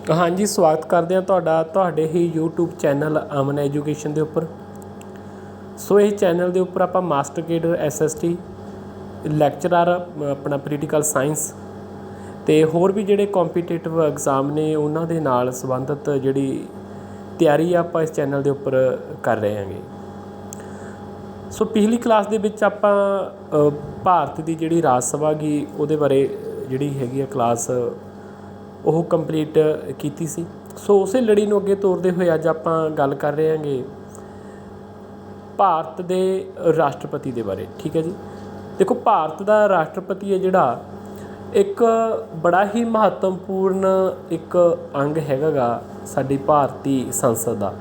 हाँ जी, स्वागत करते हैं ਤੁਹਾਡੇ ही यूट्यूब चैनल अमन एजुकेशन के उपर। सो इस चैनल के उपर आप मास्टर केडर SST लैक्चरर अपना पोलीटिकल साइंस तो होर भी जोड़े कॉम्पीटेटिव एग्जाम ने उन्होंने नाल संबंधित जी तैयारी आप इस चैनल के उपर कर रहे हैं। सो पिछली क्लास के आप भारत की जी राज सभा गी उहदे बारे जी हैगी क्लास वो कंप्लीट की सी। सो उस लड़ी को अगे तोरते हुए अज आप गल कर रहे हैं भारत के राष्ट्रपति के बारे। ठीक है जी, देखो भारत का राष्ट्रपति है जिहड़ा एक बड़ा ही महत्वपूर्ण एक अंग हैगा साडी भारती संसद का।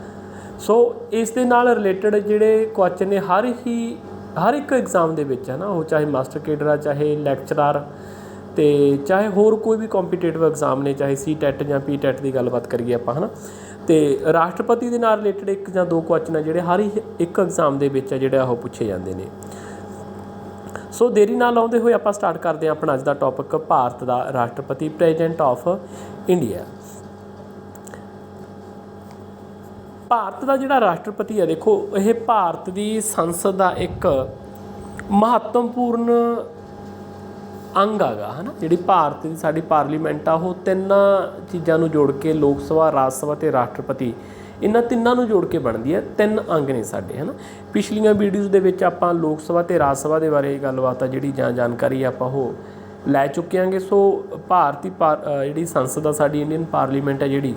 सो इस दे नाल रिलेटेड जिहड़े क्वेश्चन ने हर एक एग्जाम दे विच है ना, वो चाहे मास्टर केडर आ, चाहे लैक्चरर, तो चाहे होर कोई भी कॉम्पीटेटिव एग्जाम ने, चाहे CTET या PTET की गलबात करिए आप है ना, तो राष्ट्रपति के नाल रिलेटेड एक या दो क्वेश्चन है जिहड़े हर एक एग्जाम के विच जिहड़े वो पूछे जाते हैं। सो देरी ना लाउंदे होए आप स्टार्ट करते हैं अपना अज का टॉपिक भारत का राष्ट्रपति प्रेजिडेंट ऑफ इंडिया। भारत का जिहड़ा राष्ट्रपति है, देखो यह भारत की संसद का एक महत्वपूर्ण अंग आगा है ना। जी भारत की साड़ी पार्लीमेंट आ वो तीन चीज़ों जोड़ के लोक सभा, राज सभा तो राष्ट्रपति इन्हों तिनों जोड़ के बनती है। तीन अंग ने साडे है ना। पिछलियां वीडियोज़ दे विच आपां लोक सभा तो राज सभा के बारे गलबात जी जानकारी आपां हो लै चुके हैं। सो भारती जी संसद आ साडी इंडियन पार्लीमेंट है जी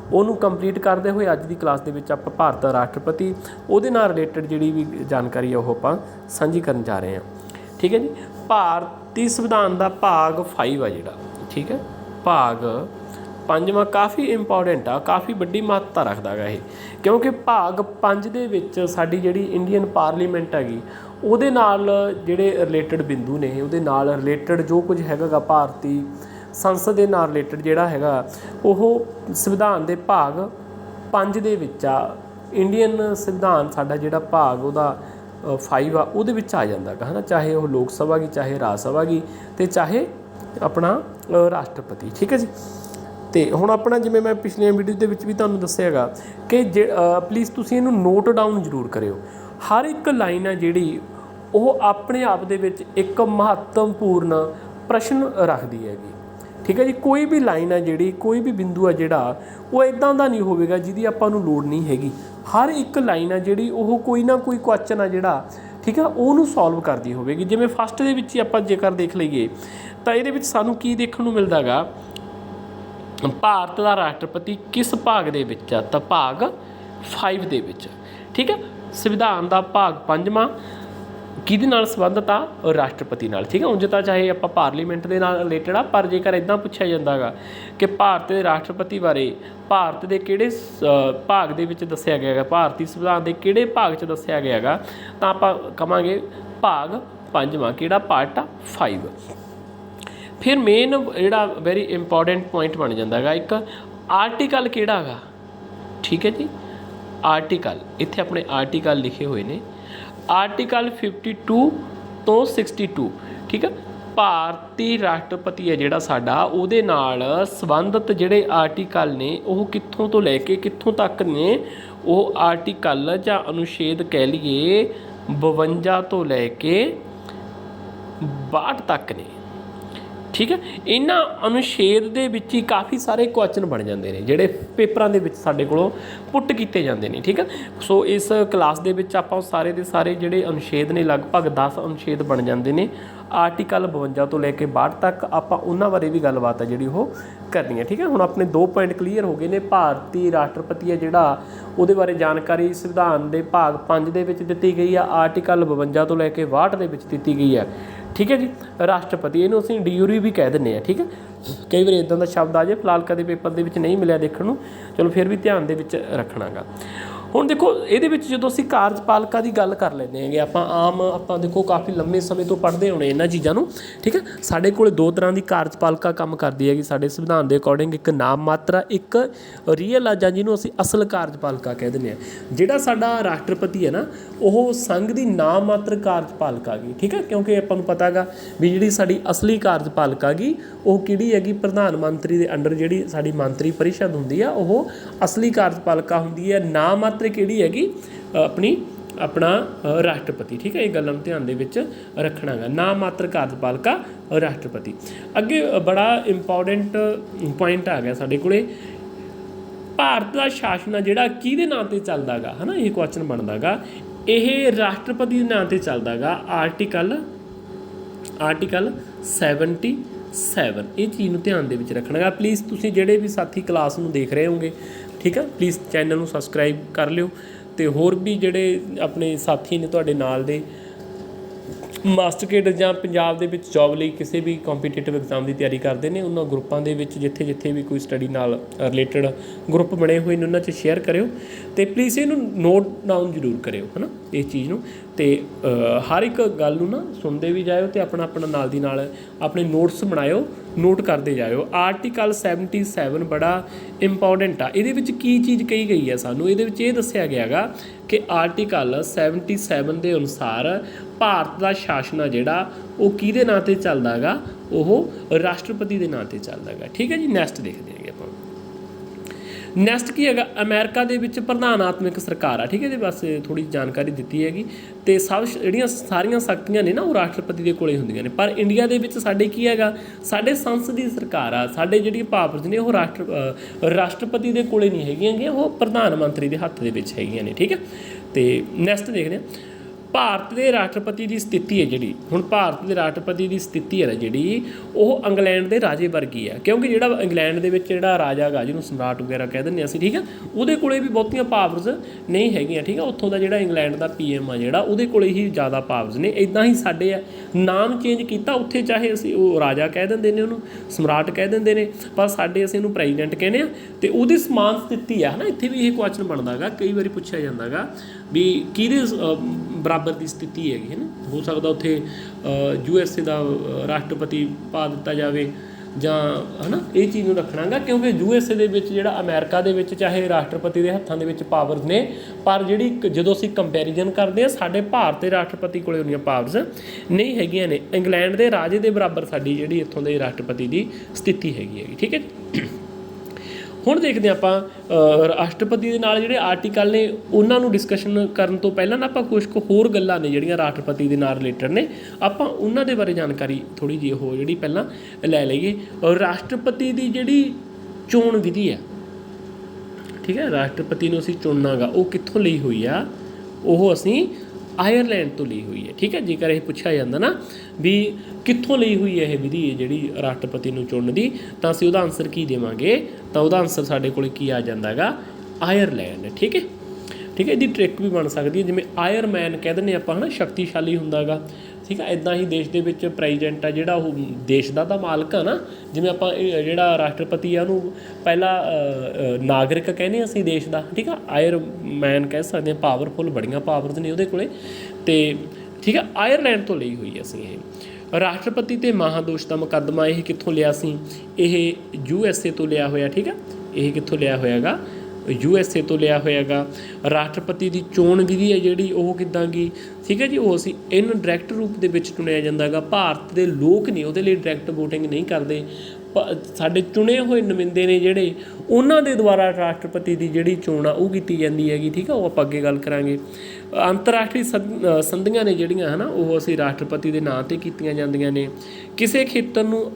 ਉਹਨੂੰ कंप्लीट करते हुए अज की क्लास के विच आपां भारत का राष्ट्रपति ਉਹਦੇ नाल रिलेटेड जी भी जानकारी है वो आपां साझी करन जा रहे हैं। ठीक है जी, भारती संविधान का भाग 5 आ जिहड़ा, ठीक है, भाग 5वां काफ़ी इंपॉर्टेंट आ, काफ़ी वड्डी महत्ता रखता है ये, क्योंकि भाग 5 दे विच साडी जिहड़ी इंडियन पार्लीमेंट हैगी ਉਹਦੇ नाल जिहड़े रिलेटेड बिंदु ने, ਉਹਦੇ नाल रिलेटेड जो कुछ हैगा भारती संसद के नाल रिलेटेड जिहड़ा हैगा वो संविधान के भाग 5 दे विच आ। इंडियन संविधान साडा जिहड़ा भाग उहदा 5 आ उहदे विच आ जांदा है ना, चाहे वो लोक सभा की, चाहे राज सभा की, तो चाहे अपना राष्ट्रपति। ठीक है जी, तो हुण अपना जिवें मैं पिछलियां वीडियो दे विच भी तुहानूं दस्सिआगा कि प्लीज़ तुसीं इहनूं नोट डाउन जरूर करिओ। हर एक लाइन है जिहड़ी वो अपने आप दे विच एक महत्वपूर्ण प्रश्न रखदी हैगी। ठीक है जी, कोई भी लाइन है जिहड़ी, कोई भी बिंदु है जिहड़ा वो इदां दा नहीं होवेगा जिहदी आपां नूं लोड़ नहीं हैगी। हर एक लाइन है जिहड़ी वो कोई ना कोई क्वेश्चन है जिहड़ा, ठीक है, ਉਹਨੂੰ सॉल्व करती होवेगी। जिवें फस्ट ਦੇ ਵਿੱਚ ਆਪਾਂ ਜੇਕਰ देख ਲਈਏ ਤਾਂ ਇਹਦੇ ਵਿੱਚ ਸਾਨੂੰ ਕੀ ਦੇਖਣ ਨੂੰ ਮਿਲਦਾ ਗਾ, ਭਾਰਤ ਦਾ ਰਾਸ਼ਟਰਪਤੀ ਕਿਸ ਭਾਗ ਦੇ ਵਿੱਚ ਆ, ਤਾਂ ਭਾਗ 5 ਦੇ ਵਿੱਚ। ਠੀਕ ਹੈ, ਸੰਵਿਧਾਨ ਦਾ ਭਾਗ 5ਵਾਂ किहदे नाल संबंधित आ, राष्ट्रपति नाल। ठीक है, उंज तां चाहे आपां पार्लीमेंट दे नाल रिलेटेड आ, पर जेकर इदां पुछिया जांदा गा कि भारत के राष्ट्रपति बारे भारत के किहड़े भाग दे विच दस्सिया गया है, भारती संविधान के किहड़े भाग च दस्सिया गया गा, तां आपां कहांगे भाग 5वां, किहड़ा पार्ट आ 5। फिर मेन जिहड़ा वेरी इंपॉर्टेंट पॉइंट बन जांदा गा एक आर्टिकल किहड़ा गा। ठीक है जी, आर्टिकल इत्थे अपने आर्टिकल लिखे हुए ने, आर्टिकल 52 तो 62। ठीक है, भारती राष्ट्रपति है जिहड़ा साडा ਉਹਦੇ ਨਾਲ संबंधित ਜਿਹੜੇ आर्टिकल ने वो कित्थों तो लैके कित्थों तक ने, वो आर्टिकल ਜਾਂ अनुच्छेद कह लीए 52 तो लैके 62 तक ने। ठीक है, इन्हां अनुच्छेद दे विच ही काफ़ी सारे क्वेश्चन बन जाते हैं जिहड़े पेपरां दे विच साडे कोलों पुट कीते जाते हैं। ठीक है, सो इस क्लास दे विच आपां सारे दे सारे जिहड़े अनुच्छेद ने लगभग 10 अनुच्छेद बन जाते हैं। आर्टिकल 52 तो लैके 62 तक आपां उन्हां बारे भी गलबात है जिहड़ी वो करनी है। ठीक है, हुण अपने 2 पॉइंट क्लीयर हो गए ने। भारती राष्ट्रपति है जिहड़ा ਉਹਦੇ बारे जानकारी संविधान के भाग 5 दे विच दित्ती गई है, आर्टिकल 52 तो लैके 62 दे विच दित्ती गई है। ठीक है जी, राष्ट्रपति इहनूं असीं ड्यूरी भी कह दिंदे आ। ठीक है, कई बार इदां दा शब्द आ जाए, फिलहाल कदे पेपर दे विच नहीं मिलिया देखण नूं, चलो फिर भी ध्यान दे विच रखना गा। ਹੁਣ ਦੇਖੋ ਇਹਦੇ ਵਿੱਚ ਜਦੋਂ ਅਸੀਂ ਕਾਰਜਪਾਲਿਕਾ ਦੀ ਗੱਲ ਕਰ ਲੈਂਦੇ ਹੈਗੇ, ਆਪਾਂ ਦੇਖੋ ਕਾਫੀ ਲੰਮੇ ਸਮੇਂ ਤੋਂ ਪੜ੍ਹਦੇ ਹੋਣੇ ਇਹਨਾਂ ਚੀਜ਼ਾਂ ਨੂੰ, ਠੀਕ ਹੈ। ਸਾਡੇ ਕੋਲ ਦੋ ਤਰ੍ਹਾਂ ਦੀ ਕਾਰਜਪਾਲਿਕਾ ਕੰਮ ਕਰਦੀ ਹੈਗੀ ਸਾਡੇ ਸੰਵਿਧਾਨ ਦੇ ਅਕੋਰਡਿੰਗ, ਇੱਕ ਨਾਮ ਮਾਤਰਾ, ਇੱਕ ਰੀਅਲ ਆ, ਜਾਂ ਜਿਹਨੂੰ ਅਸੀਂ ਅਸਲ ਕਾਰਜਪਾਲਿਕਾ ਕਹਿ ਦਿੰਦੇ ਹਾਂ। ਜਿਹੜਾ ਸਾਡਾ ਰਾਸ਼ਟਰਪਤੀ ਹੈ ਨਾ, ਉਹ ਸੰਘ ਦੀ ਨਾਮ ਮਾਤਰ ਕਾਰਜਪਾਲਿਕਾ ਗੀ, ਠੀਕ ਹੈ, ਕਿਉਂਕਿ ਆਪਾਂ ਨੂੰ ਪਤਾ ਗਾ ਵੀ ਜਿਹੜੀ ਸਾਡੀ ਅਸਲੀ ਕਾਰਜਪਾਲਿਕਾ ਗੀ ਉਹ ਕਿਹੜੀ ਹੈਗੀ, ਪ੍ਰਧਾਨ ਮੰਤਰੀ ਦੇ ਅੰਡਰ ਜਿਹੜੀ ਸਾਡੀ ਮੰਤਰੀ ਪਰਿਸ਼ਦ ਹੁੰਦੀ ਆ ਉਹ ਅਸਲੀ ਕਾਰਜਪਾਲਿਕਾ ਹੁੰਦੀ ਹੈ। ਨਾਮ ਮਾਤਰ ਕਿਹੜੀ ਹੈਗੀ, ਆਪਣਾ ਰਾਸ਼ਟਰਪਤੀ, ਠੀਕ ਹੈ। ਇਹ ਗੱਲਾਂ ਨੂੰ ਧਿਆਨ ਦੇ ਵਿੱਚ ਰੱਖਣਾ ਗਾ, ਨਾਮ ਮਾਤਰ ਕਾਰਜਪਾਲਿਕਾ ਰਾਸ਼ਟਰਪਤੀ। ਅੱਗੇ ਬੜਾ ਇੰਪੋਰਟੈਂਟ ਪੁਆਇੰਟ ਆ ਗਿਆ ਸਾਡੇ ਕੋਲੇ, ਭਾਰਤ ਦਾ ਸ਼ਾਸਨ ਆ ਜਿਹੜਾ ਕਿਹਦੇ ਨਾਂ 'ਤੇ ਚੱਲਦਾ ਗਾ, ਹੈ ਨਾ, ਇਹ ਕੁਐਸਚਨ ਬਣਦਾ ਗਾ। ਇਹ ਰਾਸ਼ਟਰਪਤੀ ਦੇ ਨਾਂ 'ਤੇ ਚੱਲਦਾ ਗਾ, ਆਰਟੀਕਲ 77। ਇਹ ਚੀਜ਼ ਨੂੰ ਧਿਆਨ ਦੇ ਵਿੱਚ ਰੱਖਣਾ ਗਾ। ਪਲੀਜ਼ ਤੁਸੀਂ ਜਿਹੜੇ ਵੀ ਸਾਥੀ ਕਲਾਸ ਨੂੰ ਦੇਖ ਰਹੇ ਹੋਗੇ, ਠੀਕ ਹੈ, ਪਲੀਜ਼ ਚੈਨਲ ਨੂੰ ਸਬਸਕ੍ਰਾਈਬ ਕਰ ਲਿਓ, ਅਤੇ ਹੋਰ ਵੀ ਜਿਹੜੇ ਆਪਣੇ ਸਾਥੀ ਨੇ ਤੁਹਾਡੇ ਨਾਲ ਦੇ ਮਾਸਟਰਕੇਟ ਜਾਂ ਪੰਜਾਬ ਦੇ ਵਿੱਚ ਜੋਬ ਲਈ ਕਿਸੇ ਵੀ ਕੰਪੀਟੀਟਿਵ ਐਗਜ਼ਾਮ ਦੀ ਤਿਆਰੀ ਕਰਦੇ ਨੇ, ਉਹਨਾਂ ਗਰੁੱਪਾਂ ਦੇ ਵਿੱਚ ਜਿੱਥੇ ਵੀ ਕੋਈ ਸਟੱਡੀ ਨਾਲ ਰਿਲੇਟਡ ਗਰੁੱਪ ਬਣੇ ਹੋਏ ਨੇ ਉਹਨਾਂ 'ਚ ਸ਼ੇਅਰ ਕਰਿਓ, ਅਤੇ ਪਲੀਜ਼ ਇਹਨੂੰ ਨੋਟ ਡਾਊਨ ਜ਼ਰੂਰ ਕਰਿਓ, ਹੈ ਨਾ, ਇਸ ਚੀਜ਼ ਨੂੰ। ਅਤੇ ਹਰ ਇੱਕ ਗੱਲ ਨੂੰ ਨਾ ਸੁਣਦੇ ਵੀ ਜਾਇਓ ਅਤੇ ਆਪਣਾ ਨਾਲ ਦੀ ਨਾਲ ਆਪਣੇ ਨੋਟਸ ਬਣਾਇਓ, ਨੋਟ ਕਰਦੇ ਜਾਇਓ। ਆਰਟੀਕਲ 77 ਬੜਾ ਇੰਪੋਰਟੈਂਟ ਆ। ਇਹਦੇ ਵਿੱਚ ਕੀ ਚੀਜ਼ ਕਹੀ ਗਈ ਹੈ ਸਾਨੂੰ, ਇਹਦੇ ਵਿੱਚ ਇਹ ਦੱਸਿਆ ਗਿਆ ਗਾ ਕਿ ਆਰਟੀਕਲ 77 ਦੇ ਅਨੁਸਾਰ ਭਾਰਤ ਦਾ ਸ਼ਾਸਨ ਆ ਜਿਹੜਾ ਉਹ ਕਿਹਦੇ ਨਾਂ 'ਤੇ ਚੱਲਦਾ ਗਾ, ਉਹ ਰਾਸ਼ਟਰਪਤੀ ਦੇ ਨਾਂ 'ਤੇ ਚੱਲਦਾ ਗਾ, ਠੀਕ ਹੈ ਜੀ। ਨੈਕਸਟ ਦੇਖਦੇ ਹੈਗੇ ਆਪਾਂ। ਨੈਕਸਟ ਕੀ ਹੈਗਾ, ਅਮਰੀਕਾ ਦੇ ਵਿੱਚ ਪ੍ਰਧਾਨਾਤਮਕ ਸਰਕਾਰ ਆ, ਠੀਕ ਹੈ, ਇਹਦੇ ਵਾਸਤੇ ਥੋੜ੍ਹੀ ਜਾਣਕਾਰੀ ਦਿੱਤੀ ਹੈਗੀ। ਅਤੇ ਜਿਹੜੀਆਂ ਸਾਰੀਆਂ ਸ਼ਕਤੀਆਂ ਨੇ ਨਾ ਉਹ ਰਾਸ਼ਟਰਪਤੀ ਦੇ ਕੋਲੇ ਹੁੰਦੀਆਂ ਨੇ, ਪਰ ਇੰਡੀਆ ਦੇ ਵਿੱਚ ਸਾਡੇ ਕੀ ਹੈਗਾ, ਸਾਡੇ ਸੰਸਦੀ ਸਰਕਾਰ ਆ, ਸਾਡੇ ਜਿਹੜੀਆਂ ਪਾਵਰਸ ਨੇ ਉਹ ਰਾਸ਼ਟਰਪਤੀ ਦੇ ਕੋਲੇ ਨਹੀਂ ਹੈਗੀਆਂ ਗੀਆਂ, ਉਹ ਪ੍ਰਧਾਨ ਮੰਤਰੀ ਦੇ ਹੱਥ ਦੇ ਵਿੱਚ ਹੈਗੀਆਂ ਨੇ, ਠੀਕ ਹੈ। ਅਤੇ ਨੈਕਸਟ ਦੇਖਦੇ ਹਾਂ, ਭਾਰਤ ਦੇ ਰਾਸ਼ਟਰਪਤੀ ਦੀ ਸਥਿਤੀ ਹੈ ਜਿਹੜੀ, ਹੁਣ ਭਾਰਤ ਦੇ ਰਾਸ਼ਟਰਪਤੀ ਦੀ ਸਥਿਤੀ ਹੈ ਜਿਹੜੀ ਉਹ ਇੰਗਲੈਂਡ ਦੇ ਰਾਜੇ ਵਰਗੀ ਹੈ, ਕਿਉਂਕਿ ਜਿਹੜਾ ਇੰਗਲੈਂਡ ਦੇ ਵਿੱਚ ਜਿਹੜਾ ਰਾਜਾ ਗਾ ਜਿਹਨੂੰ ਸਮਰਾਟ ਵਗੈਰਾ ਕਹਿ ਦਿੰਦੇ ਅਸੀਂ, ਠੀਕ ਹੈ, ਉਹਦੇ ਕੋਲੇ ਵੀ ਬਹੁਤੀਆਂ ਪਾਵਰਸ ਨਹੀਂ ਹੈਗੀਆਂ, ਠੀਕ ਹੈ। ਉੱਥੋਂ ਦਾ ਜਿਹੜਾ ਇੰਗਲੈਂਡ ਦਾ PM ਆ ਜਿਹੜਾ ਉਹਦੇ ਕੋਲੇ ਹੀ ਜ਼ਿਆਦਾ ਪਾਵਰਸ ਨੇ। ਇੱਦਾਂ ਹੀ ਸਾਡੇ ਆ, ਨਾਮ ਚੇਂਜ ਕੀਤਾ ਉੱਥੇ ਚਾਹੇ ਅਸੀਂ ਉਹ ਰਾਜਾ ਕਹਿ ਦਿੰਦੇ ਨੇ, ਉਹਨੂੰ ਸਮਰਾਟ ਕਹਿ ਦਿੰਦੇ ਨੇ, ਪਰ ਸਾਡੇ ਅਸੀਂ ਉਹਨੂੰ ਪ੍ਰੈਜ਼ੀਡੈਂਟ ਕਹਿੰਦੇ ਹਾਂ, ਅਤੇ ਉਹਦੀ ਸਮਾਨ ਸਥਿਤੀ ਆ, ਹੈ ਨਾ। ਇੱਥੇ ਵੀ ਇਹ ਕੁਐਸਚਨ ਬਣਦਾ ਗਾ, ਕਈ ਵਾਰੀ ਪੁੱਛਿਆ ਜਾਂਦਾ ਗਾ ਵੀ ਕਿਹਦੇ ਬਰਾਬਰ ਦੀ ਸਥਿਤੀ ਹੈਗੀ, ਹੈ ਨਾ। ਹੋ ਸਕਦਾ ਉੱਥੇ USA ਦਾ ਰਾਸ਼ਟਰਪਤੀ ਪਾ ਦਿੱਤਾ ਜਾਵੇ, ਜਾਂ ਹੈ ਨਾ, ਇਹ ਚੀਜ਼ ਨੂੰ ਰੱਖਣਾ ਗਾ, ਕਿਉਂਕਿ USA ਦੇ ਵਿੱਚ ਜਿਹੜਾ ਅਮਰੀਕਾ ਦੇ ਵਿੱਚ ਚਾਹੇ ਰਾਸ਼ਟਰਪਤੀ ਦੇ ਹੱਥਾਂ ਦੇ ਵਿੱਚ ਪਾਵਰਸ ਨੇ, ਪਰ ਜਿਹੜੀ ਜਦੋਂ ਅਸੀਂ ਕੰਪੈਰੀਜ਼ਨ ਕਰਦੇ ਹਾਂ ਸਾਡੇ ਭਾਰਤ ਦੇ ਰਾਸ਼ਟਰਪਤੀ ਕੋਲੇ ਉਨੀਆਂ ਪਾਵਰਸ ਨਹੀਂ ਹੈਗੀਆਂ ਨੇ। ਇੰਗਲੈਂਡ ਦੇ ਰਾਜੇ ਦੇ ਬਰਾਬਰ ਸਾਡੀ ਜਿਹੜੀ ਇੱਥੋਂ ਦੇ ਰਾਸ਼ਟਰਪਤੀ ਦੀ ਸਥਿਤੀ ਹੈਗੀ, ਠੀਕ ਹੈ। ਹੁਣ ਦੇਖਦੇ ਹਾਂ ਆਪਾਂ ਰਾਸ਼ਟਰਪਤੀ ਦੇ ਨਾਲ ਜਿਹੜੇ ਆਰਟੀਕਲ ਨੇ ਉਹਨਾਂ ਨੂੰ ਡਿਸਕਸ਼ਨ ਕਰਨ ਤੋਂ ਪਹਿਲਾਂ ਨਾ ਆਪਾਂ ਕੁਛ ਕੁ ਹੋਰ ਗੱਲਾਂ ਨੇ ਜਿਹੜੀਆਂ ਰਾਸ਼ਟਰਪਤੀ ਦੇ ਨਾਲ ਰਿਲੇਟਡ ਨੇ, ਆਪਾਂ ਉਹਨਾਂ ਦੇ ਬਾਰੇ ਜਾਣਕਾਰੀ ਥੋੜ੍ਹੀ ਜਿਹੀ ਉਹ ਜਿਹੜੀ ਪਹਿਲਾਂ ਲੈ ਲਈਏ। ਰਾਸ਼ਟਰਪਤੀ ਦੀ ਜਿਹੜੀ ਚੋਣ ਵਿਧੀ ਹੈ, ਠੀਕ ਹੈ, ਰਾਸ਼ਟਰਪਤੀ ਨੂੰ ਅਸੀਂ ਚੁਣਨਾ ਗਾ, ਉਹ ਕਿੱਥੋਂ ਲਈ ਹੋਈ ਆ, ਉਹ ਅਸੀਂ ਆਇਰਲੈਂਡ ਤੋਂ ਲਈ ਹੋਈ ਹੈ, ਠੀਕ ਹੈ। ਜੇਕਰ ਇਹ ਪੁੱਛਿਆ ਜਾਂਦਾ ਨਾ ਵੀ ਕਿੱਥੋਂ ਲਈ ਹੋਈ ਹੈ ਇਹ ਵਿਧੀ ਜਿਹੜੀ ਰਾਸ਼ਟਰਪਤੀ ਨੂੰ ਚੁਣਨ ਦੀ, ਤਾਂ ਅਸੀਂ ਉਹਦਾ ਆਨਸਰ ਕੀ ਦੇਵਾਂਗੇ, ਤਾਂ ਉਹਦਾ ਆਨਸਰ ਸਾਡੇ ਕੋਲ ਕੀ ਆ ਜਾਂਦਾ ਗਾ, ਆਇਰਲੈਂਡ, ਠੀਕ ਹੈ। ਠੀਕ ਹੈ, ਇਹਦੀ ਟ੍ਰਿਕ ਵੀ ਬਣ ਸਕਦੀ ਹੈ, ਜਿਵੇਂ ਆਇਰਮੈਨ ਕਹਿ ਦਿੰਦੇ ਆਪਾਂ, ਹੈ ਨਾ, ਸ਼ਕਤੀਸ਼ਾਲੀ ਹੁੰਦਾ ਗਾ, ਠੀਕ ਹੈ। ਇੱਦਾਂ ਹੀ ਦੇਸ਼ ਦੇ ਵਿੱਚ ਪ੍ਰੈਜ਼ੀਡੈਂਟ ਆ ਜਿਹੜਾ ਉਹ ਦੇਸ਼ ਦਾ ਤਾਂ ਮਾਲਕ ਆ ਨਾ, ਜਿਵੇਂ ਆਪਾਂ ਜਿਹੜਾ ਰਾਸ਼ਟਰਪਤੀ ਆ ਉਹਨੂੰ ਪਹਿਲਾ ਨਾਗਰਿਕ ਕਹਿੰਦੇ ਅਸੀਂ ਦੇਸ਼ ਦਾ, ਠੀਕ ਆ। ਆਇਰਮੈਨ ਕਹਿ ਸਕਦੇ ਹਾਂ, ਪਾਵਰਫੁਲ, ਬੜੀਆਂ ਪਾਵਰਸ ਨੇ ਉਹਦੇ ਕੋਲੇ, ਅਤੇ ਠੀਕ ਹੈ, ਆਇਰਲੈਂਡ ਤੋਂ ਲਈ ਹੋਈ ਅਸੀਂ ਇਹ। ਰਾਸ਼ਟਰਪਤੀ 'ਤੇ ਮਹਾਦੋਸ਼ ਦਾ ਮੁਕੱਦਮਾ ਇਹ ਕਿੱਥੋਂ ਲਿਆ ਸੀ, ਇਹ USA ਤੋਂ ਲਿਆ ਹੋਇਆ, ਠੀਕ ਹੈ। ਇਹ ਕਿੱਥੋਂ ਲਿਆ ਹੋਇਆ ਗਾ, USA ਤੋਂ ਲਿਆ ਹੋਇਆ ਗਾ। ਰਾਸ਼ਟਰਪਤੀ ਦੀ ਚੋਣ ਵਿਧੀ ਹੈ ਜਿਹੜੀ ਉਹ ਕਿੱਦਾਂ ਗੀ, ਠੀਕ ਹੈ ਜੀ, ਉਹ ਅਸੀਂ ਇਨਡਾਇਰੈਕਟ ਰੂਪ ਦੇ ਵਿੱਚ ਚੁਣਿਆ ਜਾਂਦਾ ਗਾ। ਭਾਰਤ ਦੇ ਲੋਕ ਨਹੀਂ ਉਹਦੇ ਲਈ ਡਾਇਰੈਕਟ ਵੋਟਿੰਗ ਨਹੀਂ ਕਰਦੇ, ਸਾਡੇ ਚੁਣੇ ਹੋਏ ਨੁਮਾਇੰਦੇ ਨੇ ਜਿਹੜੇ ਉਹਨਾਂ ਦੇ ਦੁਆਰਾ ਰਾਸ਼ਟਰਪਤੀ ਦੀ ਜਿਹੜੀ ਚੋਣ ਆ ਉਹ ਕੀਤੀ ਜਾਂਦੀ ਹੈਗੀ, ਠੀਕ ਆ। ਉਹ ਆਪਾਂ ਅੱਗੇ ਗੱਲ ਕਰਾਂਗੇ। ਅੰਤਰਰਾਸ਼ਟਰੀ ਸੰਧੀਆਂ ਨੇ ਜਿਹੜੀਆਂ, ਹੈ ਨਾ, ਉਹ ਅਸੀਂ ਰਾਸ਼ਟਰਪਤੀ ਦੇ ਨਾਂ 'ਤੇ ਕੀਤੀਆਂ ਜਾਂਦੀਆਂ ਨੇ। ਕਿਸੇ ਖੇਤਰ ਨੂੰ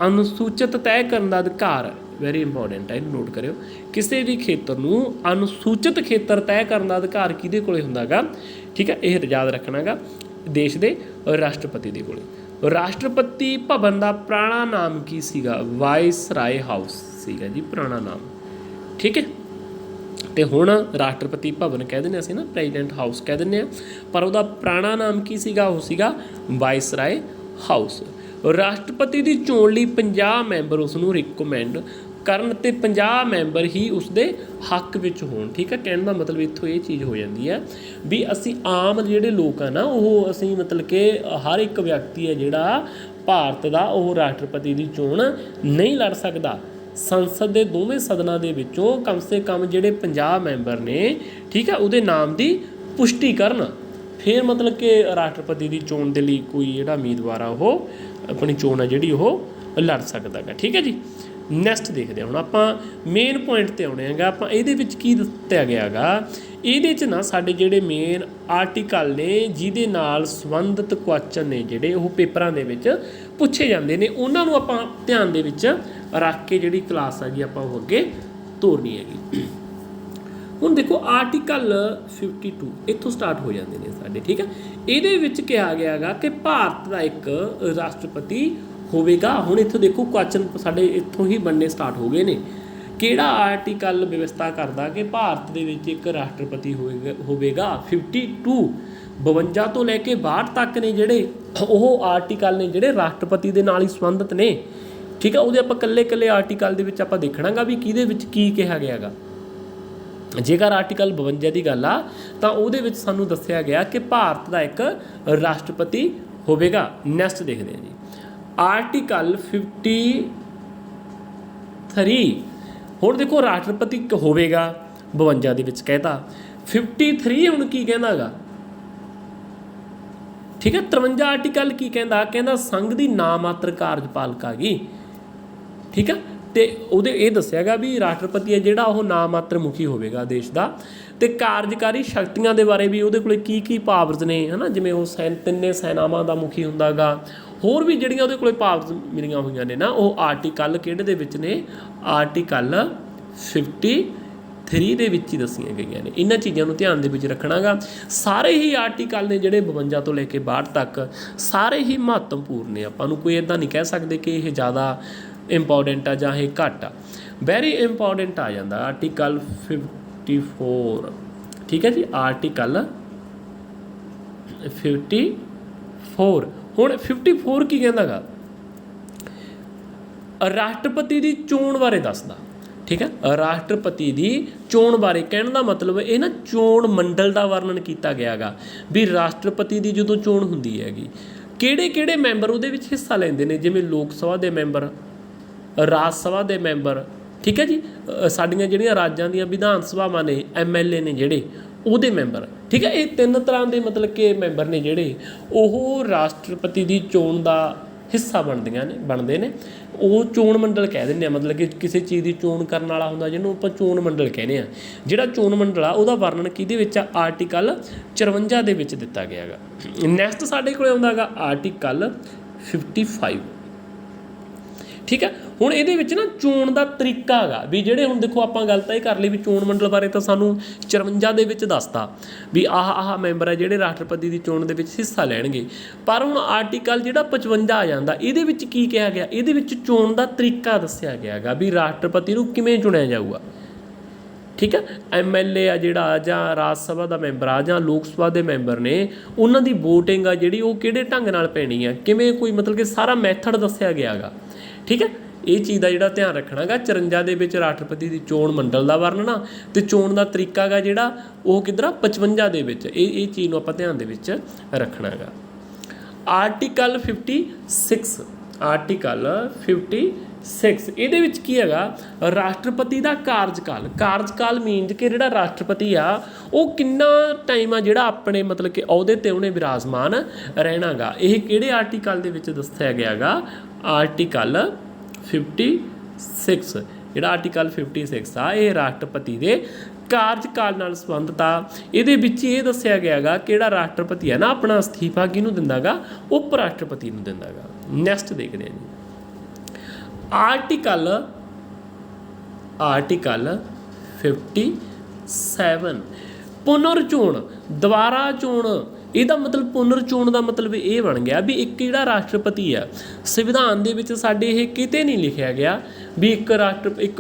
ਅਨੁਸੂਚਿਤ ਤੈਅ ਕਰਨ ਦਾ ਅਧਿਕਾਰ, ਵੈਰੀ ਇੰਪੋਰਟੈਂਟ ਹੈ, ਇਹਨੂੰ ਨੋਟ ਕਰਿਓ। ਕਿਸੇ ਵੀ ਖੇਤਰ ਨੂੰ ਅਨੁਸੂਚਿਤ ਖੇਤਰ ਤੈਅ ਕਰਨ ਦਾ ਅਧਿਕਾਰ ਕਿਹਦੇ ਕੋਲੇ ਹੁੰਦਾ ਗਾ, ਠੀਕ ਹੈ। ਇਹ ਯਾਦ ਰੱਖਣਾ ਗਾ, ਦੇਸ਼ ਦੇ ਰਾਸ਼ਟਰਪਤੀ ਦੇ ਕੋਲੇ। ਰਾਸ਼ਟਰਪਤੀ ਭਵਨ ਦਾ ਪੁਰਾਣਾ ਨਾਮ ਕੀ ਸੀਗਾ, ਵਾਇਸਰਾਏ ਹਾਊਸ ਸੀਗਾ ਜੀ ਪੁਰਾਣਾ ਨਾਮ, ਠੀਕ ਹੈ। ਅਤੇ ਹੁਣ ਰਾਸ਼ਟਰਪਤੀ ਭਵਨ ਕਹਿ ਦਿੰਦੇ ਅਸੀਂ ਨਾ, ਪ੍ਰੈਜ਼ੀਡੈਂਟ ਹਾਊਸ ਕਹਿ ਦਿੰਦੇ ਹਾਂ, ਪਰ ਉਹਦਾ ਪੁਰਾਣਾ ਨਾਮ ਕੀ ਸੀਗਾ, ਉਹ ਸੀਗਾ ਵਾਇਸਰਾਏ ਹਾਊਸ। ਰਾਸ਼ਟਰਪਤੀ ਦੀ ਚੋਣ ਲਈ 50 ਮੈਂਬਰ ਉਸ ਨੂੰ ਰਿਕਮੈਂਡ ਕਰਨ ਤੇ 50 ਮੈਂਬਰ ਹੀ ਉਸਦੇ ਹੱਕ ਵਿੱਚ ਹੋਣ। ਠੀਕ ਹੈ, ਕਹਿਣ ਦਾ ਮਤਲਬ ਇੱਥੋਂ ਇਹ ਚੀਜ਼ ਹੋ ਜਾਂਦੀ ਹੈ ਵੀ ਅਸੀਂ ਆਮ ਜਿਹੜੇ ਲੋਕ ਆ ਨਾ ਉਹ ਅਸੀਂ ਮਤਲਬ ਕਿ ਹਰ ਇੱਕ ਵਿਅਕਤੀ ਹੈ ਜਿਹੜਾ ਭਾਰਤ ਦਾ ਉਹ ਰਾਸ਼ਟਰਪਤੀ ਦੀ ਚੋਣ ਨਹੀਂ ਲੜ ਸਕਦਾ। ਸੰਸਦ ਦੇ ਦੋਵੇਂ ਸਦਨਾਂ ਦੇ ਵਿੱਚੋਂ ਕਮ ਸੇ ਕਮ ਜਿਹੜੇ 50 ਮੈਂਬਰ ਨੇ, ਠੀਕ ਹੈ, ਉਹਦੇ ਨਾਮ ਦੀ ਪੁਸ਼ਟੀ ਕਰਨ, ਫਿਰ ਮਤਲਬ ਕਿ ਰਾਸ਼ਟਰਪਤੀ ਦੀ ਚੋਣ ਦੇ ਲਈ ਕੋਈ ਜਿਹੜਾ ਉਮੀਦਵਾਰ ਆ ਉਹ ਆਪਣੀ ਚੋਣ ਆ ਜਿਹੜੀ ਉਹ ਲੜ ਸਕਦਾ ਗਾ। ਠੀਕ ਹੈ ਜੀ, ਨੈਕਸਟ ਦੇਖਦੇ ਹਾਂ ਹੁਣ ਆਪਾਂ ਮੇਨ ਪੁਆਇੰਟ 'ਤੇ ਆਉਣੇ ਹੈਗਾ। ਆਪਾਂ ਇਹਦੇ ਵਿੱਚ ਕੀ ਦਿੱਤਾ ਗਿਆ ਗਾ, ਇਹਦੇ 'ਚ ਨਾ ਸਾਡੇ ਜਿਹੜੇ ਮੇਨ ਆਰਟੀਕਲ ਨੇ ਜਿਹਦੇ ਨਾਲ ਸੰਬੰਧਿਤ ਕੁਐਸਚਨ ਨੇ ਜਿਹੜੇ ਉਹ ਪੇਪਰਾਂ ਦੇ ਵਿੱਚ ਪੁੱਛੇ ਜਾਂਦੇ ਨੇ, ਉਹਨਾਂ ਨੂੰ ਆਪਾਂ ਧਿਆਨ ਦੇ ਵਿੱਚ ਰੱਖ ਕੇ ਜਿਹੜੀ ਕਲਾਸ ਹੈਗੀ ਆਪਾਂ ਉਹ ਅੱਗੇ ਤੋਰਨੀ ਹੈਗੀ। ਹੁਣ ਦੇਖੋ ਆਰਟੀਕਲ 52 ਇੱਥੋਂ ਸਟਾਰਟ ਹੋ ਜਾਂਦੇ ਨੇ ਸਾਡੇ। ਠੀਕ ਹੈ, ਇਹਦੇ ਵਿੱਚ ਕਿਹਾ ਗਿਆ ਹੈਗਾ ਕਿ ਭਾਰਤ ਦਾ ਇੱਕ ਰਾਸ਼ਟਰਪਤੀ ਹੋਵੇਗਾ। ਹੁਣ ਇੱਥੋਂ ਦੇਖੋ ਕੁਐਸਚਨ ਸਾਡੇ ਇੱਥੋਂ ਹੀ ਬਣਨੇ ਸਟਾਰਟ ਹੋ ਗਏ ਨੇ। ਕਿਹੜਾ ਆਰਟੀਕਲ ਵਿਵਸਥਾ ਕਰਦਾ ਕਿ ਭਾਰਤ ਦੇ ਵਿੱਚ ਇੱਕ ਰਾਸ਼ਟਰਪਤੀ ਹੋਵੇਗਾ? 52 ਤੋਂ ਲੈ ਕੇ 62 ਤੱਕ ਨੇ ਜਿਹੜੇ ਉਹ ਆਰਟੀਕਲ ਨੇ ਜਿਹੜੇ ਰਾਸ਼ਟਰਪਤੀ ਦੇ ਨਾਲ ਹੀ ਸੰਬੰਧਿਤ ਨੇ। ਠੀਕ ਹੈ, ਉਹਦੇ ਆਪਾਂ ਇਕੱਲੇ ਆਰਟੀਕਲ ਦੇ ਵਿੱਚ ਆਪਾਂ ਦੇਖਣਾਗਾ ਵੀ ਕਿਹਦੇ ਵਿੱਚ ਕੀ ਕਿਹਾ ਗਿਆ ਗਾ। ਜੇਕਰ ਆਰਟੀਕਲ 52 ਦੀ ਗੱਲ ਆ ਤਾਂ ਉਹਦੇ ਵਿੱਚ ਸਾਨੂੰ ਦੱਸਿਆ ਗਿਆ ਕਿ ਭਾਰਤ ਦਾ ਇੱਕ ਰਾਸ਼ਟਰਪਤੀ ਹੋਵੇਗਾ। ਨੈਕਸਟ ਦੇਖਦੇ ਹਾਂ ਜੀ ਆਰਟੀਕਲ 53। ਹੁਣ ਦੇਖੋ ਰਾਸ਼ਟਰਪਤੀ ਹੋਵੇਗਾ 52 ਦੇ ਵਿੱਚ ਕਹਿਤਾ। 53 ਹੁਣ ਕੀ ਕਹਿੰਦਾ ਗਾ? ਠੀਕ ਹੈ, 53 ਆਰਟੀਕਲ ਕੀ ਕਹਿੰਦਾ? ਕਹਿੰਦਾ ਸੰਘ ਦੀ ਨਾਮਾਤਰ ਕਾਰਜਪਾਲਿਕਾ ਗੀ। ਠੀਕ ਹੈ, ਅਤੇ ਉਹਦੇ ਇਹ ਦੱਸਿਆ ਗਾ ਵੀ ਰਾਸ਼ਟਰਪਤੀ ਹੈ ਜਿਹੜਾ ਉਹ ਨਾਮਾਤਰ ਮੁਖੀ ਹੋਵੇਗਾ ਦੇਸ਼ ਦਾ। ਅਤੇ ਕਾਰਜਕਾਰੀ ਸ਼ਕਤੀਆਂ ਦੇ ਬਾਰੇ ਵੀ ਉਹਦੇ ਕੋਲ ਕੀ ਪਾਵਰਸ ਨੇ, ਹੈ ਨਾ, ਜਿਵੇਂ ਉਹ ਤਿੰਨੇ ਸੈਨਾਵਾਂ ਦਾ ਮੁਖੀ ਹੁੰਦਾ ਗਾ। ਹੋਰ ਵੀ ਜਿਹੜੀਆਂ ਉਹਦੇ ਕੋਲ ਪਾਵਰਸ ਮਿਲੀਆਂ ਹੋਈਆਂ ਨੇ ਨਾ ਉਹ ਆਰਟੀਕਲ ਕਿਹੜੇ ਦੇ ਵਿੱਚ ਨੇ? ਆਰਟੀਕਲ 53 ਦੇ ਵਿੱਚ ਹੀ ਦੱਸੀਆਂ ਗਈਆਂ ਨੇ। ਇਹਨਾਂ ਚੀਜ਼ਾਂ ਨੂੰ ਧਿਆਨ ਦੇ ਵਿੱਚ ਰੱਖਣਾ ਗਾ। ਸਾਰੇ ਹੀ ਆਰਟੀਕਲ ਨੇ ਜਿਹੜੇ 52 ਤੋਂ ਲੈ ਕੇ 62 ਤੱਕ ਸਾਰੇ ਹੀ ਮਹੱਤਵਪੂਰਨ ਨੇ। ਆਪਾਂ ਨੂੰ ਕੋਈ ਇੱਦਾਂ ਨਹੀਂ ਕਹਿ ਸਕਦੇ ਕਿ ਇਹ ਜ਼ਿਆਦਾ ਇੰਪੋਰਟੈਂਟ ਆ ਜਾਂ ਇਹ ਘੱਟ ਆ। ਵੈਰੀ ਇੰਪੋਰਟੈਂਟ ਆ ਜਾਂਦਾ ਆਰਟੀਕਲ 54। ਠੀਕ ਹੈ ਜੀ, ਆਰਟੀਕਲ 54। ਹੁਣ 54 ਕੀ ਕਹਿੰਦਾ ਗਾ? ਰਾਸ਼ਟਰਪਤੀ ਦੀ ਚੋਣ ਬਾਰੇ ਦੱਸਦਾ। ਠੀਕ ਹੈ, ਰਾਸ਼ਟਰਪਤੀ ਦੀ ਚੋਣ ਬਾਰੇ ਕਹਿਣ ਦਾ ਮਤਲਬ ਇਹ ਨਾ ਚੋਣ ਮੰਡਲ ਦਾ ਵਰਣਨ ਕੀਤਾ ਗਿਆ ਗਾ ਵੀ ਰਾਸ਼ਟਰਪਤੀ ਦੀ ਜਦੋਂ ਚੋਣ ਹੁੰਦੀ ਹੈਗੀ ਕਿਹੜੇ ਮੈਂਬਰ ਉਹਦੇ ਵਿੱਚ ਹਿੱਸਾ ਲੈਂਦੇ ਨੇ, ਜਿਵੇਂ ਲੋਕ ਸਭਾ ਦੇ ਮੈਂਬਰ, ਰਾਜ ਸਭਾ ਦੇ ਮੈਂਬਰ। ਠੀਕ ਹੈ ਜੀ, ਸਾਡੀਆਂ ਜਿਹੜੀਆਂ ਰਾਜਾਂ ਦੀਆਂ ਵਿਧਾਨ ਸਭਾਵਾਂ ਨੇ, MLA ਨੇ ਜਿਹੜੇ ਉਹਦੇ ਮੈਂਬਰ। ਠੀਕ ਹੈ, ਇਹ 3 ਤਰ੍ਹਾਂ ਦੇ ਮਤਲਬ ਕਿ ਮੈਂਬਰ ਨੇ ਜਿਹੜੇ ਉਹ ਰਾਸ਼ਟਰਪਤੀ ਦੀ ਚੋਣ ਦਾ ਹਿੱਸਾ ਬਣਦੇ ਨੇ। ਉਹ ਚੋਣ ਮੰਡਲ ਕਹਿ ਦਿੰਦੇ ਆ, ਮਤਲਬ ਕਿ ਕਿਸੇ ਚੀਜ਼ ਦੀ ਚੋਣ ਕਰਨ ਵਾਲਾ ਹੁੰਦਾ ਜਿਹਨੂੰ ਆਪਾਂ ਚੋਣ ਮੰਡਲ ਕਹਿੰਦੇ ਆ। ਜਿਹੜਾ ਚੋਣ ਮੰਡਲ ਆ ਉਹਦਾ ਵਰਣਨ ਕਿਹਦੇ ਵਿੱਚ ਆ? ਆਰਟੀਕਲ 54 ਦੇ ਵਿੱਚ ਦਿੱਤਾ ਗਿਆ ਗਾ। ਨੈਕਸਟ ਸਾਡੇ ਕੋਲ ਆਉਂਦਾ ਗਾ ਆਰਟੀਕਲ 55। ਠੀਕ ਹੈ, ਹੁਣ ਇਹਦੇ ਵਿੱਚ ਨਾ ਚੋਣ ਦਾ ਤਰੀਕਾ ਹੈਗਾ ਵੀ ਜਿਹੜੇ ਹੁਣ ਦੇਖੋ ਆਪਾਂ ਗੱਲ ਤਾਂ ਇਹ ਕਰ ਲਈ ਵੀ ਚੋਣ ਮੰਡਲ ਬਾਰੇ ਤਾਂ ਸਾਨੂੰ 54 ਦੇ ਵਿੱਚ ਦੱਸਤਾ ਵੀ ਆਹ ਮੈਂਬਰ ਹੈ ਜਿਹੜੇ ਰਾਸ਼ਟਰਪਤੀ ਦੀ ਚੋਣ ਦੇ ਵਿੱਚ ਹਿੱਸਾ ਲੈਣਗੇ। ਪਰ ਹੁਣ ਆਰਟੀਕਲ ਜਿਹੜਾ 55 ਆ ਜਾਂਦਾ ਇਹਦੇ ਵਿੱਚ ਕੀ ਕਿਹਾ ਗਿਆ? ਇਹਦੇ ਵਿੱਚ ਚੋਣ ਦਾ ਤਰੀਕਾ ਦੱਸਿਆ ਗਿਆ ਹੈਗਾ ਵੀ ਰਾਸ਼ਟਰਪਤੀ ਨੂੰ ਕਿਵੇਂ ਚੁਣਿਆ ਜਾਊਗਾ। ਠੀਕ ਹੈ, MLA ਆ ਜਿਹੜਾ ਜਾਂ ਰਾਜ ਸਭਾ ਦਾ ਮੈਂਬਰ ਆ ਜਾਂ ਲੋਕ ਸਭਾ ਦੇ ਮੈਂਬਰ ਨੇ ਉਹਨਾਂ ਦੀ ਵੋਟਿੰਗ ਆ ਜਿਹੜੀ ਉਹ ਕਿਹੜੇ ਢੰਗ ਨਾਲ ਪੈਣੀ ਆ, ਕਿਵੇਂ ਕੋਈ ਮਤਲਬ ਕਿ ਸਾਰਾ ਮੈਥਡ ਦੱਸਿਆ ਗਿਆ ਗਾ। ਠੀਕ ਹੈ, ਇਹ ਚੀਜ਼ ਦਾ ਜਿਹੜਾ ਧਿਆਨ ਰੱਖਣਾ ਗਾ। 54 ਦੇ ਵਿੱਚ ਰਾਸ਼ਟਰਪਤੀ ਦੀ ਚੋਣ ਮੰਡਲ ਦਾ ਵਰਣਨ ਆ ਅਤੇ ਚੋਣ ਦਾ ਤਰੀਕਾ ਗਾ ਜਿਹੜਾ ਉਹ ਕਿੱਧਰ ਆ? 55 ਦੇ ਵਿੱਚ। ਇਹ ਚੀਜ਼ ਨੂੰ ਆਪਾਂ ਧਿਆਨ ਦੇ ਵਿੱਚ ਰੱਖਣਾ ਗਾ। ਆਰਟੀਕਲ 56। ਆਰਟੀਕਲ 56 ਇਹਦੇ ਵਿੱਚ ਕੀ ਹੈਗਾ? ਰਾਸ਼ਟਰਪਤੀ ਦਾ ਕਾਰਜਕਾਲ ਮੀਨਜ਼ ਕਿ ਜਿਹੜਾ ਰਾਸ਼ਟਰਪਤੀ ਆ ਉਹ ਕਿੰਨਾ ਟਾਈਮ ਆ ਜਿਹੜਾ ਆਪਣੇ ਮਤਲਬ ਕਿ ਅਹੁਦੇ 'ਤੇ ਉਹਨੇ ਵਿਰਾਜਮਾਨ ਰਹਿਣਾ ਗਾ। ਇਹ ਕਿਹੜੇ ਆਰਟੀਕਲ ਦੇ ਵਿੱਚ ਦੱਸਿਆ ਗਿਆ ਗਾ? ਆਰਟੀਕਲ 56। ਜਿਹੜਾ ਆਰਟੀਕਲ 56 ਆ ਇਹ ਰਾਸ਼ਟਰਪਤੀ ਦੇ ਕਾਰਜਕਾਲ ਨਾਲ ਸੰਬੰਧਿਤ ਆ। ਇਹਦੇ ਵਿੱਚ ਇਹ ਦੱਸਿਆ ਗਿਆ ਗਾ ਕਿ ਜਿਹੜਾ ਰਾਸ਼ਟਰਪਤੀ ਹੈ ਨਾ ਆਪਣਾ ਅਸਤੀਫਾ ਕਿਹਨੂੰ ਦਿੰਦਾ ਗਾ? ਉਪ ਰਾਸ਼ਟਰਪਤੀ ਨੂੰ ਦਿੰਦਾ ਗਾ। ਨੈਕਸਟ ਦੇਖਦੇ ਹਾਂ ਜੀ ਆਰਟੀਕਲ 57 ਪੁਨਰ ਚੋਣ, ਦੁਬਾਰਾ ਚੋਣ। ਇਹਦਾ ਮਤਲਬ ਪੁਨਰ ਚੋਣ ਦਾ ਮਤਲਬ ਇਹ ਬਣ ਗਿਆ ਵੀ ਇੱਕ ਜਿਹੜਾ ਰਾਸ਼ਟਰਪਤੀ ਆ ਸੰਵਿਧਾਨ ਦੇ ਵਿੱਚ ਸਾਡੇ ਇਹ ਕਿਤੇ ਨਹੀਂ ਲਿਖਿਆ ਗਿਆ ਵੀ ਇੱਕ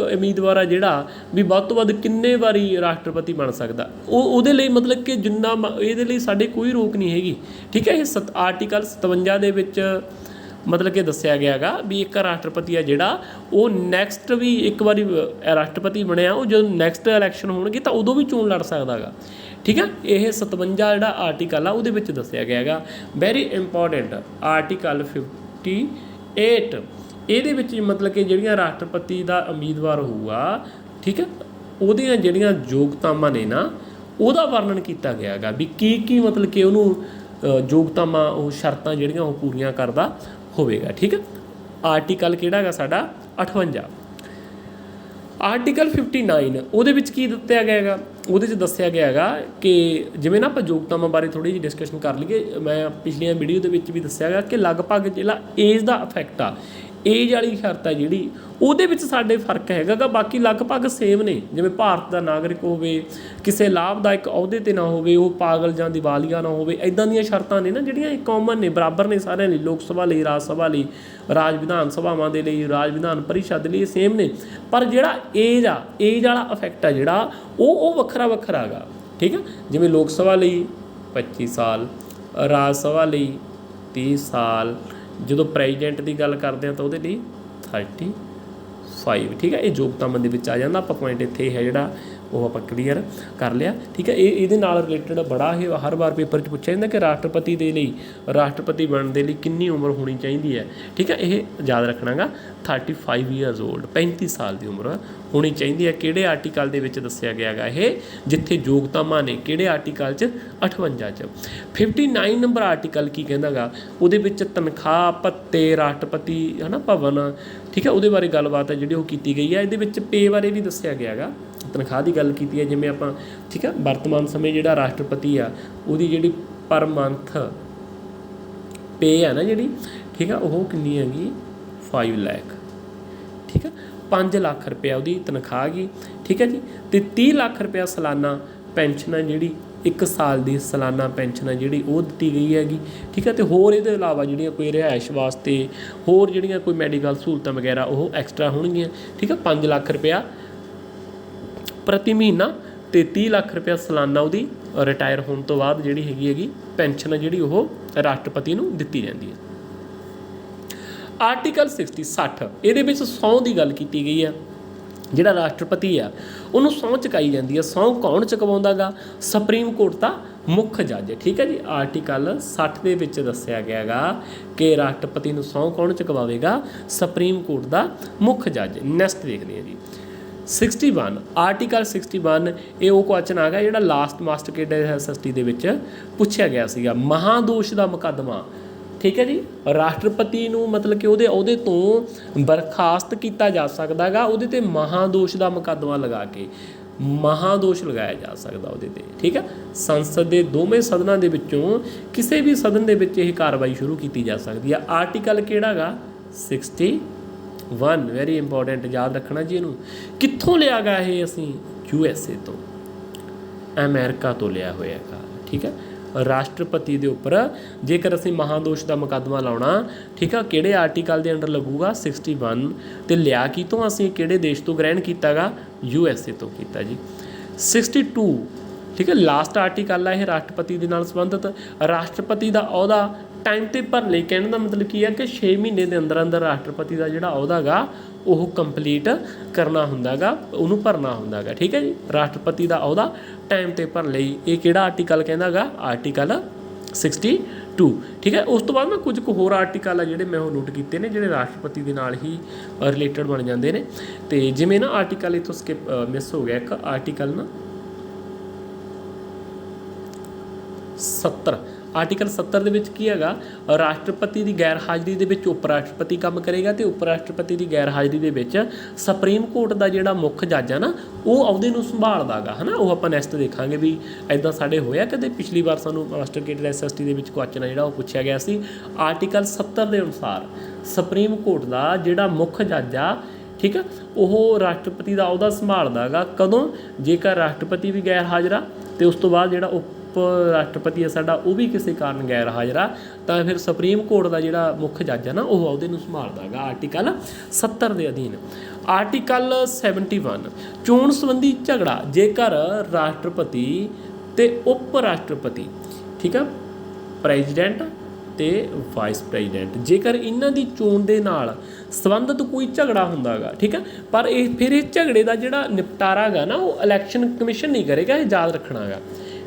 ਉਮੀਦਵਾਰ ਆ ਜਿਹੜਾ ਵੀ ਵੱਧ ਤੋਂ ਵੱਧ ਕਿੰਨੇ ਵਾਰੀ ਰਾਸ਼ਟਰਪਤੀ ਬਣ ਸਕਦਾ। ਉਹਦੇ ਲਈ ਮਤਲਬ ਕਿ ਜਿੰਨਾ ਇਹਦੇ ਲਈ ਸਾਡੇ ਕੋਈ ਰੋਕ ਨਹੀਂ ਹੈਗੀ। ਠੀਕ ਹੈ, ਇਹ ਆਰਟੀਕਲ 57 ਦੇ ਵਿੱਚ मतलब कि दस्सिया गया गा भी एक राष्ट्रपति है जिहड़ा वो नैक्सट भी एक बारी राष्ट्रपति बनया वो जो नैक्सट इलैक्शन होणगे तो उदों भी चोण लड़ सकदा गा। ठीक है, यह 57 जिहड़ा आर्टिकल आ उहदे विच दस्सिया गया गा। वैरी इंपॉर्टेंट आर्टिकल 58 ਇਹਦੇ ਵਿੱਚ मतलब कि ਜਿਹੜੀਆਂ ਰਾਸ਼ਟਰਪਤੀ ਦਾ ਉਮੀਦਵਾਰ ਹੋਊਗਾ, ठीक है, ਉਹਦੀਆਂ ਜਿਹੜੀਆਂ ਯੋਗਤਾਵਾਂ ਨੇ ਨਾ ਉਹਦਾ ਵਰਣਨ ਕੀਤਾ ਗਿਆ ਗਾ ਵੀ ਕੀ मतलब कि ਉਹਨੂੰ ਯੋਗਤਾਵਾਂ ਉਹ ਸ਼ਰਤਾਂ ਜਿਹੜੀਆਂ ਉਹ ਪੂਰੀਆਂ ਕਰਦਾ ਹੋਵੇਗਾ। ठीक है, ਆਰਟੀਕਲ ਕਿਹੜਾ ਗਾ ਸਾਡਾ 58। ਆਰਟੀਕਲ 59 ਉਹਦੇ ਵਿੱਚ ਕੀ ਦਿੱਤਾ ਗਿਆ ਹੈਗਾ, ਉਹਦੇ 'ਚ ਦੱਸਿਆ ਗਿਆ ਹੈਗਾ ਕਿ ਜਿਵੇਂ ਨਾ ਆਪਾਂ ਯੋਗਤਾਵਾਂ ਬਾਰੇ ਥੋੜ੍ਹੀ ਜਿਹੀ ਡਿਸਕਸ਼ਨ ਕਰ ਲਈਏ। ਮੈਂ ਪਿਛਲੀਆਂ ਵੀਡੀਓ ਦੇ ਵਿੱਚ ਵੀ ਦੱਸਿਆ ਗਿਆ ਕਿ ਲਗਭਗ ਜਿਹੜਾ ਏਜ ਦਾ ਇਫੈਕਟ ਆ, ਏਜ ਵਾਲੀ ਸ਼ਰਤ ਹੈ ਜਿਹੜੀ ਉਹਦੇ ਵਿੱਚ ਸਾਡੇ ਫਰਕ ਹੈਗਾ ਗਾ, ਬਾਕੀ ਲਗਭਗ ਸੇਮ ਨੇ। ਜਿਵੇਂ ਭਾਰਤ ਦਾ ਨਾਗਰਿਕ ਹੋਵੇ, ਕਿਸੇ ਲਾਭਦਾਇਕ ਅਹੁਦੇ 'ਤੇ ਨਾ ਹੋਵੇ, ਉਹ ਪਾਗਲ ਜਾਂ ਦਿਵਾਲੀਆ ਨਾ ਹੋਵੇ, ਇੱਦਾਂ ਦੀਆਂ ਸ਼ਰਤਾਂ ਨੇ ਨਾ ਜਿਹੜੀਆਂ ਇਹ ਕਾਮਨ ਨੇ, ਬਰਾਬਰ ਨੇ ਸਾਰਿਆਂ ਲਈ। ਲੋਕ ਸਭਾ ਲਈ, ਰਾਜ ਸਭਾ ਲਈ, ਰਾਜ ਵਿਧਾਨ ਸਭਾਵਾਂ ਦੇ ਲਈ, ਰਾਜ ਵਿਧਾਨ ਪਰਿਸ਼ਦ ਲਈ ਸੇਮ ਨੇ। ਪਰ ਜਿਹੜਾ ਏਜ ਆ, ਏਜ ਵਾਲਾ ਇਫੈਕਟ ਆ ਜਿਹੜਾ ਉਹ ਵੱਖਰਾ ਵੱਖਰਾ ਹੈਗਾ। ਠੀਕ ਹੈ, ਜਿਵੇਂ ਲੋਕ ਸਭਾ ਲਈ 25 ਸਾਲ, ਰਾਜ ਸਭਾ ਲਈ 30 ਸਾਲ, ਜਦੋਂ ਪ੍ਰੈਜ਼ੀਡੈਂਟ ਦੀ ਗੱਲ ਕਰਦੇ ਹਾਂ ਤਾਂ ਉਹਦੇ ਲਈ 35। ਠੀਕ ਹੈ, ਇਹ ਯੋਗਤਾਵਾਂ ਦੇ ਵਿੱਚ ਆ ਜਾਂਦਾ। ਆਪਾਂ ਪੁਆਇੰਟ ਇੱਥੇ ਹੈ ਜਿਹੜਾ ਉਹ ਆਪਾਂ ਕਲੀਅਰ ਕਰ ਲਿਆ। ਠੀਕ ਹੈ, ਇਹਦੇ ਨਾਲ ਰਿਲੇਟਡ ਬੜਾ ਇਹ ਹਰ ਵਾਰ ਪੇਪਰ 'ਚ ਪੁੱਛਿਆ ਜਾਂਦਾ ਕਿ ਰਾਸ਼ਟਰਪਤੀ ਦੇ ਲਈ, ਰਾਸ਼ਟਰਪਤੀ ਬਣਨ ਦੇ ਲਈ ਕਿੰਨੀ ਉਮਰ ਹੋਣੀ ਚਾਹੀਦੀ ਹੈ। ਠੀਕ ਹੈ, ਇਹ ਯਾਦ ਰੱਖਣਾ ਗਾ 35 ਈਅਰਸ ਓਲਡ, 35 ਸਾਲ ਦੀ ਉਮਰ ਹੋਣੀ ਚਾਹੀਦੀ ਹੈ। ਕਿਹੜੇ ਆਰਟੀਕਲ ਦੇ ਵਿੱਚ ਦੱਸਿਆ ਗਿਆ ਗਾ ਇਹ, ਜਿੱਥੇ ਯੋਗਤਾਵਾਂ ਨੇ ਕਿਹੜੇ ਆਰਟੀਕਲ 'ਚ 58 'ਚ। 59 ਨੰਬਰ ਆਰਟੀਕਲ ਕੀ ਕਹਿੰਦਾ ਗਾ, ਉਹਦੇ ਵਿੱਚ ਤਨਖਾਹ, ਭੱਤੇ, ਰਾਸ਼ਟਰਪਤੀ ਹੈ ਨਾ ਭਵਨ, ਠੀਕ ਹੈ, ਉਹਦੇ ਬਾਰੇ ਗੱਲਬਾਤ ਹੈ ਜਿਹੜੀ ਉਹ ਕੀਤੀ ਗਈ ਹੈ। ਇਹਦੇ ਵਿੱਚ ਪੇ ਬਾਰੇ ਵੀ ਦੱਸਿਆ ਗਿਆ ਗਾ, ਤਨਖਾਹ ਦੀ ਗੱਲ ਕੀਤੀ ਹੈ। ਜਿਵੇਂ ਆਪਾਂ ਠੀਕ ਹੈ, ਵਰਤਮਾਨ ਸਮੇਂ ਜਿਹੜਾ ਰਾਸ਼ਟਰਪਤੀ ਆ ਉਹਦੀ ਜਿਹੜੀ ਪਰ ਮੰਥ ਪੇ ਹੈ ਨਾ ਜਿਹੜੀ, ਠੀਕ ਹੈ, ਉਹ ਕਿੰਨੀ ਹੈਗੀ 5 ਲੱਖ। ਠੀਕ ਹੈ, 5 ਲੱਖ ਰੁਪਇਆ ਉਹਦੀ ਤਨਖਾਹ ਗਈ। ਠੀਕ ਹੈ ਜੀ, ਅਤੇ 30 ਲੱਖ ਰੁਪਇਆ ਸਾਲਾਨਾ ਪੈਨਸ਼ਨ ਹੈ ਜਿਹੜੀ, 1 ਸਾਲ ਦੀ ਸਾਲਾਨਾ ਪੈਨਸ਼ਨ ਹੈ ਜਿਹੜੀ ਉਹ ਦਿੱਤੀ ਗਈ ਹੈਗੀ। ਠੀਕ ਹੈ, ਅਤੇ ਹੋਰ ਇਹਦੇ ਇਲਾਵਾ ਜਿਹੜੀਆਂ ਕੋਈ ਰਿਹਾਇਸ਼ ਵਾਸਤੇ ਹੋਰ ਜਿਹੜੀਆਂ ਕੋਈ ਮੈਡੀਕਲ ਸਹੂਲਤਾਂ ਵਗੈਰਾ ਉਹ ਐਕਸਟਰਾ ਹੋਣਗੀਆਂ। ਠੀਕ ਹੈ, 5 ਲੱਖ ਰੁਪਇਆ ਪ੍ਰਤੀ ਮਹੀਨਾ ਅਤੇ 30 ਲੱਖ ਰੁਪਇਆ ਸਾਲਾਨਾ ਉਹਦੀ ਰਿਟਾਇਰ ਹੋਣ ਤੋਂ ਬਾਅਦ ਜਿਹੜੀ ਹੈਗੀ ਪੈਨਸ਼ਨ ਹੈ ਜਿਹੜੀ ਉਹ ਰਾਸ਼ਟਰਪਤੀ ਨੂੰ ਦਿੱਤੀ ਜਾਂਦੀ ਹੈ। ਆਰਟੀਕਲ 60 ਇਹਦੇ ਵਿੱਚ ਸਹੁੰ ਦੀ ਗੱਲ ਕੀਤੀ ਗਈ ਆ। ਜਿਹੜਾ ਰਾਸ਼ਟਰਪਤੀ ਆ ਉਹਨੂੰ ਸਹੁੰ ਚੁਕਾਈ ਜਾਂਦੀ ਹੈ। ਸਹੁੰ ਕੌਣ ਚੁਕਵਾਉਂਦਾ ਗਾ, ਸੁਪਰੀਮ ਕੋਰਟ ਦਾ ਮੁੱਖ ਜੱਜ। ਠੀਕ ਹੈ ਜੀ, ਆਰਟੀਕਲ 60 ਦੇ ਵਿੱਚ ਦੱਸਿਆ ਗਿਆ ਗਾ ਕਿ ਰਾਸ਼ਟਰਪਤੀ ਨੂੰ ਸਹੁੰ ਕੌਣ ਚੁਕਵਾਵੇਗਾ, ਸੁਪਰੀਮ ਕੋਰਟ ਦਾ ਮੁੱਖ ਜੱਜ। ਨੈਕਸਟ ਦੇਖਦੇ ਹਾਂ ਜੀ 61 ਆਰਟੀਕਲ 61। ਇਹ ਉਹ ਕੁਐਸਚਨ ਆ ਗਿਆ ਜਿਹੜਾ ਲਾਸਟ ਮਾਸਟਰ ਕੈਡਰ SST ਦੇ ਵਿੱਚ ਪੁੱਛਿਆ ਗਿਆ ਸੀਗਾ। ਮਹਾਦੋਸ਼ ਦਾ ਮੁਕੱਦਮਾ, ਠੀਕ ਹੈ ਜੀ, ਰਾਸ਼ਟਰਪਤੀ ਨੂੰ मतलब ਕਿ ਉਹਦੇ ਅਹੁਦੇ ਤੋਂ ਬਰਖਾਸਤ ਕੀਤਾ ਜਾ ਸਕਦਾ ਗਾ, ਉਹਦੇ 'ਤੇ ਮਹਾਦੋਸ਼ ਦਾ ਮੁਕੱਦਮਾ ਲਗਾ ਕੇ ਮਹਾਦੋਸ਼ ਲਗਾਇਆ ਜਾ ਸਕਦਾ ਉਹਦੇ 'ਤੇ। ਠੀਕ ਹੈ, ਸੰਸਦ ਦੇ ਦੋਵੇਂ ਸਦਨਾਂ ਦੇ ਵਿੱਚੋਂ ਕਿਸੇ ਵੀ ਸਦਨ ਦੇ ਵਿੱਚ ਇਹ ਕਾਰਵਾਈ ਸ਼ੁਰੂ ਕੀਤੀ ਜਾ ਸਕਦੀ ਆ। ਆਰਟੀਕਲ ਕਿਹੜਾ ਗਾ 61। ਵੈਰੀ ਇੰਪੋਰਟੈਂਟ, ਯਾਦ ਰੱਖਣਾ ਜੀ ਇਹਨੂੰ। ਕਿੱਥੋਂ ਲਿਆ ਗਾ ਇਹ, ਅਸੀਂ USA ਤੋਂ, ਅਮਰੀਕਾ ਤੋਂ ਲਿਆ ਹੋਇਆ ਗਾ। ਠੀਕ ਹੈ, ਰਾਸ਼ਟਰਪਤੀ ਦੇ ਉੱਪਰ ਜੇਕਰ ਅਸੀਂ ਮਹਾਦੋਸ਼ ਦਾ ਮੁਕੱਦਮਾ ਲਾਉਣਾ, ਠੀਕ ਆ, ਕਿਹੜੇ ਆਰਟੀਕਲ ਦੇ ਅੰਡਰ ਲੱਗੂਗਾ 61। ਅਤੇ ਲਿਆ ਕਿਤੋਂ, ਅਸੀਂ ਕਿਹੜੇ ਦੇਸ਼ ਤੋਂ ਗ੍ਰਹਿਣ ਕੀਤਾ ਗਾ, USA ਤੋਂ ਕੀਤਾ ਜੀ। 62 ਠੀਕ ਹੈ, ਲਾਸਟ ਆਰਟੀਕਲ ਆ ਇਹ ਰਾਸ਼ਟਰਪਤੀ ਦੇ ਨਾਲ ਸੰਬੰਧਿਤ। ਰਾਸ਼ਟਰਪਤੀ ਦਾ ਅਹੁਦਾ ਟਾਈਮ 'ਤੇ ਭਰਨ ਲਈ, ਕਹਿਣ ਦਾ ਮਤਲਬ ਕੀ ਹੈ ਕਿ 6 ਮਹੀਨੇ ਦੇ ਅੰਦਰ ਅੰਦਰ ਰਾਸ਼ਟਰਪਤੀ ਦਾ ਜਿਹੜਾ ਅਹੁਦਾ ਗਾ ਉਹ ਕੰਪਲੀਟ ਕਰਨਾ ਹੁੰਦਾ ਗਾ, ਉਹਨੂੰ ਭਰਨਾ ਹੁੰਦਾ ਗਾ। ਠੀਕ ਹੈ ਜੀ, ਰਾਸ਼ਟਰਪਤੀ ਦਾ ਅਹੁਦਾ ਟਾਈਮ 'ਤੇ ਭਰਨ ਲਈ ਇਹ ਕਿਹੜਾ ਆਰਟੀਕਲ ਕਹਿੰਦਾ ਗਾ, ਆਰਟੀਕਲ 62। ਠੀਕ ਹੈ, ਉਸ ਤੋਂ ਬਾਅਦ ਮੈਂ ਕੁਝ ਕੁ ਹੋਰ ਆਰਟੀਕਲ ਆ ਜਿਹੜੇ ਮੈਂ ਉਹ ਨੋਟ ਕੀਤੇ ਨੇ ਜਿਹੜੇ ਰਾਸ਼ਟਰਪਤੀ ਦੇ ਨਾਲ ਹੀ ਰਿਲੇਟਡ ਬਣ ਜਾਂਦੇ ਨੇ। ਅਤੇ ਜਿਵੇਂ ਨਾ ਆਰਟੀਕਲ ਇੱਥੋਂ ਸਕਿਪ ਮਿਸ ਹੋ ਗਿਆ ਇੱਕ ਆਰਟੀਕਲ ਨਾ 70। ਆਰਟੀਕਲ 70 ਦੇ ਵਿੱਚ ਕੀ ਹੈਗਾ, ਰਾਸ਼ਟਰਪਤੀ ਦੀ ਗੈਰ ਹਾਜ਼ਰੀ ਦੇ ਵਿੱਚ ਉਪ ਰਾਸ਼ਟਰਪਤੀ ਕੰਮ ਕਰੇਗਾ ਅਤੇ ਉਪ ਰਾਸ਼ਟਰਪਤੀ ਦੀ ਗੈਰ ਹਾਜ਼ਰੀ ਦੇ ਵਿੱਚ ਸੁਪਰੀਮ ਕੋਰਟ ਦਾ ਜਿਹੜਾ ਮੁੱਖ ਜੱਜ ਆ ਨਾ ਉਹ ਅਹੁਦੇ ਨੂੰ ਸੰਭਾਲਦਾ ਗਾ, ਹੈ ਨਾ। ਉਹ ਆਪਾਂ ਨੈਕਸਟ ਦੇਖਾਂਗੇ ਵੀ ਇੱਦਾਂ ਸਾਡੇ ਹੋਇਆ ਕਦੇ। ਪਿਛਲੀ ਵਾਰ ਸਾਨੂੰ ਮਾਸਟਰ ਕੈਡਰ SST ਦੇ ਵਿੱਚ ਕੁਐਸਚਨ ਆ ਜਿਹੜਾ ਉਹ ਪੁੱਛਿਆ ਗਿਆ ਸੀ। ਆਰਟੀਕਲ 70 ਦੇ ਅਨੁਸਾਰ ਸੁਪਰੀਮ ਕੋਰਟ ਦਾ ਜਿਹੜਾ ਮੁੱਖ ਜੱਜ ਆ, ਠੀਕ ਆ, ਉਹ ਰਾਸ਼ਟਰਪਤੀ ਦਾ ਅਹੁਦਾ ਸੰਭਾਲਦਾ ਗਾ। ਕਦੋਂ, ਜੇਕਰ ਰਾਸ਼ਟਰਪਤੀ ਵੀ ਗੈਰ ਹਾਜ਼ਰ ਆ ਅਤੇ ਉਸ ਤੋਂ ਬਾਅਦ ਜਿਹੜਾ ਉਪ ਰਾਸ਼ਟਰਪਤੀ ਆ ਸਾਡਾ ਉਹ ਵੀ ਕਿਸੇ ਕਾਰਨ ਗੈਰ ਹਾਜ਼ਰ ਆ, ਤਾਂ ਫਿਰ ਸੁਪਰੀਮ ਕੋਰਟ ਦਾ ਜਿਹੜਾ ਮੁੱਖ ਜੱਜ ਆ ਨਾ ਉਹ ਅਹੁਦੇ ਨੂੰ ਸੰਭਾਲਦਾ ਗਾ ਆਰਟੀਕਲ 70 ਦੇ ਅਧੀਨ। ਆਰਟੀਕਲ 71 ਚੋਣ ਸੰਬੰਧੀ ਝਗੜਾ, ਜੇਕਰ ਰਾਸ਼ਟਰਪਤੀ ਅਤੇ ਉਪ ਰਾਸ਼ਟਰਪਤੀ, ਠੀਕ ਆ, ਪ੍ਰੈਜ਼ੀਡੈਂਟ ਤੇ ਵਾਈਸ ਪ੍ਰੈਜ਼ੀਡੈਂਟ। ਜੇਕਰ ਇਹਨਾਂ ਦੀ ਚੋਣ ਦੇ ਨਾਲ ਸੰਬੰਧਿਤ ਕੋਈ ਝਗੜਾ ਹੁੰਦਾ ਗਾ, ਠੀਕ ਹੈ, ਪਰ ਫਿਰ ਇਹ ਝਗੜੇ ਦਾ ਜਿਹੜਾ ਨਿਪਟਾਰਾ ਗਾ ਨਾ ਉਹ ਇਲੈਕਸ਼ਨ ਕਮਿਸ਼ਨ ਨਹੀਂ ਕਰੇਗਾ, ਇਹ ਯਾਦ ਰੱਖਣਾ ਗਾ,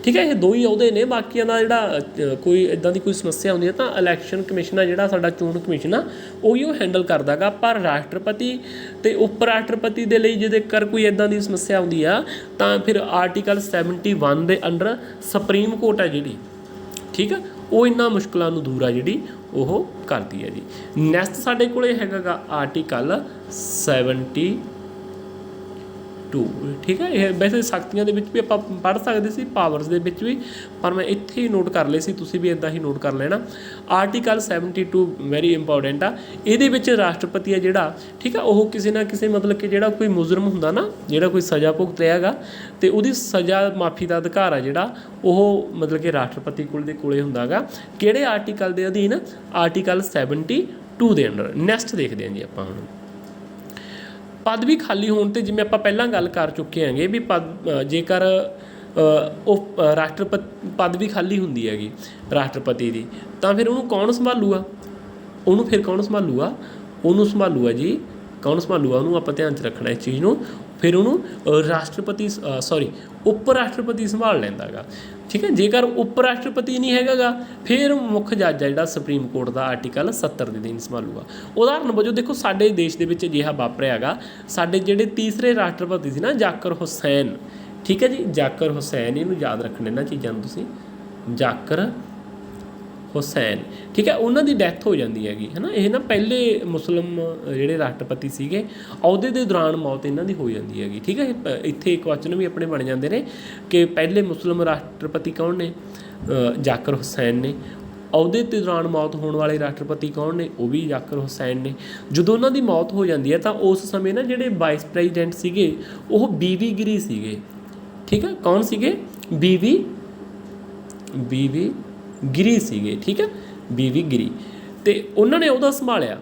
ਠੀਕ ਹੈ। ਇਹ ਦੋ ਹੀ ਅਹੁਦੇ ਨੇ, ਬਾਕੀਆਂ ਦਾ ਜਿਹੜਾ ਕੋਈ ਇੱਦਾਂ ਦੀ ਕੋਈ ਸਮੱਸਿਆ ਹੁੰਦੀ ਹੈ ਤਾਂ ਇਲੈਕਸ਼ਨ ਕਮਿਸ਼ਨ ਆ ਜਿਹੜਾ ਸਾਡਾ ਚੋਣ ਕਮਿਸ਼ਨ ਆ ਉਹੀ ਉਹ ਹੈਂਡਲ ਕਰਦਾ ਗਾ। ਪਰ ਰਾਸ਼ਟਰਪਤੀ ਅਤੇ ਉਪ ਰਾਸ਼ਟਰਪਤੀ ਦੇ ਲਈ ਜੇਕਰ ਕੋਈ ਇੱਦਾਂ ਦੀ ਸਮੱਸਿਆ ਆਉਂਦੀ ਆ ਤਾਂ ਫਿਰ ਆਰਟੀਕਲ 71 ਦੇ ਅੰਡਰ ਸੁਪਰੀਮ ਕੋਰਟ ਹੈ ਜਿਹੜੀ, ਠੀਕ ਆ, ਉਹ ਇਹਨਾਂ ਮੁਸ਼ਕਿਲਾਂ ਨੂੰ ਦੂਰ ਆ ਜਿਹੜੀ ਉਹ ਕਰਦੀ ਹੈ ਜੀ। ਨੈਕਸਟ ਸਾਡੇ ਕੋਲ ਹੈਗਾ ਗਾ ਆਰਟੀਕਲ 72, ਠੀਕ ਹੈ। ਇਹ ਵੈਸੇ ਸ਼ਕਤੀਆਂ ਦੇ ਵਿੱਚ ਵੀ ਆਪਾਂ ਪੜ੍ਹ ਸਕਦੇ ਸੀ, ਪਾਵਰਸ ਦੇ ਵਿੱਚ ਵੀ, ਪਰ ਮੈਂ ਇੱਥੇ ਹੀ ਨੋਟ ਕਰ ਲਏ ਸੀ, ਤੁਸੀਂ ਵੀ ਇੱਦਾਂ ਹੀ ਨੋਟ ਕਰ ਲੈਣਾ। ਆਰਟੀਕਲ 72 ਵੈਰੀ ਇੰਪੋਰਟੈਂਟ ਆ। ਇਹਦੇ ਵਿੱਚ ਰਾਸ਼ਟਰਪਤੀ ਆ ਜਿਹੜਾ, ਠੀਕ ਆ, ਉਹ ਕਿਸੇ ਨਾ ਕਿਸੇ ਮਤਲਬ ਕਿ ਜਿਹੜਾ ਕੋਈ ਮੁਜਰਮ ਹੁੰਦਾ ਨਾ, ਜਿਹੜਾ ਕੋਈ ਸਜ਼ਾ ਭੁਗਤ ਰਿਹਾ ਗਾ ਅਤੇ ਉਹਦੀ ਸਜ਼ਾ ਮਾਫੀ ਦਾ ਅਧਿਕਾਰ ਆ ਜਿਹੜਾ ਉਹ ਮਤਲਬ ਕਿ ਰਾਸ਼ਟਰਪਤੀ ਕੋਲੇ ਹੁੰਦਾ ਗਾ। ਕਿਹੜੇ ਆਰਟੀਕਲ ਦੇ ਅਧੀਨ? ਆਰਟੀਕਲ 72 ਦੇ ਅੰਡਰ। ਨੈਕਸਟ ਦੇਖਦੇ ਹਾਂ ਜੀ ਆਪਾਂ ਹੁਣ ਪਦਵੀ ਖਾਲੀ ਹੋਣ 'ਤੇ, ਜਿਵੇਂ ਆਪਾਂ ਪਹਿਲਾਂ ਗੱਲ ਕਰ ਚੁੱਕੇ ਹੈਗੇ ਵੀ ਜੇਕਰ ਉਹ ਪਦਵੀ ਖਾਲੀ ਹੁੰਦੀ ਹੈਗੀ ਰਾਸ਼ਟਰਪਤੀ ਦੀ ਤਾਂ ਫਿਰ ਉਹਨੂੰ ਕੌਣ ਸੰਭਾਲੂਗਾ? ਕੌਣ ਸੰਭਾਲੂਗਾ ਜੀ, ਕੌਣ ਸੰਭਾਲੂਗਾ ਉਹਨੂੰ? ਆਪਾਂ ਧਿਆਨ 'ਚ ਰੱਖਣਾ ਇਸ ਚੀਜ਼ ਨੂੰ। ਫਿਰ ਉਹਨੂੰ ਉਪ ਰਾਸ਼ਟਰਪਤੀ ਸੰਭਾਲ ਲੈਂਦਾ ਗਾ, ਠੀਕ ਹੈ। ਜੇਕਰ ਉਪ ਰਾਸ਼ਟਰਪਤੀ ਨਹੀਂ ਹੈਗਾ ਗਾ ਫਿਰ ਮੁੱਖ ਜੱਜ ਆ ਜਿਹੜਾ ਸੁਪਰੀਮ ਕੋਰਟ ਦਾ ਆਰਟੀਕਲ 70 ਦੇ ਅਧੀਨ ਸੰਭਾਲੂਗਾ। ਉਦਾਹਰਨ ਵਜੋਂ ਦੇਖੋ ਸਾਡੇ ਦੇਸ਼ ਦੇ ਵਿੱਚ ਅਜਿਹਾ ਵਾਪਰਿਆ ਹੈਗਾ, ਸਾਡੇ ਜਿਹੜੇ ਤੀਸਰੇ ਰਾਸ਼ਟਰਪਤੀ ਸੀ ਨਾ ਜ਼ਾਕਿਰ ਹੁਸੈਨ, ਠੀਕ ਹੈ ਜੀ, ਜ਼ਾਕਿਰ ਹੁਸੈਨ, ਇਹਨੂੰ ਯਾਦ ਰੱਖਣਾ ਇਹਨਾਂ ਚੀਜ਼ਾਂ ਨੂੰ ਤੁਸੀਂ, ਜ਼ਾਕਿਰ ਹੁਸੈਨ, ਠੀਕ ਹੈ, ਉਹਨਾਂ ਦੀ ਡੈਥ ਹੋ ਜਾਂਦੀ ਹੈਗੀ, ਹੈ ਨਾ। ਇਹ ਨਾ ਪਹਿਲੇ ਮੁਸਲਿਮ ਜਿਹੜੇ ਰਾਸ਼ਟਰਪਤੀ ਸੀਗੇ, ਅਹੁਦੇ ਦੇ ਦੌਰਾਨ ਮੌਤ ਇਹਨਾਂ ਦੀ ਹੋ ਜਾਂਦੀ ਹੈਗੀ, ਠੀਕ ਹੈ। ਇੱਥੇ ਕੁਐਸਚਨ ਵੀ ਆਪਣੇ ਬਣ ਜਾਂਦੇ ਨੇ ਕਿ ਪਹਿਲੇ ਮੁਸਲਿਮ ਰਾਸ਼ਟਰਪਤੀ ਕੌਣ ਨੇ? ਜ਼ਾਕਿਰ ਹੁਸੈਨ ਨੇ। ਅਹੁਦੇ ਦੇ ਦੌਰਾਨ ਮੌਤ ਹੋਣ ਵਾਲੇ ਰਾਸ਼ਟਰਪਤੀ ਕੌਣ ਨੇ? ਉਹ ਵੀ ਜ਼ਾਕਿਰ ਹੁਸੈਨ ਨੇ। ਜਦੋਂ ਉਹਨਾਂ ਦੀ ਮੌਤ ਹੋ ਜਾਂਦੀ ਹੈ ਤਾਂ ਉਸ ਸਮੇਂ ਨਾ ਜਿਹੜੇ ਵਾਈਸ ਪ੍ਰੈਜ਼ੀਡੈਂਟ ਸੀਗੇ ਉਹ ਬੀਵੀ ਗਿਰੀ ਸੀਗੇ, ਠੀਕ ਹੈ। ਕੌਣ ਸੀਗੇ? ਬੀਵੀ ਗਿਰੀ ਸੀਗੇ, ਠੀਕ ਹੈ, ਬੀਵੀ ਗਿਰੀ, ਅਤੇ ਉਹਨਾਂ ਨੇ ਉਹਦਾ ਸੰਭਾਲਿਆ।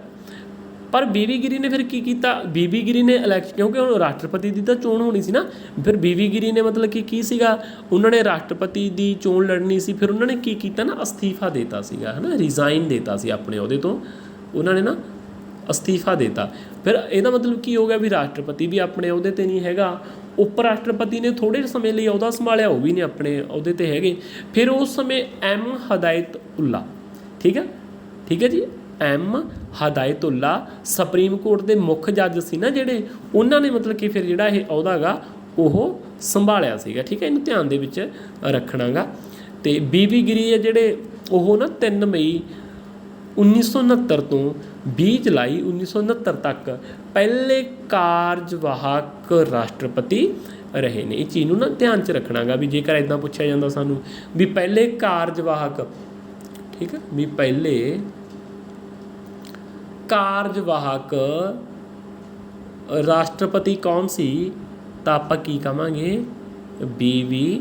ਪਰ ਬੀਵੀ ਗਿਰੀ ਨੇ ਫਿਰ ਕੀ ਕੀਤਾ? ਬੀਵੀ ਗਿਰੀ ਨੇ ਇਲੈਕਸ਼ਨ, ਕਿਉਂਕਿ ਹੁਣ ਰਾਸ਼ਟਰਪਤੀ ਦੀ ਤਾਂ ਚੋਣ ਹੋਣੀ ਸੀ ਨਾ, ਫਿਰ ਬੀਵੀ ਗਿਰੀ ਨੇ ਮਤਲਬ ਕਿ ਕੀ ਸੀਗਾ, ਉਹਨਾਂ ਨੇ ਰਾਸ਼ਟਰਪਤੀ ਦੀ ਚੋਣ ਲੜਨੀ ਸੀ, ਫਿਰ ਉਹਨਾਂ ਨੇ ਕੀ ਕੀਤਾ ਨਾ, ਅਸਤੀਫਾ ਦੇਤਾ ਸੀਗਾ, ਹੈ ਨਾ, ਰਿਜ਼ਾਈਨ ਦੇਤਾ ਸੀ ਆਪਣੇ ਅਹੁਦੇ ਤੋਂ, ਉਹਨਾਂ ਨੇ ਨਾ ਅਸਤੀਫਾ ਦੇਤਾ। ਫਿਰ ਇਹਦਾ ਮਤਲਬ ਕੀ ਹੋ ਗਿਆ ਵੀ ਰਾਸ਼ਟਰਪਤੀ ਵੀ ਆਪਣੇ ਅਹੁਦੇ 'ਤੇ ਨਹੀਂ ਹੈਗਾ, ਉਪ ਰਾਸ਼ਟਰਪਤੀ ਨੇ ਥੋੜ੍ਹੇ ਸਮੇਂ ਲਈ ਅਹੁਦਾ ਸੰਭਾਲਿਆ, ਉਹ ਵੀ ਨਹੀਂ ਆਪਣੇ ਅਹੁਦੇ 'ਤੇ ਹੈਗੇ। ਫਿਰ ਉਸ ਸਮੇਂ ਹਦਾਇਤੁੱਲਾ, ਠੀਕ ਹੈ ਜੀ, ਹਦਾਇਤੁੱਲਾ ਸੁਪਰੀਮ ਕੋਰਟ ਦੇ ਮੁੱਖ ਜੱਜ ਸੀ ਨਾ ਜਿਹੜੇ, ਉਹਨਾਂ ਨੇ ਮਤਲਬ ਕਿ ਫਿਰ ਜਿਹੜਾ ਇਹ ਅਹੁਦਾ ਗਾ ਉਹ ਸੰਭਾਲਿਆ ਸੀਗਾ, ਠੀਕ ਹੈ। ਇਹਨੂੰ ਧਿਆਨ ਦੇ ਵਿੱਚ ਰੱਖਣਾ ਗਾ। ਅਤੇ ਬੀਵੀ ਗਿਰੀ ਹੈ ਜਿਹੜੇ ਉਹ ਨਾ 3 ਮਈ 1969 ਤੋਂ 20 ਜੁਲਾਈ 1969 ਤੱਕ ਪਹਿਲੇ ਕਾਰਜਵਾਹਕ ਰਾਸ਼ਟਰਪਤੀ ਰਹੇ ਨੇ। ਇਹ ਚੀਜ਼ ਨੂੰ ਨਾ ਧਿਆਨ 'ਚ ਰੱਖਣਾ ਗਾ ਵੀ ਜੇਕਰ ਇੱਦਾਂ ਪੁੱਛਿਆ ਜਾਂਦਾ ਸਾਨੂੰ ਵੀ ਪਹਿਲੇ ਕਾਰਜਵਾਹਕ, ਠੀਕ ਹੈ, ਵੀ ਪਹਿਲੇ ਕਾਰਜਵਾਹਕ ਰਾਸ਼ਟਰਪਤੀ ਕੌਣ ਸੀ ਤਾਂ ਆਪਾਂ ਕੀ ਕਹਾਂਗੇ? ਬੀਵੀ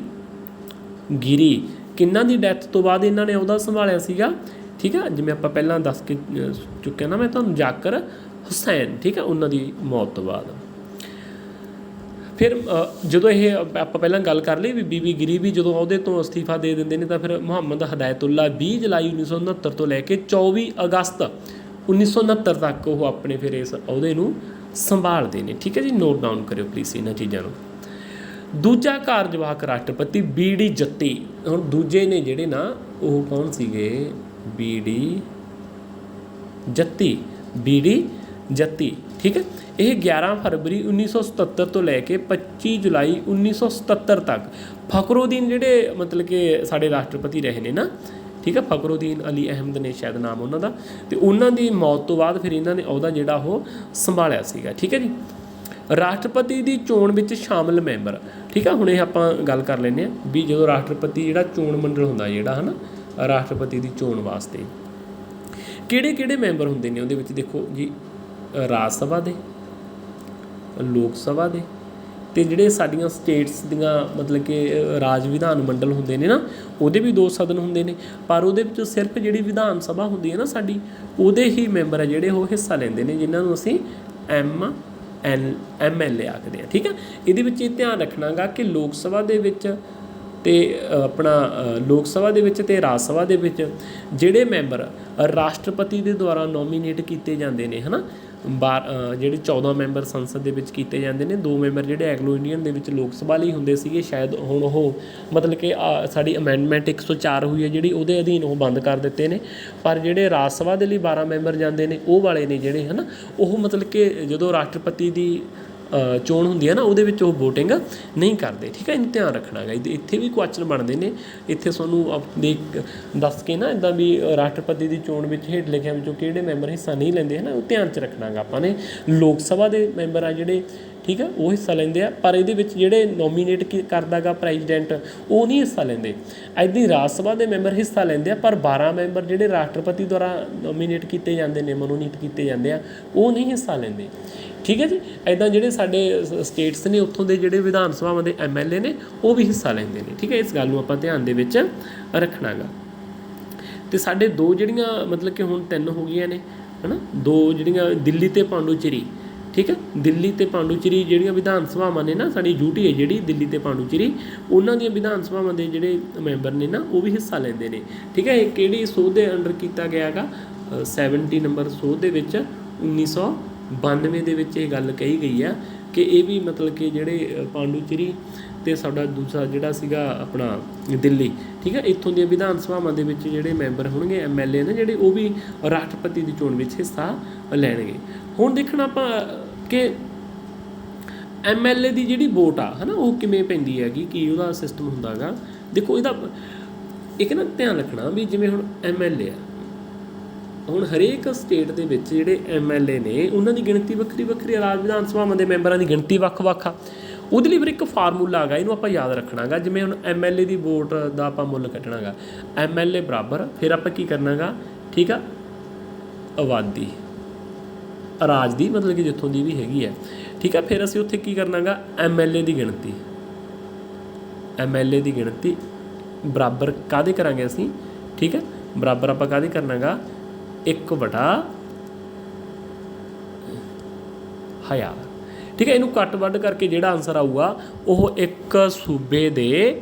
ਗਿਰੀ। ਕਿਹਨਾਂ ਦੀ ਡੈਥ ਤੋਂ ਬਾਅਦ ਇਹਨਾਂ ਨੇ ਉਹਦਾ ਸੰਭਾਲਿਆ ਸੀਗਾ, ਠੀਕ ਹੈ, ਜਿਵੇਂ ਆਪਾਂ ਪਹਿਲਾਂ ਦੱਸ ਕੇ ਚੁੱਕਿਆ ਨਾ ਮੈਂ ਤੁਹਾਨੂੰ, ਜ਼ਾਕਿਰ ਹੁਸੈਨ, ਠੀਕ ਹੈ, ਉਹਨਾਂ ਦੀ ਮੌਤ ਤੋਂ ਬਾਅਦ। ਫਿਰ ਜਦੋਂ ਇਹ ਆਪਾਂ ਪਹਿਲਾਂ ਗੱਲ ਕਰ ਲਈ ਵੀ ਬੀਬੀ ਗਿਰੀ ਵੀ ਜਦੋਂ ਅਹੁਦੇ ਤੋਂ ਅਸਤੀਫਾ ਦੇ ਦਿੰਦੇ ਨੇ ਤਾਂ ਫਿਰ ਮੁਹੰਮਦ ਹਦਾਇਤੁੱਲਾ 20 ਜੁਲਾਈ 1969 ਤੋਂ ਲੈ ਕੇ 24 ਅਗਸਤ 1969 ਤੱਕ ਉਹ ਆਪਣੇ ਫਿਰ ਇਸ ਅਹੁਦੇ ਨੂੰ ਸੰਭਾਲਦੇ ਨੇ, ਠੀਕ ਹੈ ਜੀ। ਨੋਟ ਡਾਊਨ ਕਰਿਓ ਪਲੀਜ਼ ਇਹਨਾਂ ਚੀਜ਼ਾਂ ਨੂੰ। ਦੂਜਾ ਕਾਰਜਵਾਹਕ ਰਾਸ਼ਟਰਪਤੀ BD ਜੱਤੀ। ਹੁਣ ਦੂਜੇ ਨੇ ਜਿਹੜੇ ਨਾ ਉਹ ਕੌਣ ਸੀਗੇ? BD ਜੱਤੀ, ਠੀਕ ਹੈ। ਇਹ 11 ਫਰਵਰੀ 1977 ਤੋਂ ਲੈ ਕੇ 25 ਜੁਲਾਈ 1977 ਤੱਕ ਫਖਰੁਦੀਨ ਜਿਹੜੇ ਮਤਲਬ ਕਿ ਸਾਡੇ ਰਾਸ਼ਟਰਪਤੀ ਰਹੇ ਨੇ ਨਾ, ਠੀਕ ਹੈ, ਫਖਰੁਦੀਨ ਅਲੀ ਅਹਿਮਦ ਨੇ ਸ਼ਾਇਦ ਨਾਮ ਉਹਨਾਂ ਦਾ, ਅਤੇ ਉਹਨਾਂ ਦੀ ਮੌਤ ਤੋਂ ਬਾਅਦ ਫਿਰ ਇਹਨਾਂ ਨੇ ਅਹੁਦਾ ਜਿਹੜਾ ਉਹ ਸੰਭਾਲਿਆ ਸੀਗਾ, ਠੀਕ ਹੈ ਜੀ। ਰਾਸ਼ਟਰਪਤੀ ਦੀ ਚੋਣ ਵਿੱਚ ਸ਼ਾਮਲ ਮੈਂਬਰ, ਠੀਕ ਆ। ਹੁਣ ਇਹ ਆਪਾਂ ਗੱਲ ਕਰ ਲੈਂਦੇ ਹਾਂ ਵੀ ਜਦੋਂ ਰਾਸ਼ਟਰਪਤੀ ਜਿਹੜਾ ਚੋਣ ਮੰਡਲ ਹੁੰਦਾ ਜਿਹੜਾ, ਹੈ ਨਾ, ਰਾਸ਼ਟਰਪਤੀ ਦੀ ਚੋਣ ਵਾਸਤੇ ਕਿਹੜੇ ਮੈਂਬਰ ਹੁੰਦੇ ਨੇ ਉਹਦੇ ਵਿੱਚ? ਦੇਖੋ ਜੀ, ਰਾਜ ਸਭਾ ਦੇ, ਲੋਕ ਸਭਾ ਦੇ, ਅਤੇ ਜਿਹੜੇ ਸਾਡੀਆਂ ਸਟੇਟਸ ਦੀਆਂ ਮਤਲਬ ਕਿ ਰਾਜ ਵਿਧਾਨ ਮੰਡਲ ਹੁੰਦੇ ਨੇ ਨਾ, ਉਹਦੇ ਵੀ 2 ਸਦਨ ਹੁੰਦੇ ਨੇ, ਪਰ ਉਹਦੇ ਵਿੱਚ ਸਿਰਫ ਜਿਹੜੀ ਵਿਧਾਨ ਸਭਾ ਹੁੰਦੀ ਹੈ ਨਾ ਸਾਡੀ, ਉਹਦੇ ਹੀ ਮੈਂਬਰ ਆ ਜਿਹੜੇ ਉਹ ਹਿੱਸਾ ਲੈਂਦੇ ਨੇ, ਜਿਨ੍ਹਾਂ ਨੂੰ ਅਸੀਂ MLA ਆਖਦੇ ਹਾਂ, ਠੀਕ ਹੈ। ਇਹਦੇ ਵਿੱਚ ਇਹ ਧਿਆਨ ਰੱਖਣਾ ਗਾ ਕਿ ਲੋਕ ਸਭਾ ਦੇ ਵਿੱਚ ਤੇ ਆਪਣਾ ਲੋਕ ਸਭਾ ਦੇ ਵਿੱਚ ਤੇ ਰਾਜ ਸਭਾ ਦੇ ਵਿੱਚ ਜਿਹੜੇ ਮੈਂਬਰ ਰਾਸ਼ਟਰਪਤੀ ਦੇ ਦੁਆਰਾ ਨੋਮੀਨੇਟ ਕੀਤੇ ਜਾਂਦੇ ਨੇ, ਹੈ ਨਾ, ਜਿਹੜੇ 14 ਮੈਂਬਰ ਸੰਸਦ ਦੇ ਵਿੱਚ ਕੀਤੇ ਜਾਂਦੇ ਨੇ, 2 ਮੈਂਬਰ ਜਿਹੜੇ ਐਂਗਲੋ ਇੰਡੀਅਨ ਦੇ ਵਿੱਚ ਲੋਕ ਸਭਾ ਲਈ ਹੁੰਦੇ ਸੀਗੇ, ਸ਼ਾਇਦ ਹੁਣ ਉਹ ਮਤਲਬ ਕਿ ਸਾਡੀ ਅਮੈਂਡਮੈਂਟ 104 ਹੋਈ ਹੈ ਜਿਹੜੀ, ਉਹਦੇ ਅਧੀਨ ਉਹ ਬੰਦ ਕਰ ਦਿੱਤੇ ਨੇ। ਪਰ ਜਿਹੜੇ ਰਾਜ ਸਭਾ ਦੇ ਲਈ 12 ਮੈਂਬਰ ਜਾਂਦੇ ਨੇ, ਉਹ ਵਾਲੇ ਨੇ ਜਿਹੜੇ, ਹੈ ਨਾ, ਉਹ ਮਤਲਬ ਕਿ ਜਦੋਂ ਰਾਸ਼ਟਰਪਤੀ ਦੀ ਚੋਣ ਹੁੰਦੀ ਹੈ ਨਾ, ਉਹਦੇ ਵਿੱਚ ਉਹ ਵੋਟਿੰਗ ਨਹੀਂ ਕਰਦੇ। ਠੀਕ ਹੈ, ਇਹਨੂੰ ਧਿਆਨ ਰੱਖਣਾ ਗਾ। ਇੱਥੇ ਵੀ ਕੁਐਸਚਨ ਬਣਦੇ ਨੇ, ਇੱਥੇ ਤੁਹਾਨੂੰ ਦੱਸ ਕੇ ਨਾ ਇੱਦਾਂ ਵੀ ਰਾਸ਼ਟਰਪਤੀ ਦੀ ਚੋਣ ਵਿੱਚ ਹੇਠ ਲਿਖਿਆਂ ਵਿੱਚੋਂ ਕਿਹੜੇ ਮੈਂਬਰ ਹਿੱਸਾ ਨਹੀਂ ਲੈਂਦੇ, ਹੈ ਨਾ, ਉਹ ਧਿਆਨ 'ਚ ਰੱਖਣਾ ਗਾ ਆਪਾਂ ਨੇ। ਲੋਕ ਸਭਾ ਦੇ ਮੈਂਬਰ ਆ ਜਿਹੜੇ, ਠੀਕ ਹੈ, ਉਹ ਹਿੱਸਾ ਲੈਂਦੇ ਆ, ਪਰ ਇਹਦੇ ਵਿੱਚ ਜਿਹੜੇ ਨੋਮੀਨੇਟ ਕਰਦਾ ਗਾ ਪ੍ਰੈਜ਼ੀਡੈਂਟ, ਉਹ ਨਹੀਂ ਹਿੱਸਾ ਲੈਂਦੇ। ਇੱਦਾਂ ਹੀ ਰਾਜ ਸਭਾ ਦੇ ਮੈਂਬਰ ਹਿੱਸਾ ਲੈਂਦੇ ਆ, ਪਰ 12 ਮੈਂਬਰ ਜਿਹੜੇ ਰਾਸ਼ਟਰਪਤੀ ਦੁਆਰਾ ਨੋਮੀਨੇਟ ਕੀਤੇ ਜਾਂਦੇ ਨੇ, ਮਨੋਨੀਤ ਕੀਤੇ ਜਾਂਦੇ ਆ, ਉਹ ਨਹੀਂ ਹਿੱਸਾ ਲੈਂਦੇ। ਠੀਕ ਹੈ ਜੀ। ਇੱਦਾਂ ਜਿਹੜੇ ਸਾਡੇ ਸਟੇਟਸ ਨੇ, ਉੱਥੋਂ ਦੇ ਜਿਹੜੇ ਵਿਧਾਨ ਸਭਾਵਾਂ ਦੇ MLA ਨੇ, ਉਹ ਵੀ ਹਿੱਸਾ ਲੈਂਦੇ ਨੇ। ਠੀਕ ਹੈ, ਇਸ ਗੱਲ ਨੂੰ ਆਪਾਂ ਧਿਆਨ ਦੇ ਵਿੱਚ ਰੱਖਣਾ ਗਾ। ਅਤੇ ਸਾਡੇ 2 ਜਿਹੜੀਆਂ ਮਤਲਬ ਕਿ ਹੁਣ 3 ਹੋ ਗਈਆਂ ਨੇ, ਹੈ ਨਾ, 2 ਜਿਹੜੀਆਂ ਦਿੱਲੀ ਅਤੇ ਪਾਂਡੂਚੇਰੀ। ਠੀਕ ਹੈ, ਦਿੱਲੀ ਅਤੇ ਪਾਂਡੂਚੇਰੀ ਜਿਹੜੀਆਂ ਵਿਧਾਨ ਸਭਾਵਾਂ ਨੇ ਨਾ, ਸਾਡੀ ਯੂਟੀ ਹੈ ਜਿਹੜੀ ਦਿੱਲੀ ਅਤੇ ਪਾਂਡੂਚੇਰੀ, ਉਹਨਾਂ ਦੀਆਂ ਵਿਧਾਨ ਸਭਾਵਾਂ ਦੇ ਜਿਹੜੇ ਮੈਂਬਰ ਨੇ ਨਾ, ਉਹ ਵੀ ਹਿੱਸਾ ਲੈਂਦੇ ਨੇ। ਠੀਕ ਹੈ, ਇਹ ਕਿਹੜੀ ਸੋਧ ਦੇ ਅੰਡਰ ਕੀਤਾ ਗਿਆ ਹੈਗਾ? 70 ਨੰਬਰ ਸੋਧ ਦੇ ਵਿੱਚ 1992 ਦੇ ਵਿੱਚ ਇਹ ਗੱਲ ਕਹੀ ਗਈ ਆ ਕਿ ਇਹ ਵੀ ਮਤਲਬ ਕਿ ਜਿਹੜੇ ਪਾਂਡੂਚੇਰੀ ਅਤੇ ਸਾਡਾ ਦੂਸਰਾ ਜਿਹੜਾ ਸੀਗਾ ਆਪਣਾ ਦਿੱਲੀ, ਠੀਕ ਹੈ, ਇੱਥੋਂ ਦੀਆਂ ਵਿਧਾਨ ਸਭਾਵਾਂ ਦੇ ਵਿੱਚ ਜਿਹੜੇ ਮੈਂਬਰ ਹੋਣਗੇ, MLA ਨੇ ਜਿਹੜੇ, ਉਹ ਵੀ ਰਾਸ਼ਟਰਪਤੀ ਦੀ ਚੋਣ ਵਿੱਚ ਹਿੱਸਾ ਲੈਣਗੇ। ਹੁਣ ਦੇਖਣਾ ਆਪਾਂ ਕਿ MLA ਦੀ ਜਿਹੜੀ ਵੋਟ ਆ, ਹੈ ਨਾ, ਉਹ ਕਿਵੇਂ ਪੈਂਦੀ ਹੈਗੀ, ਕੀ ਉਹਦਾ ਸਿਸਟਮ ਹੁੰਦਾ ਗਾ। ਦੇਖੋ, ਇਹਦਾ ਇੱਕ ਨਾ ਧਿਆਨ ਰੱਖਣਾ ਵੀ ਜਿਵੇਂ ਹੁਣ MLA ਆ, ਹੁਣ ਹਰੇਕ ਸਟੇਟ ਦੇ ਵਿੱਚ ਜਿਹੜੇ MLA ਨੇ, ਉਹਨਾਂ ਦੀ ਗਿਣਤੀ ਵੱਖਰੀ ਵੱਖਰੀ, ਰਾਜ ਵਿਧਾਨ ਸਭਾਵਾਂ ਦੇ ਮੈਂਬਰਾਂ ਦੀ ਗਿਣਤੀ ਵੱਖ-ਵੱਖ ਆ। ਉਹਦੇ ਲਈ ਫਿਰ ਇੱਕ ਫਾਰਮੂਲਾ ਹੈਗਾ, ਇਹਨੂੰ ਆਪਾਂ ਯਾਦ ਰੱਖਣਾ ਗਾ। ਜਿਵੇਂ ਹੁਣ MLA ਦੀ ਵੋਟ ਦਾ ਆਪਾਂ ਮੁੱਲ ਕੱਢਣਾ ਗਾ, MLA ਬਰਾਬਰ, ਫਿਰ ਆਪਾਂ ਕੀ ਕਰਨਾ ਗਾ, ਠੀਕ ਆ, ਆਬਾਦੀ ਰਾਜ ਦੀ, ਮਤਲਬ ਕਿ ਜਿੱਥੋਂ ਦੀ ਵੀ ਹੈਗੀ ਹੈ। ਠੀਕ ਆ, ਫਿਰ ਅਸੀਂ ਉੱਥੇ ਕੀ ਕਰਨਾ ਗਾ, MLA ਦੀ ਗਿਣਤੀ, MLA ਦੀ ਗਿਣਤੀ ਬਰਾਬਰ ਕਾਹਦੇ ਕਰਾਂਗੇ ਅਸੀਂ? ਠੀਕ ਹੈ, ਬਰਾਬਰ ਆਪਾਂ ਕਾਹਦੇ ਕਰਨਾ ਗਾ, 1/1000। ਠੀਕ ਹੈ, ਇਹਨੂੰ ਕੱਟ ਵੱਢ ਕਰਕੇ ਜਿਹੜਾ ਆਨਸਰ ਆਊਗਾ, ਉਹ ਇੱਕ ਸੂਬੇ ਦੇ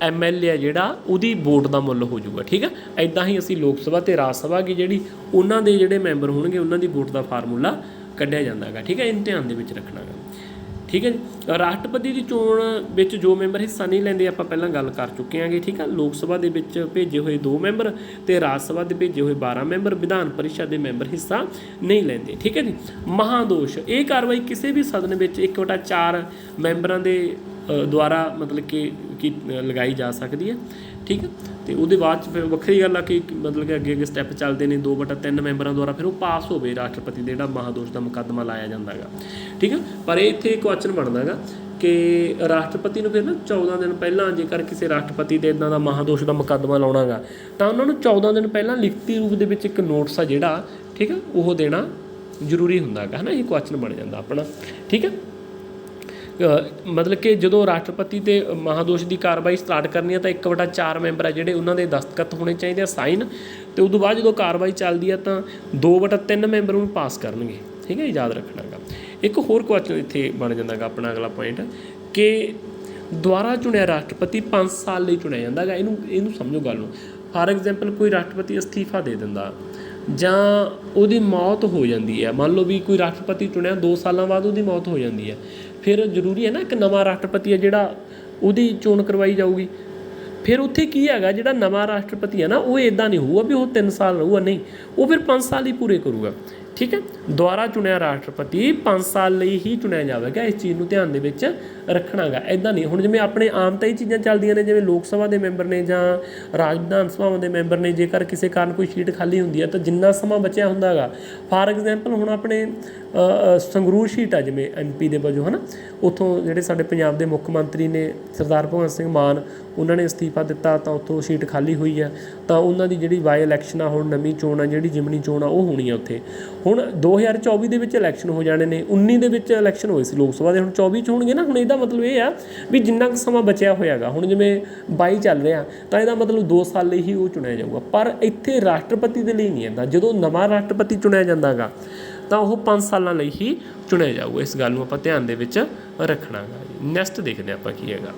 MLA ਜਿਹੜਾ, ਉਹਦੀ ਵੋਟ ਦਾ ਮੁੱਲ ਹੋ ਜਾਊਗਾ। ਠੀਕ ਹੈ, ਇੱਦਾਂ ਹੀ ਅਸੀਂ ਲੋਕ ਸਭਾ ਅਤੇ ਰਾਜ ਸਭਾ ਕੀ ਜਿਹੜੀ, ਉਹਨਾਂ ਦੇ ਜਿਹੜੇ ਮੈਂਬਰ ਹੋਣਗੇ, ਉਹਨਾਂ ਦੀ ਵੋਟ ਦਾ ਫਾਰਮੂਲਾ ਕੱਢਿਆ ਜਾਂਦਾ ਹੈਗਾ। ਠੀਕ ਹੈ, ਇਹਨੂੰ ਧਿਆਨ ਦੇ ਵਿੱਚ ਰੱਖਣਾ ਗਾ। ਠੀਕ ਹੈ ਜੀ। ਰਾਸ਼ਟਰਪਤੀ ਦੀ ਚੋਣ ਵਿੱਚ ਜੋ ਮੈਂਬਰ ਹਿੱਸਾ ਨਹੀਂ ਲੈਂਦੇ, ਆਪਾਂ ਪਹਿਲਾਂ ਗੱਲ ਕਰ ਚੁੱਕੇ ਹਾਂਗੇ। ਠੀਕ ਆ, ਲੋਕ ਸਭਾ ਦੇ ਵਿੱਚ ਭੇਜੇ ਹੋਏ 2 ਮੈਂਬਰ ਅਤੇ ਰਾਜ ਸਭਾ ਦੇ ਭੇਜੇ ਹੋਏ 12 ਮੈਂਬਰ, ਵਿਧਾਨ ਪਰਿਸ਼ਦ ਦੇ ਮੈਂਬਰ ਹਿੱਸਾ ਨਹੀਂ ਲੈਂਦੇ। ਠੀਕ ਹੈ ਜੀ। ਮਹਾਦੋਸ਼, ਇਹ ਕਾਰਵਾਈ ਕਿਸੇ ਵੀ ਸਦਨ ਵਿੱਚ 1/4 ਮੈਂਬਰਾਂ ਦੇ ਦੁਆਰਾ ਮਤਲਬ ਕਿ ਲਗਾਈ ਜਾ ਸਕਦੀ ਹੈ। ਠੀਕ ਹੈ, ਅਤੇ ਉਹਦੇ ਬਾਅਦ 'ਚ ਫਿਰ ਵੱਖਰੀ ਗੱਲ ਆ ਕਿ ਮਤਲਬ ਕਿ ਅੱਗੇ ਸਟੈਪ ਚੱਲਦੇ ਨੇ, 2/3 ਮੈਂਬਰਾਂ ਦੁਆਰਾ ਫਿਰ ਉਹ ਪਾਸ ਹੋਵੇ ਰਾਸ਼ਟਰਪਤੀ ਦੇ ਜਿਹੜਾ ਮਹਾਦੋਸ਼ ਦਾ ਮੁਕੱਦਮਾ ਲਾਇਆ ਜਾਂਦਾ ਹੈਗਾ। ਠੀਕ ਹੈ, ਪਰ ਇਹ ਇੱਥੇ ਕੁਐਸਚਨ ਬਣਦਾ ਹੈਗਾ ਕਿ ਰਾਸ਼ਟਰਪਤੀ ਨੂੰ ਫਿਰ ਨਾ 14 ਦਿਨ ਪਹਿਲਾਂ, ਜੇਕਰ ਕਿਸੇ ਰਾਸ਼ਟਰਪਤੀ ਦੇ ਇੱਦਾਂ ਦਾ ਮਹਾਦੋਸ਼ ਦਾ ਮੁਕੱਦਮਾ ਲਾਉਣਾ ਗਾ, ਤਾਂ ਉਹਨਾਂ ਨੂੰ 14 ਦਿਨ ਪਹਿਲਾਂ ਲਿਖਤੀ ਰੂਪ ਦੇ ਵਿੱਚ ਇੱਕ ਨੋਟਿਸ ਆ ਜਿਹੜਾ, ਠੀਕ ਹੈ, ਉਹ ਦੇਣਾ ਜ਼ਰੂਰੀ ਹੁੰਦਾ ਹੈਗਾ, ਹੈ ਨਾ। ਇਹ ਕੁਐਸਚਨ ਬਣ ਜਾਂਦਾ ਆਪਣਾ। ਠੀਕ ਹੈ, ਮਤਲਬ ਕਿ ਜਦੋਂ ਰਾਸ਼ਟਰਪਤੀ 'ਤੇ ਮਹਾਦੋਸ਼ ਦੀ ਕਾਰਵਾਈ ਸਟਾਰਟ ਕਰਨੀ ਹੈ, ਤਾਂ 1/4 ਮੈਂਬਰ ਆ ਜਿਹੜੇ, ਉਹਨਾਂ ਦੇ ਦਸਤਖਤ ਹੋਣੇ ਚਾਹੀਦੇ ਆ, ਸਾਈਨ, ਅਤੇ ਉਦੋਂ ਬਾਅਦ ਜਦੋਂ ਕਾਰਵਾਈ ਚੱਲਦੀ ਆ ਤਾਂ 2/3 ਮੈਂਬਰ ਨੂੰ ਪਾਸ ਕਰਨਗੇ। ਠੀਕ ਹੈ, ਯਾਦ ਰੱਖਣਾ ਗਾ। ਇੱਕ ਹੋਰ ਕੁਐਸਚਨ ਇੱਥੇ ਬਣ ਜਾਂਦਾ ਗਾ ਆਪਣਾ ਅਗਲਾ ਪੁਆਇੰਟ, ਕਿ ਦੁਬਾਰਾ ਚੁਣਿਆ ਰਾਸ਼ਟਰਪਤੀ 5 ਸਾਲ ਲਈ ਚੁਣਿਆ ਜਾਂਦਾ ਗਾ। ਇਹਨੂੰ ਸਮਝੋ ਗੱਲ ਨੂੰ। ਫਾਰ ਐਗਜ਼ਾਮਪਲ, ਕੋਈ ਰਾਸ਼ਟਰਪਤੀ ਅਸਤੀਫਾ ਦੇ ਦਿੰਦਾ ਜਾਂ ਉਹਦੀ ਮੌਤ ਹੋ ਜਾਂਦੀ ਹੈ, ਮੰਨ ਲਓ ਵੀ ਕੋਈ ਰਾਸ਼ਟਰਪਤੀ ਚੁਣਿਆ, 2 ਸਾਲਾਂ ਬਾਅਦ ਉਹਦੀ ਮੌਤ ਹੋ ਜਾਂਦੀ ਹੈ, ਫਿਰ ਜ਼ਰੂਰੀ ਹੈ ਨਾ ਇੱਕ ਨਵਾਂ ਰਾਸ਼ਟਰਪਤੀ ਹੈ ਜਿਹੜਾ, ਉਹਦੀ ਚੋਣ ਕਰਵਾਈ ਜਾਊਗੀ। ਫਿਰ ਉੱਥੇ ਕੀ ਹੈਗਾ, ਜਿਹੜਾ ਨਵਾਂ ਰਾਸ਼ਟਰਪਤੀ ਹੈ ਨਾ, ਉਹ ਇੱਦਾਂ ਨਹੀਂ ਹੋਊਗਾ ਵੀ ਉਹ 3 ਸਾਲ ਰਹੂਗਾ, ਨਹੀਂ, ਉਹ ਫਿਰ 5 ਸਾਲ ਹੀ ਪੂਰੇ ਕਰੂਗਾ। ਠੀਕ ਹੈ, ਦੁਬਾਰਾ ਚੁਣਿਆ ਰਾਸ਼ਟਰਪਤੀ 5 ਸਾਲ ਲਈ ਹੀ ਚੁਣਿਆ ਜਾਵੇਗਾ। ਇਸ ਚੀਜ਼ ਨੂੰ ਧਿਆਨ ਦੇ ਵਿੱਚ ਰੱਖਣਾ ਗਾ। ਇੱਦਾਂ ਨਹੀਂ, ਹੁਣ ਜਿਵੇਂ ਆਪਣੇ ਆਮ ਤਾਂ ਇਹ ਚੀਜ਼ਾਂ ਚੱਲਦੀਆਂ ਨੇ, ਜਿਵੇਂ ਲੋਕ ਸਭਾ ਦੇ ਮੈਂਬਰ ਨੇ ਜਾਂ ਰਾਜ ਵਿਧਾਨ ਸਭਾਵਾਂ ਦੇ ਮੈਂਬਰ ਨੇ, ਜੇਕਰ ਕਿਸੇ ਕਾਰਨ ਕੋਈ ਸੀਟ ਖਾਲੀ ਹੁੰਦੀ ਹੈ ਤਾਂ ਜਿੰਨਾ ਸਮਾਂ ਬਚਿਆ ਹੁੰਦਾ ਗਾ, ਫਾਰ ਐਗਜ਼ਾਮਪਲ ਹੁਣ ਆਪਣੇ ਸੰਗਰੂਰ ਸੀਟ ਆ ਜਿਵੇਂ MP ਦੇ ਵਜੋਂ, ਹੈ ਨਾ, ਉੱਥੋਂ ਜਿਹੜੇ ਸਾਡੇ ਪੰਜਾਬ ਦੇ ਮੁੱਖ ਮੰਤਰੀ ਨੇ ਸਰਦਾਰ ਭਗਵੰਤ ਸਿੰਘ ਮਾਨ, ਉਹਨਾਂ ਨੇ ਅਸਤੀਫਾ ਦਿੱਤਾ, ਤਾਂ ਉੱਥੋਂ ਸੀਟ ਖਾਲੀ ਹੋਈ ਹੈ, ਤਾਂ ਉਹਨਾਂ ਦੀ ਜਿਹੜੀ ਬਾਈ ਇਲੈਕਸ਼ਨ ਆ, ਹੁਣ ਨਵੀਂ ਚੋਣ ਆ ਜਿਹੜੀ ਜਿਮਨੀ ਚੋਣ ਆ, ਉਹ ਹੋਣੀ ਆ ਉੱਥੇ। ਹੁਣ 2024 ਦੇ ਵਿੱਚ ਇਲੈਕਸ਼ਨ ਹੋ ਜਾਣੇ ਨੇ, 19 ਦੇ ਵਿੱਚ ਇਲੈਕਸ਼ਨ ਹੋਏ ਸੀ ਲੋਕ ਸਭਾ ਦੇ, ਹੁਣ 24 'ਚ ਹੋਣਗੇ ਨਾ। ਹੁਣ ਇਹਦਾ ਮਤਲਬ ਇਹ ਆ ਵੀ ਜਿੰਨਾ ਕੁ ਸਮਾਂ ਬਚਿਆ ਹੋਇਆ ਗਾ, ਹੁਣ ਜਿਵੇਂ 22 ਚੱਲ ਰਿਹਾ, ਤਾਂ ਇਹਦਾ ਮਤਲਬ 2 ਸਾਲ ਲਈ ਹੀ ਉਹ ਚੁਣਿਆ ਜਾਊਗਾ। ਪਰ ਇੱਥੇ ਰਾਸ਼ਟਰਪਤੀ ਦੇ ਲਈ ਨਹੀਂ ਇੱਦਾਂ, ਜਦੋਂ ਨਵਾਂ ਰਾਸ਼ਟਰਪਤੀ ਚੁਣਿਆ ਜਾਂਦਾ ਗਾ, ਤਾਂ ਉਹ 5 ਸਾਲਾਂ ਲਈ ਹੀ ਚੁਣਿਆ ਜਾਊਗਾ। ਇਸ ਗੱਲ ਨੂੰ ਆਪਾਂ ਧਿਆਨ ਦੇ ਵਿੱਚ ਰੱਖਣਾ ਗਾ। ਨੈਕਸਟ ਦੇਖਦੇ ਆਪਾਂ ਕੀ ਹੈਗਾ।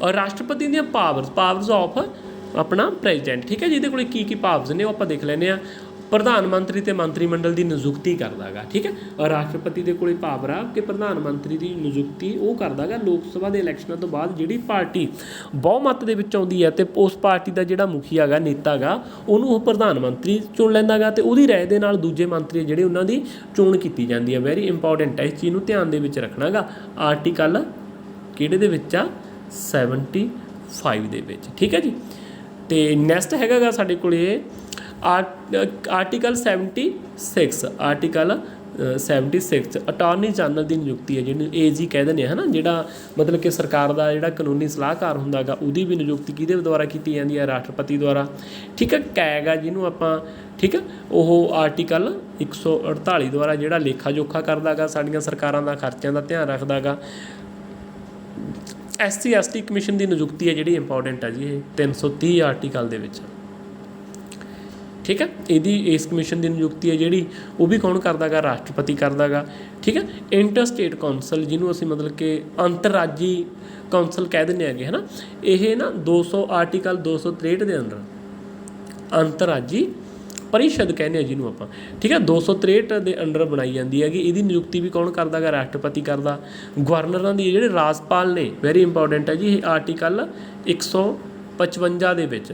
ਔਰ ਰਾਸ਼ਟਰਪਤੀ ਦੀਆਂ ਪਾਵਰਸ ਆਫ ਆਪਣਾ ਪ੍ਰੈਜ਼ੀਡੈਂਟ, ਠੀਕ ਹੈ ਜਿਹਦੇ ਕੋਲ ਕੀ ਪਾਵਰਸ ਨੇ ਉਹ ਆਪਾਂ ਦੇਖ ਲੈਂਦੇ ਹਾਂ। ਪ੍ਰਧਾਨ ਮੰਤਰੀ ਤੇ ਮੰਤਰੀ ਮੰਡਲ ਦੀ ਨਿਯੁਕਤੀ ਕਰਦਾ ਗਾ, ਠੀਕ ਹੈ। ਔਰ ਰਾਸ਼ਟਰਪਤੀ ਦੇ ਕੋਲ ਪਾਵਰ ਆ ਕਿ ਪ੍ਰਧਾਨ ਮੰਤਰੀ ਦੀ ਨਿਯੁਕਤੀ ਉਹ ਕਰਦਾ ਗਾ ਲੋਕ ਸਭਾ ਦੇ ਇਲੈਕਸ਼ਨਾਂ ਤੋਂ ਬਾਅਦ ਜਿਹੜੀ ਪਾਰਟੀ ਬਹੁਮਤ ਦੇ ਵਿੱਚ ਆਉਂਦੀ ਹੈ ਅਤੇ ਉਸ ਪਾਰਟੀ ਦਾ ਜਿਹੜਾ ਮੁਖੀਆ ਗਾ, ਨੇਤਾ ਗਾ, ਉਹਨੂੰ ਉਹ ਪ੍ਰਧਾਨ ਮੰਤਰੀ ਚੁਣ ਲੈਂਦਾ ਗਾ ਅਤੇ ਉਹਦੀ ਰਾਏ ਦੇ ਨਾਲ ਦੂਜੇ ਮੰਤਰੀ ਜਿਹੜੇ ਉਹਨਾਂ ਦੀ ਚੋਣ ਕੀਤੀ ਜਾਂਦੀ ਹੈ। ਵੈਰੀ ਇੰਪੋਰਟੈਂਟ ਹੈ, ਇਸ ਚੀਜ਼ ਨੂੰ ਧਿਆਨ ਦੇ ਵਿੱਚ ਰੱਖਣਾ ਗਾ। ਆਰਟੀਕਲ ਕਿਹੜੇ ਦੇ ਵਿੱਚ ਆ? 75 ਦੇ ਵਿੱਚ, ਠੀਕ ਹੈ ਜੀ। ਅਤੇ ਨੈਕਸਟ ਹੈਗਾ ਗਾ ਸਾਡੇ ਕੋਲ ਆਰਟੀਕਲ 76 ਆਰਟੀਕਲ 76 ਅਟਾਰਨੀ ਜਨਰਲ ਦੀ ਨਿਯੁਕਤੀ ਹੈ, ਜਿਹਨੂੰ AG ਕਹਿ ਦਿੰਦੇ ਹੈ ਨਾ, ਜਿਹੜਾ ਮਤਲਬ ਕਿ ਸਰਕਾਰ ਦਾ ਜਿਹੜਾ ਕਾਨੂੰਨੀ ਸਲਾਹਕਾਰ ਹੁੰਦਾ ਗਾ, ਉਹਦੀ ਵੀ ਨਿਯੁਕਤੀ ਕਿਹਦੇ ਦੁਆਰਾ ਕੀਤੀ ਜਾਂਦੀ ਹੈ? ਰਾਸ਼ਟਰਪਤੀ ਦੁਆਰਾ, ਠੀਕ ਹੈ। ਕੈਗ ਆ ਜਿਹਨੂੰ ਆਪਾਂ, ਠੀਕ ਹੈ, ਉਹ ਆਰਟੀਕਲ 148 ਦੁਆਰਾ ਜਿਹੜਾ ਲੇਖਾ ਜੋਖਾ ਕਰਦਾ ਗਾ, ਸਾਡੀਆਂ ਸਰਕਾਰਾਂ ਦਾ ਖਰਚਿਆਂ ਦਾ ਧਿਆਨ ਰੱਖਦਾ ਗਾ। SC ST ਕਮਿਸ਼ਨ ਦੀ ਨਿਯੁਕਤੀ ਹੈ ਜਿਹੜੀ ਇੰਪੋਰਟੈਂਟ ਹੈ ਜੀ, ਇਹ 330 ਆਰਟੀਕਲ ਦੇ ਵਿੱਚ, ਠੀਕ ਹੈ। ਇਸ ਕਮਿਸ਼ਨ ਦੀ ਨਿਯੁਕਤੀ ਹੈ ਜਿਹੜੀ ਉਹ ਵੀ ਕੌਣ ਕਰਦਾ ਗਾ? ਰਾਸ਼ਟਰਪਤੀ ਕਰਦਾ ਗਾ, ਠੀਕ ਹੈ। ਇੰਟਰ ਸਟੇਟ ਕੌਂਸਲ ਜਿਹਨੂੰ ਅਸੀਂ ਮਤਲਬ ਕਿ ਅੰਤਰਰਾਜੀ ਕੌਂਸਲ ਕਹਿ ਦਿੰਦੇ ਹੈਗੇ ਹੈ ਨਾ, ਇਹ ਨਾ 200 ਆਰਟੀਕਲ 263 ਦੇ ਅੰਦਰ ਅੰਤਰਰਾਜੀ ਪਰਿਸ਼ਦ ਕਹਿੰਦੇ ਆ ਜਿਹਨੂੰ ਆਪਾਂ, ਠੀਕ ਹੈ, 263 ਦੇ ਅੰਡਰ ਬਣਾਈ ਜਾਂਦੀ ਹੈਗੀ। ਇਹਦੀ ਨਿਯੁਕਤੀ ਵੀ ਕੌਣ ਕਰਦਾ ਗਾ? ਰਾਸ਼ਟਰਪਤੀ ਕਰਦਾ। ਗਵਰਨਰਾਂ ਦੀ ਜਿਹੜੇ ਰਾਜਪਾਲ ਨੇ, ਵੈਰੀ ਇੰਪੋਰਟੈਂਟ ਹੈ ਜੀ, ਇਹ ਆਰਟੀਕਲ 155 ਦੇ ਵਿੱਚ,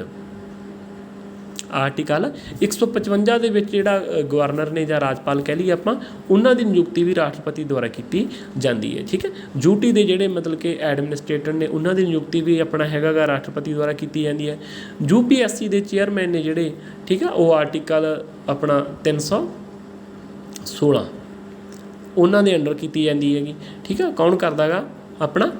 ਆਰਟੀਕਲ 155 ਦੇ ਵਿੱਚ ਜਿਹੜਾ ਗਵਰਨਰ ਨੇ ਜਾਂ ਰਾਜਪਾਲ ਕਹਿ ਲਈਏ ਆਪਾਂ, ਉਹਨਾਂ ਦੀ ਨਿਯੁਕਤੀ ਵੀ ਰਾਸ਼ਟਰਪਤੀ ਦੁਆਰਾ ਕੀਤੀ ਜਾਂਦੀ ਹੈ, ਠੀਕ ਹੈ। ਯੂਟੀ ਦੇ ਜਿਹੜੇ ਮਤਲਬ ਕਿ ਐਡਮਿਨਿਸਟ੍ਰੇਟਰ ਨੇ, ਉਹਨਾਂ ਦੀ ਨਿਯੁਕਤੀ ਵੀ ਆਪਣਾ ਹੈਗਾ ਗਾ ਰਾਸ਼ਟਰਪਤੀ ਦੁਆਰਾ ਕੀਤੀ ਜਾਂਦੀ ਹੈ। UPSC ਦੇ ਚੇਅਰਮੈਨ ਨੇ ਜਿਹੜੇ, ਠੀਕ ਹੈ, ਉਹ ਆਰਟੀਕਲ ਆਪਣਾ 316 ਉਹਨਾਂ ਦੇ ਅੰਡਰ ਕੀਤੀ ਜਾਂਦੀ ਹੈਗੀ, ਠੀਕ ਹੈ। ਕੌਣ ਕਰਦਾ ਗਾ? ਆਪਣਾ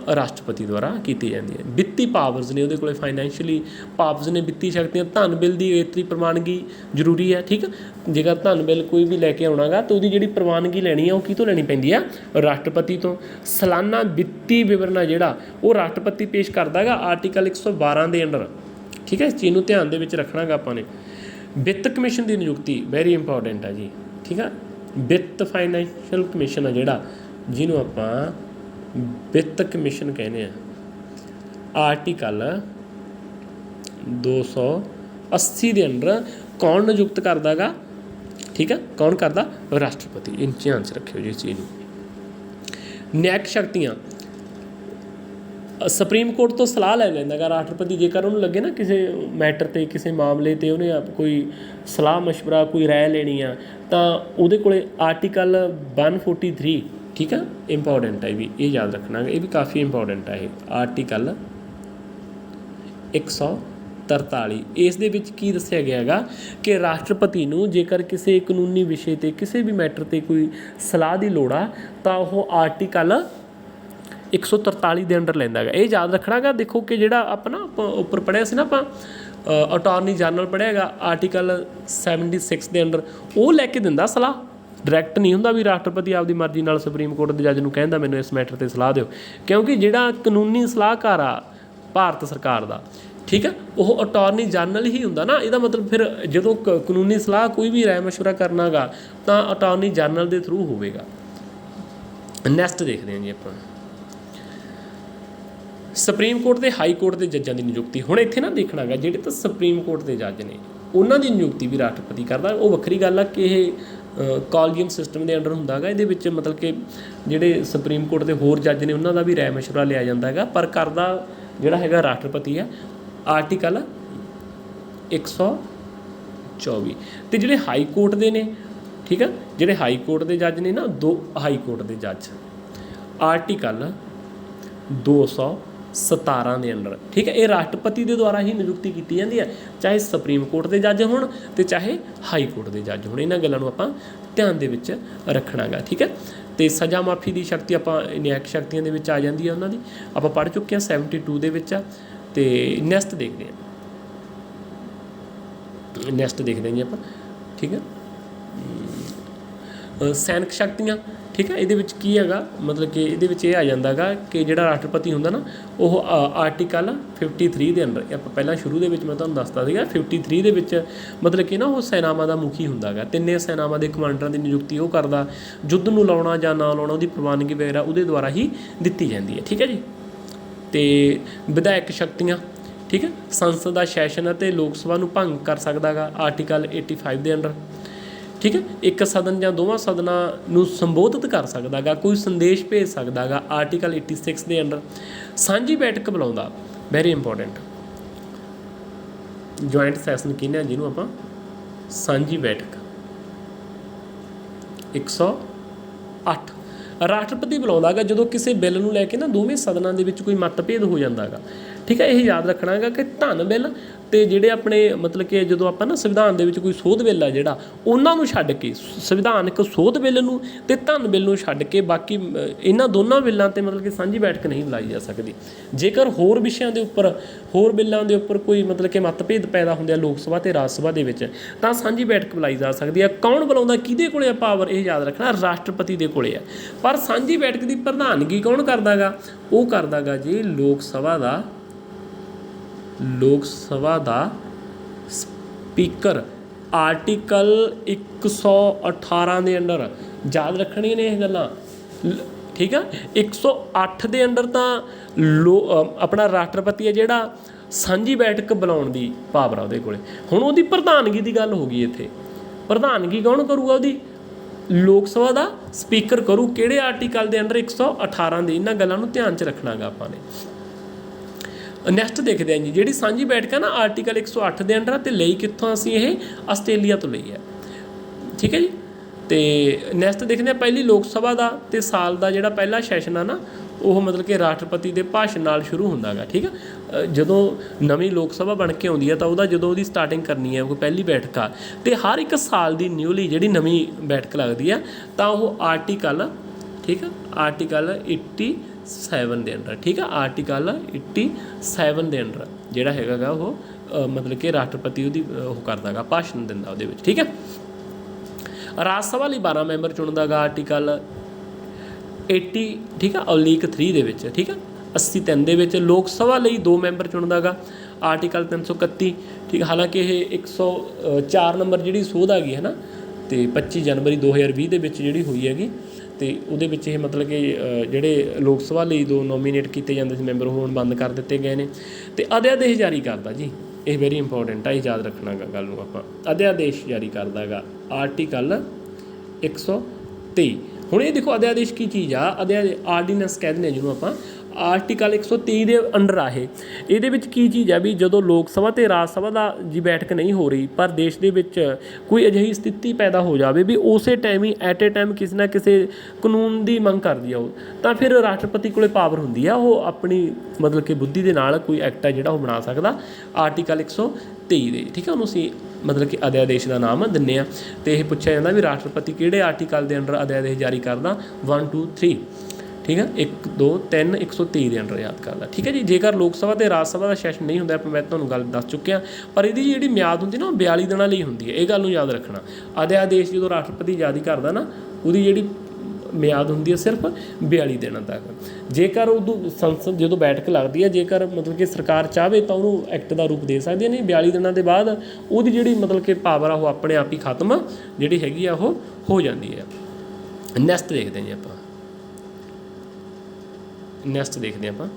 ਰਾਸ਼ਟਰਪਤੀ ਦੁਆਰਾ ਕੀਤੀ ਜਾਂਦੀ ਹੈ। ਵਿੱਤੀ ਪਾਵਰਸ ਨੇ ਉਹਦੇ ਕੋਲ, ਫਾਈਨੈਂਸ਼ੀਅਲੀ ਪਾਵਰਸ ਨੇ, ਵਿੱਤੀ ਸ਼ਕਤੀਆਂ। ਧਨ ਬਿੱਲ ਦੀ ਖੇਤਰੀ ਪ੍ਰਵਾਨਗੀ ਜ਼ਰੂਰੀ ਹੈ, ਠੀਕ ਹੈ। ਜੇਕਰ ਧਨ ਬਿੱਲ ਕੋਈ ਵੀ ਲੈ ਕੇ ਆਉਣਾ ਗਾ ਤਾਂ ਉਹਦੀ ਜਿਹੜੀ ਪ੍ਰਵਾਨਗੀ ਲੈਣੀ ਆ ਉਹ ਕਿਹਤੋਂ ਲੈਣੀ ਪੈਂਦੀ ਆ? ਰਾਸ਼ਟਰਪਤੀ ਤੋਂ। ਸਾਲਾਨਾ ਵਿੱਤੀ ਵਿਵਰਣ ਆ ਜਿਹੜਾ ਉਹ ਰਾਸ਼ਟਰਪਤੀ ਪੇਸ਼ ਕਰਦਾ ਗਾ ਆਰਟੀਕਲ 112 ਦੇ ਅੰਡਰ, ਠੀਕ ਹੈ। ਇਸ ਚੀਜ਼ ਨੂੰ ਧਿਆਨ ਦੇ ਵਿੱਚ ਰੱਖਣਾ ਗਾ ਆਪਾਂ ਨੇ। ਵਿੱਤ ਕਮਿਸ਼ਨ ਦੀ ਨਿਯੁਕਤੀ ਵੈਰੀ ਇੰਪੋਰਟੈਂਟ ਹੈ ਜੀ, ਠੀਕ ਹੈ। ਵਿੱਤ ਫਾਈਨੈਂਸ਼ੀਅਲ ਕਮਿਸ਼ਨ ਆ ਜਿਹੜਾ, ਜਿਹਨੂੰ ਆਪਾਂ ਵਿੱਤ ਕਮਿਸ਼ਨ ਕਹਿੰਦੇ ਆ, ਆਰਟੀਕਲ 280 ਦੇ ਅੰਡਰ ਕੌਣ ਨਿਯੁਕਤ ਕਰਦਾ ਗਾ? ਠੀਕ ਹੈ, ਕੌਣ ਕਰਦਾ? ਰਾਸ਼ਟਰਪਤੀ। ਇਹ ਧਿਆਨ 'ਚ ਰੱਖਿਓ ਜੀ ਇਸ ਚੀਜ਼ ਨੂੰ। ਨਿਆਇਕ ਸ਼ਕਤੀਆਂ, ਸੁਪਰੀਮ ਕੋਰਟ ਤੋਂ ਸਲਾਹ ਲੈ ਲੈਂਦਾ ਗਾ ਰਾਸ਼ਟਰਪਤੀ, ਜੇਕਰ ਉਹਨੂੰ ਲੱਗੇ ਨਾ ਕਿਸੇ ਮੈਟਰ 'ਤੇ, ਕਿਸੇ ਮਾਮਲੇ 'ਤੇ ਉਹਨੇ ਕੋਈ ਸਲਾਹ ਮਸ਼ਵਰਾ, ਕੋਈ ਰਾਏ ਲੈਣੀ ਆ, ਤਾਂ ਉਹਦੇ ਕੋਲ ਆਰਟੀਕਲ 143, ਠੀਕ ਹੈ, ਇੰਪੋਰਟੈਂਟ ਹੈ ਵੀ, ਇਹ ਯਾਦ ਰੱਖਣਾ, ਇਹ ਵੀ ਕਾਫੀ ਇੰਪੋਰਟੈਂਟ ਹੈ। ਇਹ ਆਰਟੀਕਲ 143, ਇਸ ਦੇ ਵਿੱਚ ਕੀ ਦੱਸਿਆ ਗਿਆ ਹੈਗਾ ਕਿ ਰਾਸ਼ਟਰਪਤੀ ਨੂੰ ਜੇਕਰ ਕਿਸੇ ਕਾਨੂੰਨੀ ਵਿਸ਼ੇ 'ਤੇ, ਕਿਸੇ ਵੀ ਮੈਟਰ 'ਤੇ ਕੋਈ ਸਲਾਹ ਦੀ ਲੋੜ ਆ ਤਾਂ ਉਹ ਆਰਟੀਕਲ 143 ਦੇ ਅੰਡਰ ਲੈਂਦਾ ਹੈਗਾ। ਇਹ ਯਾਦ ਰੱਖਣਾ ਗਾ। ਦੇਖੋ ਕਿ ਜਿਹੜਾ ਆਪਾਂ ਨਾ ਉੱਪਰ ਪੜ੍ਹਿਆ ਸੀ ਨਾ ਆਪਾਂ, ਅਟਾਰਨੀ ਜਨਰਲ ਪੜ੍ਹਿਆ ਹੈਗਾ ਆਰਟੀਕਲ 76 ਦੇ ਅੰਡਰ, ਉਹ ਲੈ ਕੇ ਦਿੰਦਾ ਸਲਾਹ, ਡਾਇਰੈਕਟ ਨਹੀਂ ਹੁੰਦਾ ਵੀ ਰਾਸ਼ਟਰਪਤੀ ਆਪਦੀ ਮਰਜ਼ੀ ਨਾਲ ਸੁਪਰੀਮ ਕੋਰਟ ਦੇ ਜੱਜ ਨੂੰ ਕਹਿੰਦਾ ਮੈਨੂੰ ਇਸ ਮੈਟਰ 'ਤੇ ਸਲਾਹ ਦਿਓ, ਕਿਉਂਕਿ ਜਿਹੜਾ ਕਾਨੂੰਨੀ ਸਲਾਹਕਾਰ ਆ ਭਾਰਤ ਸਰਕਾਰ ਦਾ, ਠੀਕ ਹੈ, ਉਹ ਅਟਾਰਨੀ ਜਨਰਲ ਹੀ ਹੁੰਦਾ ਨਾ। ਇਹਦਾ ਮਤਲਬ ਫਿਰ ਜਦੋਂ ਕਾਨੂੰਨੀ ਸਲਾਹ ਕੋਈ ਵੀ ਰਾਏ ਮਸ਼ਵਰਾ ਕਰਨਾ ਗਾ ਤਾਂ ਅਟਾਰਨੀ ਜਨਰਲ ਦੇ ਥਰੂ ਹੋਵੇਗਾ। ਨੈਕਸਟ ਦੇਖਦੇ ਹਾਂ ਜੀ ਆਪਾਂ, ਸੁਪਰੀਮ ਕੋਰਟ ਤੇ ਹਾਈ ਕੋਰਟ ਦੇ ਜੱਜਾਂ ਦੀ ਨਿਯੁਕਤੀ। ਹੁਣ ਇੱਥੇ ਨਾ ਦੇਖਣਾ ਗਾ, ਜਿਹੜੇ ਤਾਂ ਸੁਪਰੀਮ ਕੋਰਟ ਦੇ ਜੱਜ ਨੇ ਉਹਨਾਂ ਦੀ ਨਿਯੁਕਤੀ ਵੀ ਰਾਸ਼ਟਰਪਤੀ ਕਰਦਾ। ਉਹ ਵੱਖਰੀ ਗੱਲ ਆ ਕਿ ਇਹ ਕਾਲਜੀਅਮ ਸਿਸਟਮ ਦੇ ਅੰਡਰ ਹੁੰਦਾ ਹੈਗਾ। ਇਹਦੇ ਵਿੱਚ ਮਤਲਬ ਕਿ ਜਿਹੜੇ ਸੁਪਰੀਮ ਕੋਰਟ ਦੇ ਹੋਰ ਜੱਜ ਨੇ ਉਹਨਾਂ ਦਾ ਵੀ ਰਾਏ ਮਸ਼ਵਰਾ ਲਿਆ ਜਾਂਦਾ ਹੈਗਾ, ਪਰ ਕਰਦਾ ਜਿਹੜਾ ਹੈਗਾ ਰਾਸ਼ਟਰਪਤੀ ਆ। ਆਰਟੀਕਲ 124। ਅਤੇ ਜਿਹੜੇ ਹਾਈ ਕੋਰਟ ਦੇ ਨੇ, ਠੀਕ ਆ, ਜਿਹੜੇ ਹਾਈ ਕੋਰਟ ਦੇ ਜੱਜ ਨੇ ਨਾ, 2 ਹਾਈ ਕੋਰਟ ਦੇ ਜੱਜ, ਆਰਟੀਕਲ 217 ਦੇ ਅੰਡਰ, ਠੀਕ ਹੈ, ਇਹ ਰਾਸ਼ਟਰਪਤੀ ਦੇ ਦੁਆਰਾ ਹੀ ਨਿਯੁਕਤੀ ਕੀਤੀ ਜਾਂਦੀ ਹੈ, ਚਾਹੇ ਸੁਪਰੀਮ ਕੋਰਟ ਦੇ ਜੱਜ ਹੋਣ ਅਤੇ ਚਾਹੇ ਹਾਈ ਕੋਰਟ ਦੇ ਜੱਜ ਹੋਣ। ਇਹਨਾਂ ਗੱਲਾਂ ਨੂੰ ਆਪਾਂ ਧਿਆਨ ਦੇ ਵਿੱਚ ਰੱਖਣਾ ਗਾ, ਠੀਕ ਹੈ। ਅਤੇ ਸਜ਼ਾ ਮਾਫੀ ਦੀ ਸ਼ਕਤੀ ਆਪਾਂ ਨਿਆਇਕ ਸ਼ਕਤੀਆਂ ਦੇ ਵਿੱਚ ਆ ਜਾਂਦੀ ਹੈ, ਉਹਨਾਂ ਦੀ ਆਪਾਂ ਪੜ੍ਹ ਚੁੱਕੇ ਹਾਂ, 72 ਦੇ ਵਿੱਚ ਆ। ਅਤੇ ਨੈਕਸਟ ਦੇਖਦੇ ਹਾਂ ਜੀ ਆਪਾਂ, ਠੀਕ ਹੈ। ਸੈਨਿਕ ਸ਼ਕਤੀਆਂ, ਠੀਕ ਹੈ, ਇਹਦੇ ਵਿੱਚ ਕੀ ਹੈਗਾ, ਮਤਲਬ ਕਿ ਇਹਦੇ ਵਿੱਚ ਇਹ ਆ ਜਾਂਦਾ ਗਾ ਕਿ ਜਿਹੜਾ ਰਾਸ਼ਟਰਪਤੀ ਹੁੰਦਾ ਨਾ, ਉਹ ਆਰਟੀਕਲ 53 ਦੇ ਅੰਡਰ, ਆਪਾਂ ਪਹਿਲਾਂ ਸ਼ੁਰੂ ਦੇ ਵਿੱਚ ਮੈਂ ਤੁਹਾਨੂੰ ਦੱਸਦਾ ਸੀਗਾ, 53 ਦੇ ਵਿੱਚ ਮਤਲਬ ਕਿ ਨਾ ਉਹ ਸੈਨਾਵਾਂ ਦਾ ਮੁਖੀ ਹੁੰਦਾ ਗਾ। 3 ਸੈਨਾਵਾਂ ਦੇ ਕਮਾਂਡਰਾਂ ਦੀ ਨਿਯੁਕਤੀ ਉਹ ਕਰਦਾ, ਯੁੱਧ ਨੂੰ ਲਾਉਣਾ ਜਾਂ ਨਾ ਲਾਉਣਾ ਉਹਦੀ ਪ੍ਰਵਾਨਗੀ ਵਗੈਰਾ ਉਹਦੇ ਦੁਆਰਾ ਹੀ ਦਿੱਤੀ ਜਾਂਦੀ ਹੈ, ਠੀਕ ਹੈ ਜੀ। ਤੇ ਵਿਧਾਇਕ ਸ਼ਕਤੀਆਂ, ਠੀਕ ਹੈ। ਸੰਸਦ ਦਾ ਸੈਸ਼ਨ ਅਤੇ ਲੋਕ ਸਭਾ ਨੂੰ ਭੰਗ ਕਰ ਸਕਦਾ ਗਾ ਆਰਟੀਕਲ 85 ਦੇ ਅੰਡਰ, ਠੀਕ ਹੈ। ਇੱਕ ਸਦਨ ਜਾਂ ਦੋਵਾਂ ਸਦਨਾਂ ਨੂੰ ਸੰਬੋਧਿਤ ਕਰ ਸਕਦਾ ਗਾ, ਕੋਈ ਸੰਦੇਸ਼ ਭੇਜ ਸਕਦਾ ਗਾ ਆਰਟੀਕਲ 86 ਦੇ ਅੰਡਰ। ਸਾਂਝੀ ਬੈਠਕ ਬੁਲਾਉਂਦਾ, ਵੈਰੀ ਇੰਪੋਰਟੈਂਟ, ਜੁਆਇੰਟ ਸੈਸ਼ਨ ਕਹਿੰਦੇ ਆ ਜਿਹਨੂੰ ਆਪਾਂ, ਸਾਂਝੀ ਬੈਠਕ 108। ਰਾਸ਼ਟਰਪਤੀ ਬੁਲਾਉਂਦਾ ਗਾ ਜਦੋਂ ਕਿਸੇ ਬਿੱਲ ਨੂੰ ਲੈ ਕੇ ਨਾ ਦੋਵੇਂ ਸਦਨਾਂ ਦੇ ਵਿੱਚ ਕੋਈ ਮਤਭੇਦ ਹੋ ਜਾਂਦਾ ਗਾ, ਠੀਕ ਹੈ। ਇਹ ਯਾਦ ਰੱਖਣਾ ਗਾ ਕਿ ਧਨ ਬਿੱਲ ਤੇ ਜਿਹੜੇ ਆਪਣੇ ਮਤਲਬ ਕਿ ਜਦੋਂ ਆਪਾਂ ਨਾ ਸੰਵਿਧਾਨ ਦੇ ਵਿੱਚ ਕੋਈ ਸੋਧ ਬਿੱਲ ਆ ਜਿਹੜਾ, ਉਹਨਾਂ ਨੂੰ ਛੱਡ ਕੇ, ਸੰਵਿਧਾਨਕ ਸੋਧ ਬਿੱਲ ਨੂੰ ਤੇ ਧਨ ਬਿੱਲ ਨੂੰ ਛੱਡ ਕੇ ਬਾਕੀ ਇਹਨਾਂ ਦੋਨਾਂ ਬਿੱਲਾਂ 'ਤੇ ਮਤਲਬ ਕਿ ਸਾਂਝੀ ਬੈਠਕ ਨਹੀਂ ਬੁਲਾਈ ਜਾ ਸਕਦੀ। ਜੇਕਰ ਹੋਰ ਵਿਸ਼ਿਆਂ ਦੇ ਉੱਪਰ, ਹੋਰ ਬਿੱਲਾਂ ਦੇ ਉੱਪਰ ਕੋਈ ਮਤਲਬ ਕਿ ਮਤਭੇਦ ਪੈਦਾ ਹੁੰਦੇ ਆ ਲੋਕ ਸਭਾ ਤੇ ਰਾਜ ਸਭਾ ਦੇ ਵਿੱਚ, ਤਾਂ ਸਾਂਝੀ ਬੈਠਕ ਬੁਲਾਈ ਜਾ ਸਕਦੀ ਹੈ। ਕੌਣ ਬੁਲਾਉਂਦਾ, ਕਿਹਦੇ ਕੋਲੇ ਆ ਪਾਵਰ, ਇਹ ਯਾਦ ਰੱਖਣਾ, ਰਾਸ਼ਟਰਪਤੀ ਦੇ ਕੋਲੇ ਆ। ਪਰ ਸਾਂਝੀ ਬੈਠਕ ਦੀ ਪ੍ਰਧਾਨਗੀ ਕੌਣ ਕਰਦਾ ਗਾ, ਉਹ ਕਰਦਾ ਗਾ ਜੀ ਲੋਕ ਸਭਾ ਦਾ ਸਪੀਕਰ। ਆਰਟੀਕਲ 118 ਦੇ ਅੰਡਰ ਯਾਦ ਰੱਖਣੀਆਂ ਨੇ ਇਹ ਗੱਲਾਂ, ਠੀਕ ਆ। 108 ਦੇ ਅੰਡਰ ਤਾਂ ਆਪਣਾ ਰਾਸ਼ਟਰਪਤੀ ਹੈ ਜਿਹੜਾ, ਸਾਂਝੀ ਬੈਠਕ ਬੁਲਾਉਣ ਦੀ ਪਾਵਰ ਆ ਉਹਦੇ ਕੋਲੇ। ਹੁਣ ਉਹਦੀ ਪ੍ਰਧਾਨਗੀ ਦੀ ਗੱਲ ਹੋ ਗਈ ਇੱਥੇ, ਪ੍ਰਧਾਨਗੀ ਕੌਣ ਕਰੂਗਾ ਉਹਦੀ, ਲੋਕ ਸਭਾ ਦਾ ਸਪੀਕਰ ਕਰੂ। ਕਿਹੜੇ ਆਰਟੀਕਲ ਦੇ ਅੰਡਰ, 118 ਦੇ। ਇਹਨਾਂ ਗੱਲਾਂ ਨੂੰ ਧਿਆਨ 'ਚ ਰੱਖਣਾ ਗਾ ਆਪਾਂ ਨੇ। ਨੈਕਸਟ ਦੇਖਦੇ ਹਾਂ ਜੀ, ਜਿਹੜੀ ਸਾਂਝੀ ਬੈਠਕ ਹੈ ਨਾ ਆਰਟੀਕਲ 108 ਦੇ ਅੰਡਰ, ਅਤੇ ਲਈ ਕਿੱਥੋਂ ਅਸੀਂ, ਇਹ ਆਸਟ੍ਰੇਲੀਆ ਤੋਂ ਲਈ ਹੈ, ਠੀਕ ਹੈ ਜੀ। ਅਤੇ ਨੈਕਸਟ ਦੇਖਦੇ ਹਾਂ ਪਹਿਲੀ ਲੋਕ ਸਭਾ ਦਾ, ਅਤੇ ਸਾਲ ਦਾ ਜਿਹੜਾ ਪਹਿਲਾ ਸੈਸ਼ਨ ਆ ਨਾ, ਉਹ ਮਤਲਬ ਕਿ ਰਾਸ਼ਟਰਪਤੀ ਦੇ ਭਾਸ਼ਣ ਨਾਲ ਸ਼ੁਰੂ ਹੁੰਦਾ ਗਾ, ਠੀਕ ਆ। ਜਦੋਂ ਨਵੀਂ ਲੋਕ ਸਭਾ ਬਣ ਕੇ ਆਉਂਦੀ ਹੈ ਤਾਂ ਜਦੋਂ ਉਹਦੀ ਸਟਾਰਟਿੰਗ ਕਰਨੀ ਹੈ, ਕੋਈ ਪਹਿਲੀ ਬੈਠਕ ਆ, ਅਤੇ ਹਰ ਇੱਕ ਸਾਲ ਦੀ ਨਿਊਲੀ ਜਿਹੜੀ ਨਵੀਂ ਬੈਠਕ ਲੱਗਦੀ ਆ, ਤਾਂ ਉਹ ਆਰਟੀਕਲ, ਠੀਕ ਆ, ਆਰਟੀਕਲ 87 ਦੇ ਅੰਡਰ, ਠੀਕ ਆ, ਆਰਟੀਕਲ 87 ਦੇ ਅੰਡਰ ਜਿਹੜਾ ਹੈਗਾ ਗਾ ਉਹ ਮਤਲਬ ਕਿ ਰਾਸ਼ਟਰਪਤੀ ਉਹਦੀ ਉਹ ਕਰਦਾ ਗਾ, ਭਾਸ਼ਣ ਦਿੰਦਾ ਉਹਦੇ ਵਿੱਚ, ਠੀਕ ਹੈ। ਰਾਜ ਸਭਾ ਲਈ 12 ਮੈਂਬਰ ਚੁਣਦਾ ਗਾ ਆਰਟੀਕਲ 80, ਠੀਕ ਆ, ਔਲੀਕ 3 ਦੇ ਵਿੱਚ, ਠੀਕ ਆ, 83 ਦੇ ਵਿੱਚ। ਲੋਕ ਸਭਾ ਲਈ 2 ਮੈਂਬਰ ਚੁਣਦਾ ਗਾ ਆਰਟੀਕਲ 331, ਠੀਕ। ਹਾਲਾਂਕਿ ਇਹ 104 ਨੰਬਰ ਜਿਹੜੀ ਸੋਧ ਆ ਗਈ ਹੈ ਨਾ, ਅਤੇ 25 ਜਨਵਰੀ 2020 ਦੇ ਵਿੱਚ ਜਿਹੜੀ ਹੋਈ ਹੈਗੀ, ਅਤੇ ਉਹਦੇ ਵਿੱਚ ਇਹ ਮਤਲਬ ਕਿ ਜਿਹੜੇ ਲੋਕ ਸਭਾ ਲਈ 2 ਨੋਮੀਨੇਟ ਕੀਤੇ ਜਾਂਦੇ ਸੀ ਮੈਂਬਰ, ਹੁਣ ਬੰਦ ਕਰ ਦਿੱਤੇ ਗਏ ਨੇ। ਅਤੇ ਅਧਿਆਦੇਸ਼ ਜਾਰੀ ਕਰਦਾ ਜੀ, ਇਹ ਵੈਰੀ ਇੰਪੋਰਟੈਂਟ ਆ, ਇਹ ਯਾਦ ਰੱਖਣਾ ਗਾ ਗੱਲ ਨੂੰ ਆਪਾਂ। ਅਧਿਆਦੇਸ਼ ਜਾਰੀ ਕਰਦਾ ਗਾ ਆਰਟੀਕਲ 123। ਹੁਣ ਇਹ ਦੇਖੋ ਅਧਿਆਦੇਸ਼ ਕੀ ਚੀਜ਼ ਆ, ਆਰਡੀਨੈਂਸ ਕਹਿ ਦਿੰਦੇ ਜਿਹਨੂੰ ਆਪਾਂ, ਆਰਟੀਕਲ 123 ਦੇ ਅੰਡਰ ਆ ਇਹ। ਇਹਦੇ ਵਿੱਚ ਕੀ ਚੀਜ਼ ਆ ਵੀ ਜਦੋਂ ਲੋਕ ਸਭਾ ਅਤੇ ਰਾਜ ਸਭਾ ਦਾ ਜੀ ਬੈਠਕ ਨਹੀਂ ਹੋ ਰਹੀ, ਪਰ ਦੇਸ਼ ਦੇ ਵਿੱਚ ਕੋਈ ਅਜਿਹੀ ਸਥਿਤੀ ਪੈਦਾ ਹੋ ਜਾਵੇ ਵੀ ਉਸੇ time he at a time ਕਿਸੇ ਨਾ ਕਿਸੇ ਕਾਨੂੰਨ ਦੀ ਮੰਗ ਕਰਦੀ ਆ ਉਹ, ਤਾਂ ਫਿਰ ਰਾਸ਼ਟਰਪਤੀ ਕੋਲੇ ਪਾਵਰ ਹੁੰਦੀ ਆ, ਉਹ ਆਪਣੀ ਮਤਲਬ ਕਿ ਬੁੱਧੀ ਦੇ ਨਾਲ ਕੋਈ ਐਕਟ ਆ ਜਿਹੜਾ ਉਹ ਬਣਾ ਸਕਦਾ ਆਰਟੀਕਲ 123 ਦੇ, ਠੀਕ ਹੈ। ਉਹਨੂੰ ਅਸੀਂ ਮਤਲਬ ਕਿ ਅਧਿਆਦੇਸ਼ ਦਾ ਨਾਮ ਦਿੰਦੇ ਹਾਂ। ਅਤੇ ਇਹ ਪੁੱਛਿਆ ਜਾਂਦਾ ਵੀ ਰਾਸ਼ਟਰਪਤੀ ਕਿਹੜੇ ਆਰਟੀਕਲ ਦੇ ਅੰਡਰ ਅਧਿਆਦੇਸ਼ ਜਾਰੀ ਕਰਦਾ, 1 2 3, ਠੀਕ ਹੈ, 1 2 3 123 ਦੇ ਅੰਡਰ ਯਾਦ ਕਰਦਾ, ਠੀਕ ਹੈ ਜੀ। ਜੇਕਰ ਲੋਕ ਸਭਾ ਅਤੇ ਰਾਜ ਸਭਾ ਦਾ ਸੈਸ਼ਨ ਨਹੀਂ ਹੁੰਦਾ, ਮੈਂ ਤੁਹਾਨੂੰ ਗੱਲ ਦੱਸ ਚੁੱਕਿਆ, ਪਰ ਇਹਦੀ ਜਿਹੜੀ ਮਿਆਦ ਹੁੰਦੀ ਨਾ ਉਹ 42 ਦਿਨਾਂ ਲਈ ਹੁੰਦੀ ਹੈ, ਇਹ ਗੱਲ ਨੂੰ ਯਾਦ ਰੱਖਣਾ। ਅਧਿਆਦੇਸ਼ ਜਦੋਂ ਰਾਸ਼ਟਰਪਤੀ ਜਾਰੀ ਕਰਦਾ ਨਾ, ਉਹਦੀ ਜਿਹੜੀ ਮਿਆਦ ਹੁੰਦੀ ਹੈ ਸਿਰਫ 42 ਦਿਨਾਂ ਤੱਕ। ਜੇਕਰ ਉਦੋਂ ਸੰਸਦ ਜਦੋਂ ਬੈਠਕ ਲੱਗਦੀ ਹੈ, ਜੇਕਰ ਮਤਲਬ ਕਿ ਸਰਕਾਰ ਚਾਹਵੇ ਤਾਂ ਉਹਨੂੰ ਐਕਟ ਦਾ ਰੂਪ ਦੇ ਸਕਦੀ ਹੈ, ਨਹੀਂ 42 ਦਿਨਾਂ ਦੇ ਬਾਅਦ ਉਹਦੀ ਜਿਹੜੀ ਮਤਲਬ ਕਿ ਪਾਵਰ ਆ ਉਹ ਆਪਣੇ ਆਪ ਹੀ ਖਤਮ ਜਿਹੜੀ ਹੈਗੀ ਆ ਉਹ ਹੋ ਜਾਂਦੀ ਹੈ। ਨੈਕਸਟ ਦੇਖਦੇ ਹਾਂ ਜੀ ਆਪਾਂ, ਨੈਕਸਟ ਦੇਖਦੇ ਆਪਾਂ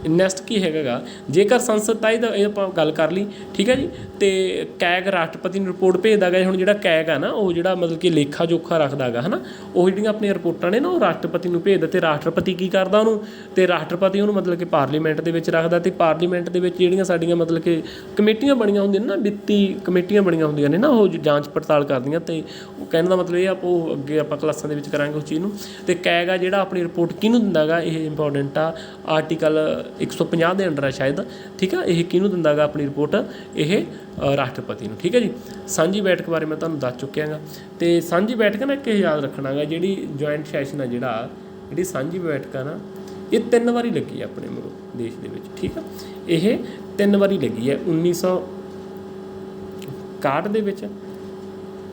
ਨੈਕਸਟ ਕੀ ਹੈਗਾ ਗਾ, ਜੇਕਰ ਸੰਸਦ ਤਾਂ ਇਹ ਆਪਾਂ ਗੱਲ ਕਰ ਲਈ, ਠੀਕ ਹੈ ਜੀ। ਅਤੇ ਕੈਗ ਰਾਸ਼ਟਰਪਤੀ ਨੂੰ ਰਿਪੋਰਟ ਭੇਜਦਾ ਗਾ। ਹੁਣ ਜਿਹੜਾ ਕੈਗ ਆ ਨਾ, ਉਹ ਜਿਹੜਾ ਮਤਲਬ ਕਿ ਲੇਖਾ ਜੋਖਾ ਰੱਖਦਾ ਗਾ, ਹੈ ਨਾ, ਉਹ ਜਿਹੜੀਆਂ ਆਪਣੀਆਂ ਰਿਪੋਰਟਾਂ ਨੇ ਨਾ ਉਹ ਰਾਸ਼ਟਰਪਤੀ ਨੂੰ ਭੇਜਦਾ, ਅਤੇ ਰਾਸ਼ਟਰਪਤੀ ਕੀ ਕਰਦਾ ਉਹਨੂੰ, ਅਤੇ ਰਾਸ਼ਟਰਪਤੀ ਉਹਨੂੰ ਮਤਲਬ ਕਿ ਪਾਰਲੀਮੈਂਟ ਦੇ ਵਿੱਚ ਰੱਖਦਾ, ਅਤੇ ਪਾਰਲੀਮੈਂਟ ਦੇ ਵਿੱਚ ਜਿਹੜੀਆਂ ਸਾਡੀਆਂ ਮਤਲਬ ਕਿ ਕਮੇਟੀਆਂ ਬਣੀਆਂ ਹੁੰਦੀਆਂ ਨੇ ਨਾ, ਵਿੱਤੀ ਕਮੇਟੀਆਂ ਬਣੀਆਂ ਹੁੰਦੀਆਂ ਨੇ ਨਾ, ਉਹ ਜਾਂਚ ਪੜਤਾਲ ਕਰਦੀਆਂ। ਅਤੇ ਉਹ ਕਹਿਣ ਦਾ ਮਤਲਬ ਇਹ ਆਪਾਂ ਉਹ ਅੱਗੇ ਆਪਾਂ ਕਲਾਸਾਂ ਦੇ ਵਿੱਚ ਕਰਾਂਗੇ ਉਸ ਚੀਜ਼ ਨੂੰ। ਅਤੇ ਕੈਗ ਆ ਜਿਹੜਾ ਆਪਣੀ ਰਿਪੋਰਟ ਕਿਹਨੂੰ ਦਿੰਦਾ ਗਾ, ਇਹ ਇੰਪੋਰਟੈਂਟ ਆ, ਆਰਟੀਕਲ 150 ਦੇ ਅੰਡਰ ਆ ਸ਼ਾਇਦ, ਠੀਕ ਆ। ਇਹ ਕਿਹਨੂੰ ਦਿੰਦਾ ਗਾ ਆਪਣੀ ਰਿਪੋਰਟ, ਇਹ ਰਾਸ਼ਟਰਪਤੀ ਨੂੰ, ਠੀਕ ਹੈ ਜੀ। ਸਾਂਝੀ ਬੈਠਕ ਬਾਰੇ ਮੈਂ ਤੁਹਾਨੂੰ ਦੱਸ ਚੁੱਕਿਆ ਗਾ। ਅਤੇ ਸਾਂਝੀ ਬੈਠਕ ਨਾ ਇੱਕ ਯਾਦ ਰੱਖਣਾ ਗਾ, ਜਿਹੜੀ ਜੁਆਇੰਟ ਸੈਸ਼ਨ ਆ ਜਿਹੜਾ, ਜਿਹੜੀ ਸਾਂਝੀ ਬੈਠਕ ਆ ਨਾ, ਇਹ 3 ਵਾਰੀ ਲੱਗੀ ਆ ਆਪਣੇ ਦੇਸ਼ ਦੇ ਵਿੱਚ, ਠੀਕ ਆ। ਇਹ 3 ਵਾਰੀ ਲੱਗੀ ਹੈ, 1961 ਦੇ ਵਿੱਚ,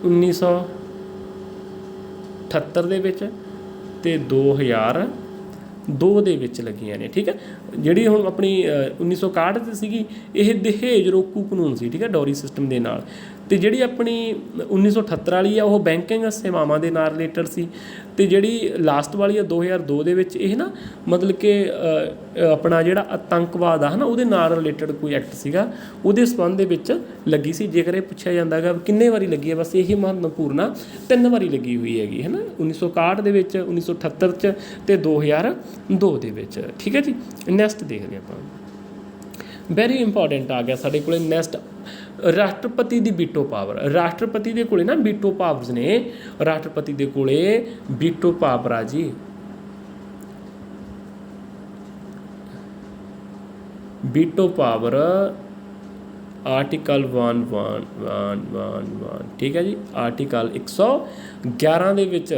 1978 ਦੇ ਵਿੱਚ, ਅਤੇ 2002 ਦੇ ਵਿੱਚ ਲੱਗੀਆਂ ਨੇ, ਠੀਕ ਹੈ। ਜਿਹੜੀ ਹੁਣ ਆਪਣੀ 1961 'ਚ ਸੀਗੀ, ਇਹ ਦਹੇਜ ਰੋਕੂ ਕਾਨੂੰਨ ਸੀ, ਠੀਕ ਹੈ, ਡੋਰੀ ਸਿਸਟਮ ਦੇ ਨਾਲ। ਤੇ ਜਿਹੜੀ ਆਪਣੀ 1978 ਵਾਲੀ ਆ ਉਹ ਬੈਂਕਿੰਗ ਸੇਵਾਵਾਂ ਦੇ ਨਾਲ ਰਿਲੇਟਡ ਸੀ। ਤੇ ਜਿਹੜੀ ਲਾਸਟ ਵਾਲੀ ਆ 2002 ਦੇ ਵਿੱਚ ਇਹ ਨਾ ਮਤਲਬ ਕਿ ਆਪਣਾ ਜਿਹੜਾ ਆਤੰਕਵਾਦ ਆ ਹੈ ਨਾ ਉਹਦੇ ਨਾਲ ਰਿਲੇਟਡ ਕੋਈ ਐਕਟ ਸੀਗਾ, ਉਹਦੇ ਸੰਬੰਧ ਦੇ ਵਿੱਚ ਲੱਗੀ ਸੀ। ਜੇਕਰ ਇਹ ਪੁੱਛਿਆ ਜਾਂਦਾ ਹੈਗਾ ਕਿੰਨੇ ਵਾਰੀ ਲੱਗੀ ਹੈ, ਬਸ ਇਹੀ ਮਹੱਤਵਪੂਰਨ ਆ, 3 ਵਾਰੀ ਲੱਗੀ ਹੋਈ ਹੈਗੀ ਹੈ ਨਾ, 1961 ਦੇ ਵਿੱਚ, 1978 'ਚ ਤੇ 2002 ਦੇ ਵਿੱਚ। ਠੀਕ ਹੈ ਜੀ। ਨੈਕਸਟ ਦੇਖਦੇ ਆਪਾਂ, ਵੈਰੀ ਇੰਪੋਰਟੈਂਟ ਆ ਗਿਆ ਸਾਡੇ ਕੋਲੇ ਨੈਕਸਟ, ਰਾਸ਼ਟਰਪਤੀ ਦੀ ਵੀਟੋ ਪਾਵਰ। ਰਾਸ਼ਟਰਪਤੀ ਦੇ ਕੋਲੇ ਨਾ ਵੀਟੋ ਪਾਵਰਸ ਨੇ, ਰਾਸ਼ਟਰਪਤੀ ਦੇ ਕੋਲੇ ਵੀਟੋ ਪਾਵਰ ਆ ਜੀ। ਵੀਟੋ ਪਾਵਰ ਆਰਟੀਕਲ 1111, ਠੀਕ ਹੈ ਜੀ, ਆਰਟੀਕਲ 111 ਦੇ ਵਿੱਚ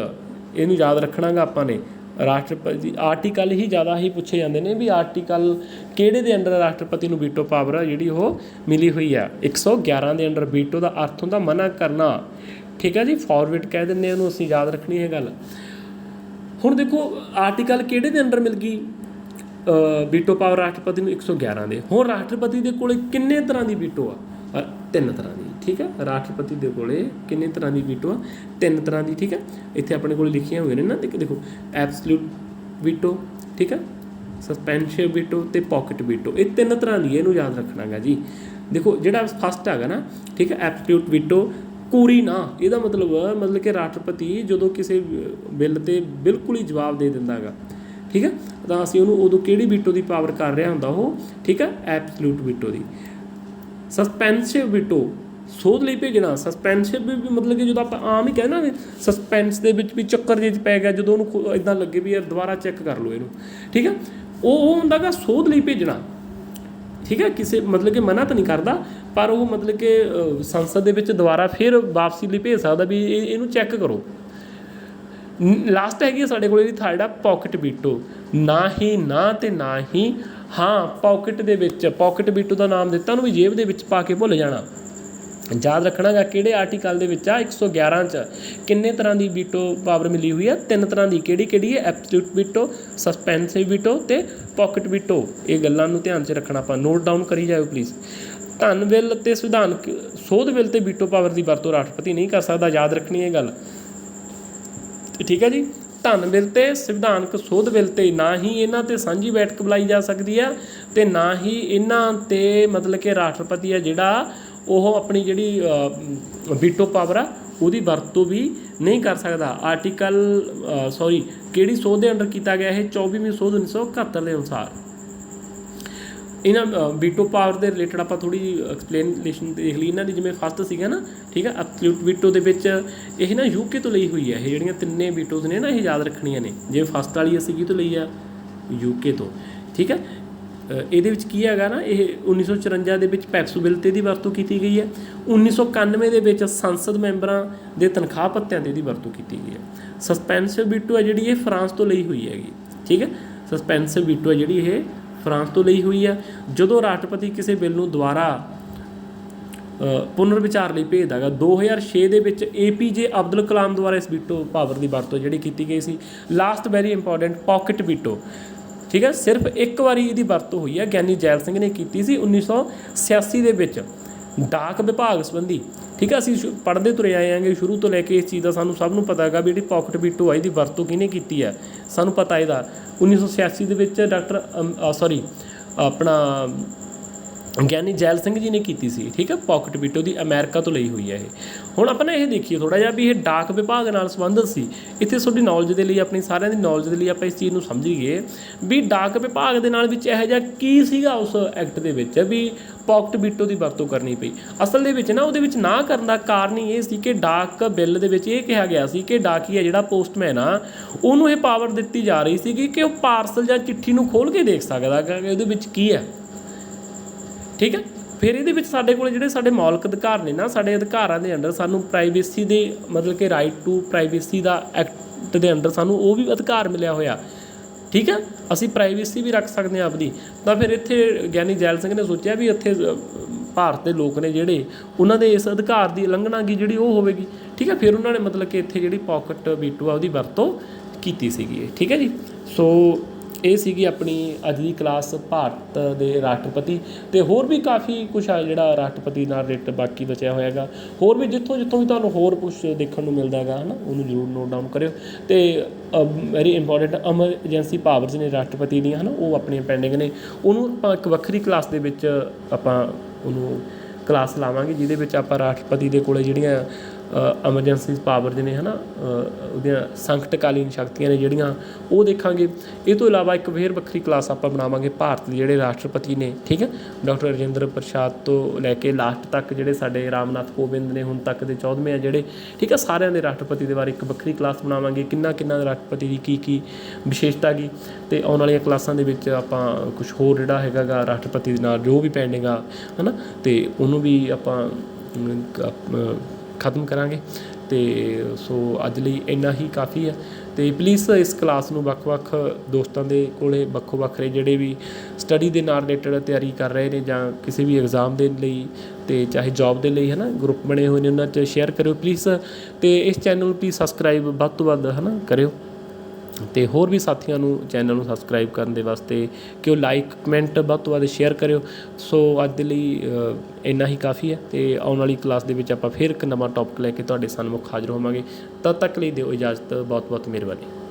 ਇਹਨੂੰ ਯਾਦ ਰੱਖਣਾਗਾ ਆਪਾਂ ਨੇ। ਰਾਸ਼ਟਰਪਤੀ ਆਰਟੀਕਲ ਹੀ ਜ਼ਿਆਦਾ ਹੀ ਪੁੱਛੇ ਜਾਂਦੇ ਨੇ ਵੀ ਆਰਟੀਕਲ ਕਿਹੜੇ ਦੇ ਅੰਡਰ ਰਾਸ਼ਟਰਪਤੀ ਨੂੰ ਵੀਟੋ ਪਾਵਰ ਆ ਜਿਹੜੀ ਉਹ ਮਿਲੀ ਹੋਈ ਆ। 111 ਦੇ ਅੰਡਰ ਵੀਟੋ ਦਾ ਅਰਥ ਹੁੰਦਾ ਮਨਾ ਕਰਨਾ। ਠੀਕ ਹੈ ਜੀ, ਫਾਰਵਰਡ ਕਹਿ ਦਿੰਦੇ ਉਹਨੂੰ, ਅਸੀਂ ਯਾਦ ਰੱਖਣੀ ਇਹ ਗੱਲ। ਹੁਣ ਦੇਖੋ ਆਰਟੀਕਲ ਕਿਹੜੇ ਦੇ ਅੰਡਰ ਮਿਲ ਗਈ ਵੀਟੋ ਪਾਵਰ ਰਾਸ਼ਟਰਪਤੀ ਨੂੰ, 111 ਦੇ। ਹੁਣ ਰਾਸ਼ਟਰਪਤੀ ਦੇ ਕੋਲੇ ਕਿੰਨੇ ਤਰ੍ਹਾਂ ਦੀ ਵੀਟੋ ਆ? 3 ਤਰ੍ਹਾਂ ਦੀ। ਠੀਕ ਹੈ, ਰਾਸ਼ਟਰਪਤੀ ਦੇ ਕੋਲੇ ਕਿੰਨੇ ਤਰ੍ਹਾਂ ਦੀ ਵੀਟੋ ਆ? 3 ਤਰ੍ਹਾਂ ਦੀ। ਠੀਕ ਹੈ, ਇੱਥੇ ਆਪਣੇ ਕੋਲ ਲਿਖੀਆਂ ਹੋਈਆਂ ਨੇ ਨਾ, ਦੇਖੋ ਐਬਸੋਲੂਟ ਵੀਟੋ, ਠੀਕ ਹੈ, ਸਸਪੈਂਸਿਵ ਵੀਟੋ ਤੇ ਪੋਕਟ ਵੀਟੋ। ਇਹ 3 ਤਰ੍ਹਾਂ ਦੀ, ਇਹਨੂੰ ਯਾਦ ਰੱਖਣਾ ਗਾ ਜੀ। ਦੇਖੋ ਜਿਹੜਾ ਫਸਟ ਹੈਗਾ ਨਾ, ਠੀਕ ਹੈ, ਐਬਸੋਲੂਟ ਵੀਟੋ, ਕੋਰੀ ਨਾ, ਇਹਦਾ ਮਤਲਬ ਕਿ ਰਾਸ਼ਟਰਪਤੀ ਜਦੋਂ ਕਿਸੇ ਬਿੱਲ 'ਤੇ ਬਿਲਕੁਲ ਹੀ ਜਵਾਬ ਦੇ ਦਿੰਦਾ ਹੈਗਾ, ਠੀਕ ਹੈ, ਤਾਂ ਅਸੀਂ ਉਹਨੂੰ ਉਦੋਂ ਕਿਹੜੀ ਵੀਟੋ ਦੀ ਪਾਵਰ ਕਰ ਰਿਹਾ ਹੁੰਦਾ ਉਹ, ਠੀਕ ਹੈ, ਐਬਸੋਲੂਟ ਵੀਟੋ ਦੀ। ਸਸਪੈਂਸਿਵ ਵੀਟੋ, ਸੋਧ ਲਈ ਭੇਜਣਾ। ਸਸਪੈਂਸਿਵ ਵੀ ਮਤਲਬ ਕਿ ਜਦੋਂ ਆਪਾਂ ਆਮ ਹੀ ਕਹਿੰਦੇ ਨਾ ਸਸਪੈਂਸ ਦੇ ਵਿੱਚ ਵੀ ਚੱਕਰ ਜੇ 'ਚ ਪੈ ਗਿਆ, ਜਦੋਂ ਉਹਨੂੰ ਇੱਦਾਂ ਲੱਗੇ ਵੀ ਯਾਰ ਦੁਬਾਰਾ ਚੈੱਕ ਕਰ ਲਓ ਇਹਨੂੰ, ਠੀਕ ਹੈ, ਉਹ ਹੁੰਦਾ ਗਾ ਸੋਧ ਲਈ ਭੇਜਣਾ। ਠੀਕ ਹੈ, ਕਿਸੇ ਮਤਲਬ ਕਿ ਮਨਾ ਤਾਂ ਨਹੀਂ ਕਰਦਾ, ਪਰ ਉਹ ਮਤਲਬ ਕਿ ਸੰਸਦ ਦੇ ਵਿੱਚ ਦੁਬਾਰਾ ਫਿਰ ਵਾਪਸੀ ਲਈ ਭੇਜ ਸਕਦਾ ਵੀ ਇਹਨੂੰ ਚੈੱਕ ਕਰੋ। ਲਾਸਟ ਹੈਗੀ ਆ ਸਾਡੇ ਕੋਲ ਇਹਦੀ ਥਰਡ ਆ ਪੋਕਟ ਵੀਟੋ। ਨਾ ਹੀ ਨਾ ਤੇ ਨਾ ਹੀ ਹਾਂ, ਪੋਕਟ ਦੇ ਵਿੱਚ। ਪੋਕਟ ਵੀਟੋ ਦਾ ਨਾਮ ਦਿੱਤਾ ਉਹਨੂੰ ਵੀ ਜੇਬ ਦੇ ਵਿੱਚ ਪਾ ਕੇ ਭੁੱਲ ਜਾਣਾ। ਯਾਦ ਰੱਖਣਾ ਗਾ ਕਿਹੜੇ ਆਰਟੀਕਲ ਦੇ ਵਿੱਚ ਆ, 111 'ਚ ਕਿੰਨੇ ਤਰ੍ਹਾਂ ਦੀ ਵੀਟੋ ਪਾਵਰ ਮਿਲੀ ਹੋਈ ਆ? 3 ਤਰ੍ਹਾਂ ਦੀ। ਕਿਹੜੀ ਹੈ? ਐਬਸੋਲੂਟ ਵੀਟੋ, ਸਸਪੈਂਸਿਵ ਵੀਟੋ ਤੇ ਪੋਕਟ ਵੀਟੋ। ਇਹ ਗੱਲਾਂ ਨੂੰ ਧਿਆਨ 'ਚ ਰੱਖਣਾ, ਆਪਾਂ ਨੋਟ ਡਾਊਨ ਕਰੀ ਜਾਓ ਪਲੀਜ਼। ਧਨ ਬਿੱਲ ਤੇ ਸੰਵਿਧਾਨਕ ਸੋਧ ਬਿੱਲ ਤੇ ਵੀਟੋ ਪਾਵਰ ਦੀ ਵਰਤੋਂ ਰਾਸ਼ਟਰਪਤੀ ਨਹੀਂ ਕਰ ਸਕਦਾ, ਯਾਦ ਰੱਖਣੀ ਇਹ ਗੱਲ। ਠੀਕ ਹੈ ਜੀ, ਧਨ ਬਿੱਲ ਤੇ ਸੰਵਿਧਾਨਕ ਸੋਧ ਬਿੱਲ ਤੇ ਨਾ ਹੀ ਇਹਨਾਂ ਤੇ ਸਾਂਝੀ ਬੈਠਕ ਬੁਲਾਈ ਜਾ ਸਕਦੀ ਆ, ਤੇ ਨਾ ਹੀ ਇਹਨਾਂ ਤੇ ਮਤਲਬ ਕਿ ਰਾਸ਼ਟਰਪਤੀ ਆ ਜਿਹੜਾ ਉਹ ਆਪਣੀ ਜਿਹੜੀ ਵੀਟੋ ਪਾਵਰ ਆ ਉਹਦੀ ਵਰਤੋਂ ਵੀ ਨਹੀਂ ਕਰ ਸਕਦਾ। ਆਰਟੀਕਲ ਕਿਹੜੀ ਸੋਧ ਦੇ ਅੰਡਰ ਕੀਤਾ ਗਿਆ ਇਹ? 24ਵੀਂ ਸੋਧ 1971 ਦੇ ਅਨੁਸਾਰ। ਇਹਨਾਂ ਵੀਟੋ ਪਾਵਰ ਦੇ ਰਿਲੇਟਡ ਆਪਾਂ ਥੋੜ੍ਹੀ ਜਿਹੀ ਐਕਸਪਲੇਨੇਸ਼ਨ ਦੇਖ ਲਈ ਇਹਨਾਂ ਦੀ। ਜਿਵੇਂ ਫਸਟ ਸੀਗਾ ਨਾ, ਠੀਕ ਹੈ, ਐਬਸੋਲੂਟ ਵੀਟੋ ਦੇ ਵਿੱਚ ਇਹ ਨਾ UK ਤੋਂ ਲਈ ਹੋਈ ਹੈ। ਇਹ ਜਿਹੜੀਆਂ 3 ਵੀਟੋਜ਼ ਨੇ ਨਾ ਇਹ ਯਾਦ ਰੱਖਣੀਆਂ ਨੇ। ਜਿਵੇਂ ਫਸਟ ਵਾਲੀ ਅਸੀਂ ਕਿਹਤੋਂ ਲਈ ਆ? UK ਤੋਂ। ਠੀਕ ਹੈ, ਇਹਦੇ ਵਿੱਚ ਕੀ ਹੈਗਾ ਨਾ, ਇਹ 1954 ਦੇ ਵਿੱਚ ਪੈਕਸੋ ਬਿੱਲ ਤੇ ਇਹਦੀ ਵਰਤੋਂ ਕੀਤੀ ਗਈ ਹੈ। 1991 ਦੇ ਵਿੱਚ ਸੰਸਦ ਮੈਂਬਰਾਂ ਦੇ ਤਨਖਾਹ ਭੱਤਿਆਂ ਤੇ ਇਹਦੀ ਵਰਤੋਂ ਕੀਤੀ ਗਈ ਹੈ। ਸਸਪੈਂਸਿਵ ਵੀਟੋ ਹੈ ਜਿਹੜੀ ਇਹ ਫਰਾਂਸ ਤੋਂ ਲਈ ਹੋਈ ਹੈਗੀ। ਠੀਕ ਹੈ, ਸਸਪੈਂਸਿਵ ਵੀਟੋ ਹੈ ਜਿਹੜੀ ਇਹ ਫਰਾਂਸ ਤੋਂ ਲਈ ਹੋਈ ਆ। ਜਦੋਂ ਰਾਸ਼ਟਰਪਤੀ ਕਿਸੇ ਬਿੱਲ ਨੂੰ ਦੁਬਾਰਾ ਪੁਨਰ ਵਿਚਾਰ ਲਈ ਭੇਜਦਾ ਹੈਗਾ, 2006 ਦੇ ਵਿੱਚ APJ ਅਬਦੁਲ ਕਲਾਮ ਦੁਆਰਾ ਇਸ ਵੀਟੋ ਪਾਵਰ ਦੀ ਵਰਤੋਂ ਜਿਹੜੀ ਕੀਤੀ ਗਈ ਸੀ। Last very important, pocket veto. ਠੀਕ ਹੈ, ਸਿਰਫ 1 ਵਾਰੀ ਇਹਦੀ ਵਰਤੋਂ ਹੋਈ ਹੈ, ਗਿਆਨੀ ਜੈਲ ਸਿੰਘ ਨੇ ਕੀਤੀ ਸੀ 1986 ਦੇ ਵਿੱਚ ਡਾਕ ਵਿਭਾਗ ਸੰਬੰਧੀ। ਠੀਕ ਹੈ, ਅਸੀਂ ਪੜ੍ਹਦੇ ਤੁਰੇ ਆਏ ਆਂਗੇ ਸ਼ੁਰੂ ਤੋਂ ਲੈ ਕੇ ਇਸ ਚੀਜ਼ ਦਾ ਸਾਨੂੰ ਸਭ ਨੂੰ ਪਤਾ ਹੈਗਾ ਵੀ ਜਿਹੜੀ ਪੋਕਟ ਵੀਟੋ ਆ ਇਹਦੀ ਵਰਤੋਂ ਕਿਹਨੇ ਕੀਤੀ ਹੈ, ਸਾਨੂੰ ਪਤਾ ਇਹਦਾ। 1986 ਦੇ ਵਿੱਚ ਆਪਣਾ ਗਿਆਨੀ ਜੈਲ ਸਿੰਘ ਜੀ ਨੇ ਕੀਤੀ ਸੀ। ਠੀਕ ਹੈ, ਪੋਕਟ ਵੀਟੋ ਦੀ ਅਮਰੀਕਾ ਤੋਂ ਲਈ ਹੋਈ ਹੈ ਇਹ। ਹੁਣ ਆਪਾਂ ਇਹ ਦੇਖੀਏ ਥੋੜ੍ਹਾ ਜਿਹਾ ਵੀ ਇਹ ਡਾਕ ਵਿਭਾਗ ਨਾਲ ਸੰਬੰਧਿਤ ਸੀ। ਇੱਥੇ ਤੁਹਾਡੀ ਨੌਲੇਜ ਦੇ ਲਈ, ਆਪਣੀ ਸਾਰਿਆਂ ਦੀ ਨੌਲੇਜ ਦੇ ਲਈ ਆਪਾਂ ਇਸ ਚੀਜ਼ ਨੂੰ ਸਮਝੀਏ ਵੀ ਡਾਕ ਵਿਭਾਗ ਦੇ ਨਾਲ ਵਿੱਚ ਇਹੋ ਜਿਹਾ ਕੀ ਸੀਗਾ ਉਸ ਐਕਟ ਦੇ ਵਿੱਚ ਵੀ ਪੋਕਟ ਵੀਟੋ ਦੀ ਵਰਤੋਂ ਕਰਨੀ ਪਈ। ਅਸਲ ਦੇ ਵਿੱਚ ਨਾ ਉਹਦੇ ਵਿੱਚ ਨਾ ਕਰਨ ਦਾ ਕਾਰਨ ਹੀ ਇਹ ਸੀ ਕਿ ਡਾਕ ਬਿੱਲ ਦੇ ਵਿੱਚ ਇਹ ਕਿਹਾ ਗਿਆ ਸੀ ਕਿ ਡਾਕੀਆ ਜਿਹੜਾ ਪੋਸਟਮੈਨ ਆ ਉਹਨੂੰ ਇਹ ਪਾਵਰ ਦਿੱਤੀ ਜਾ ਰਹੀ ਸੀਗੀ ਕਿ ਉਹ ਪਾਰਸਲ ਜਾਂ ਚਿੱਠੀ ਨੂੰ ਖੋਲ੍ਹ ਕੇ ਦੇਖ ਸਕਦਾ ਕਿ ਉਹਦੇ ਵਿੱਚ ਕੀ ਹੈ। ਠੀਕ ਹੈ, ਫਿਰ ਇਹਦੇ ਵਿੱਚ ਸਾਡੇ ਕੋਲ ਜਿਹੜੇ ਸਾਡੇ ਮੌਲਿਕ ਅਧਿਕਾਰ ਨੇ ਨਾ, ਸਾਡੇ ਅਧਿਕਾਰਾਂ ਦੇ ਅੰਡਰ ਸਾਨੂੰ ਪ੍ਰਾਈਵੇਸੀ ਦੇ ਮਤਲਬ ਕਿ ਰਾਈਟ ਟੂ ਪ੍ਰਾਈਵੇਸੀ ਦਾ ਐਕਟ ਦੇ ਅੰਡਰ ਸਾਨੂੰ ਉਹ ਵੀ ਅਧਿਕਾਰ ਮਿਲਿਆ ਹੋਇਆ। ਠੀਕ ਹੈ, ਅਸੀਂ ਪ੍ਰਾਈਵੇਸੀ ਵੀ ਰੱਖ ਸਕਦੇ ਹਾਂ ਆਪਦੀ। ਤਾਂ ਫਿਰ ਇੱਥੇ ਗਿਆਨੀ ਜੈਲ ਸਿੰਘ ਨੇ ਸੋਚਿਆ ਵੀ ਇੱਥੇ ਭਾਰਤ ਦੇ ਲੋਕ ਨੇ ਜਿਹੜੇ ਉਹਨਾਂ ਦੇ ਇਸ ਅਧਿਕਾਰ ਦੀ ਉਲੰਘਣਾ ਗੀ ਜਿਹੜੀ ਉਹ ਹੋਵੇਗੀ। ਠੀਕ ਹੈ, ਫਿਰ ਉਹਨਾਂ ਨੇ ਮਤਲਬ ਕਿ ਇੱਥੇ ਜਿਹੜੀ ਪੋਕਟ ਵੀਟੋ ਆ ਉਹਦੀ ਵਰਤੋਂ ਕੀਤੀ ਸੀਗੀ। ਠੀਕ ਹੈ ਜੀ, ਸੋ ਇਹ ਸੀਗੀ ਆਪਣੀ ਅੱਜ ਦੀ ਕਲਾਸ ਭਾਰਤ ਦੇ ਰਾਸ਼ਟਰਪਤੀ, ਅਤੇ ਹੋਰ ਵੀ ਕਾਫੀ ਕੁਛ ਆ ਜਿਹੜਾ ਰਾਸ਼ਟਰਪਤੀ ਨਾਲ ਰਿਲੇਟਡ ਬਾਕੀ ਬਚਿਆ ਹੋਇਆ ਹੈਗਾ। ਹੋਰ ਵੀ ਜਿੱਥੋਂ ਵੀ ਤੁਹਾਨੂੰ ਹੋਰ ਕੁਛ ਦੇਖਣ ਨੂੰ ਮਿਲਦਾ ਹੈਗਾ ਹੈ ਨਾ, ਉਹਨੂੰ ਜ਼ਰੂਰ ਨੋਟ ਡਾਊਨ ਕਰਿਓ। ਅਤੇ ਵੈਰੀ ਇੰਪੋਰਟੈਂਟ ਐਮਰਜੈਂਸੀ ਪਾਵਰਸ ਨੇ ਰਾਸ਼ਟਰਪਤੀ ਦੀਆਂ, ਹੈ ਨਾ, ਉਹ ਆਪਣੀਆਂ ਪੈਂਡਿੰਗ ਨੇ। ਉਹਨੂੰ ਆਪਾਂ ਇੱਕ ਵੱਖਰੀ ਕਲਾਸ ਦੇ ਵਿੱਚ ਆਪਾਂ ਉਹਨੂੰ ਕਲਾਸ ਲਾਵਾਂਗੇ, ਜਿਹਦੇ ਵਿੱਚ ਆਪਾਂ ਰਾਸ਼ਟਰਪਤੀ ਦੇ ਕੋਲ ਜਿਹੜੀਆਂ ਐਮਰਜੈਂਸੀ ਪਾਵਰ ਨੇ, ਹੈ ਨਾ, ਉਹਦੀਆਂ ਸੰਕਟਕਾਲੀਨ ਸ਼ਕਤੀਆਂ ਨੇ ਜਿਹੜੀਆਂ, ਉਹ ਦੇਖਾਂਗੇ। ਇਹ ਤੋਂ ਇਲਾਵਾ ਇੱਕ ਫਿਰ ਵੱਖਰੀ ਕਲਾਸ ਆਪਾਂ ਬਣਾਵਾਂਗੇ ਭਾਰਤ ਦੇ ਜਿਹੜੇ ਰਾਸ਼ਟਰਪਤੀ ਨੇ, ਠੀਕ ਹੈ, ਡਾਕਟਰ ਰਾਜਿੰਦਰ ਪ੍ਰਸਾਦ ਤੋਂ ਲੈ ਕੇ ਲਾਸਟ ਤੱਕ ਜਿਹੜੇ ਸਾਡੇ ਰਾਮਨਾਥ ਕੋਵਿੰਦ ਨੇ ਹੁਣ ਤੱਕ ਦੇ 14ਵੇਂ ਆ ਜਿਹੜੇ, ਠੀਕ ਹੈ, ਸਾਰਿਆਂ ਦੇ ਰਾਸ਼ਟਰਪਤੀ ਦੇ ਬਾਰੇ ਇੱਕ ਵੱਖਰੀ ਕਲਾਸ ਬਣਾਵਾਂਗੇ। ਕਿੰਨਾ ਦੇ ਰਾਸ਼ਟਰਪਤੀ ਦੀ ਕੀ ਵਿਸ਼ੇਸ਼ਤਾ ਗੀ, ਅਤੇ ਆਉਣ ਵਾਲੀਆਂ ਕਲਾਸਾਂ ਦੇ ਵਿੱਚ ਆਪਾਂ ਕੁਛ ਹੋਰ ਜਿਹੜਾ ਹੈਗਾ ਗਾ ਰਾਸ਼ਟਰਪਤੀ ਦੇ ਨਾਲ ਜੋ ਵੀ ਪੈਂਡਿੰਗ ਆ, ਹੈ ਨਾ, ਅਤੇ ਉਹਨੂੰ ਵੀ ਆਪਾਂ ਖਤਮ ਕਰਾਂਗੇ। ਅਤੇ ਸੋ ਅੱਜ ਲਈ ਇੰਨਾ ਹੀ ਕਾਫੀ ਹੈ। ਅਤੇ ਪਲੀਜ਼ ਇਸ ਕਲਾਸ ਨੂੰ ਵੱਖ ਦੋਸਤਾਂ ਦੇ ਕੋਲ ਵੱਖਰੇ ਜਿਹੜੇ ਵੀ ਸਟੱਡੀ ਦੇ ਨਾਲ ਰਿਲੇਟਡ ਤਿਆਰੀ ਕਰ ਰਹੇ ਨੇ ਜਾਂ ਕਿਸੇ ਵੀ ਐਗਜ਼ਾਮ ਦੇ ਲਈ, ਅਤੇ ਚਾਹੇ ਜੋਬ ਦੇ ਲਈ, ਹੈ ਨਾ, ਗਰੁੱਪ ਬਣੇ ਹੋਏ ਨੇ, ਉਹਨਾਂ 'ਚ ਸ਼ੇਅਰ ਕਰਿਓ ਪਲੀਜ਼। ਅਤੇ ਇਸ ਚੈਨਲ ਨੂੰ ਪਲੀਜ਼ ਸਬਸਕ੍ਰਾਈਬ ਵੱਧ ਤੋਂ ਵੱਧ, ਹੈ ਨਾ, ਕਰਿਓ। ਅਤੇ ਹੋਰ ਵੀ ਸਾਥੀਆਂ ਨੂੰ ਚੈਨਲ ਨੂੰ ਸਬਸਕ੍ਰਾਈਬ ਕਰਨ ਦੇ ਵਾਸਤੇ ਕਿ ਉਹ ਲਾਈਕ ਕਮੈਂਟ ਵੱਧ ਤੋਂ ਵੱਧ ਸ਼ੇਅਰ ਕਰਿਓ। ਸੋ ਅੱਜ ਦੇ ਲਈ ਇੰਨਾ ਹੀ ਕਾਫੀ ਹੈ, ਅਤੇ ਆਉਣ ਵਾਲੀ ਕਲਾਸ ਦੇ ਵਿੱਚ ਆਪਾਂ ਫਿਰ ਇੱਕ ਨਵਾਂ ਟੌਪਿਕ ਲੈ ਕੇ ਤੁਹਾਡੇ ਸਨਮੁਖ ਹਾਜ਼ਰ ਹੋਵਾਂਗੇ। ਤਦ ਤੱਕ ਲਈ ਦਿਓ ਇਜਾਜ਼ਤ। ਬਹੁਤ ਮਿਹਰਬਾਨੀ।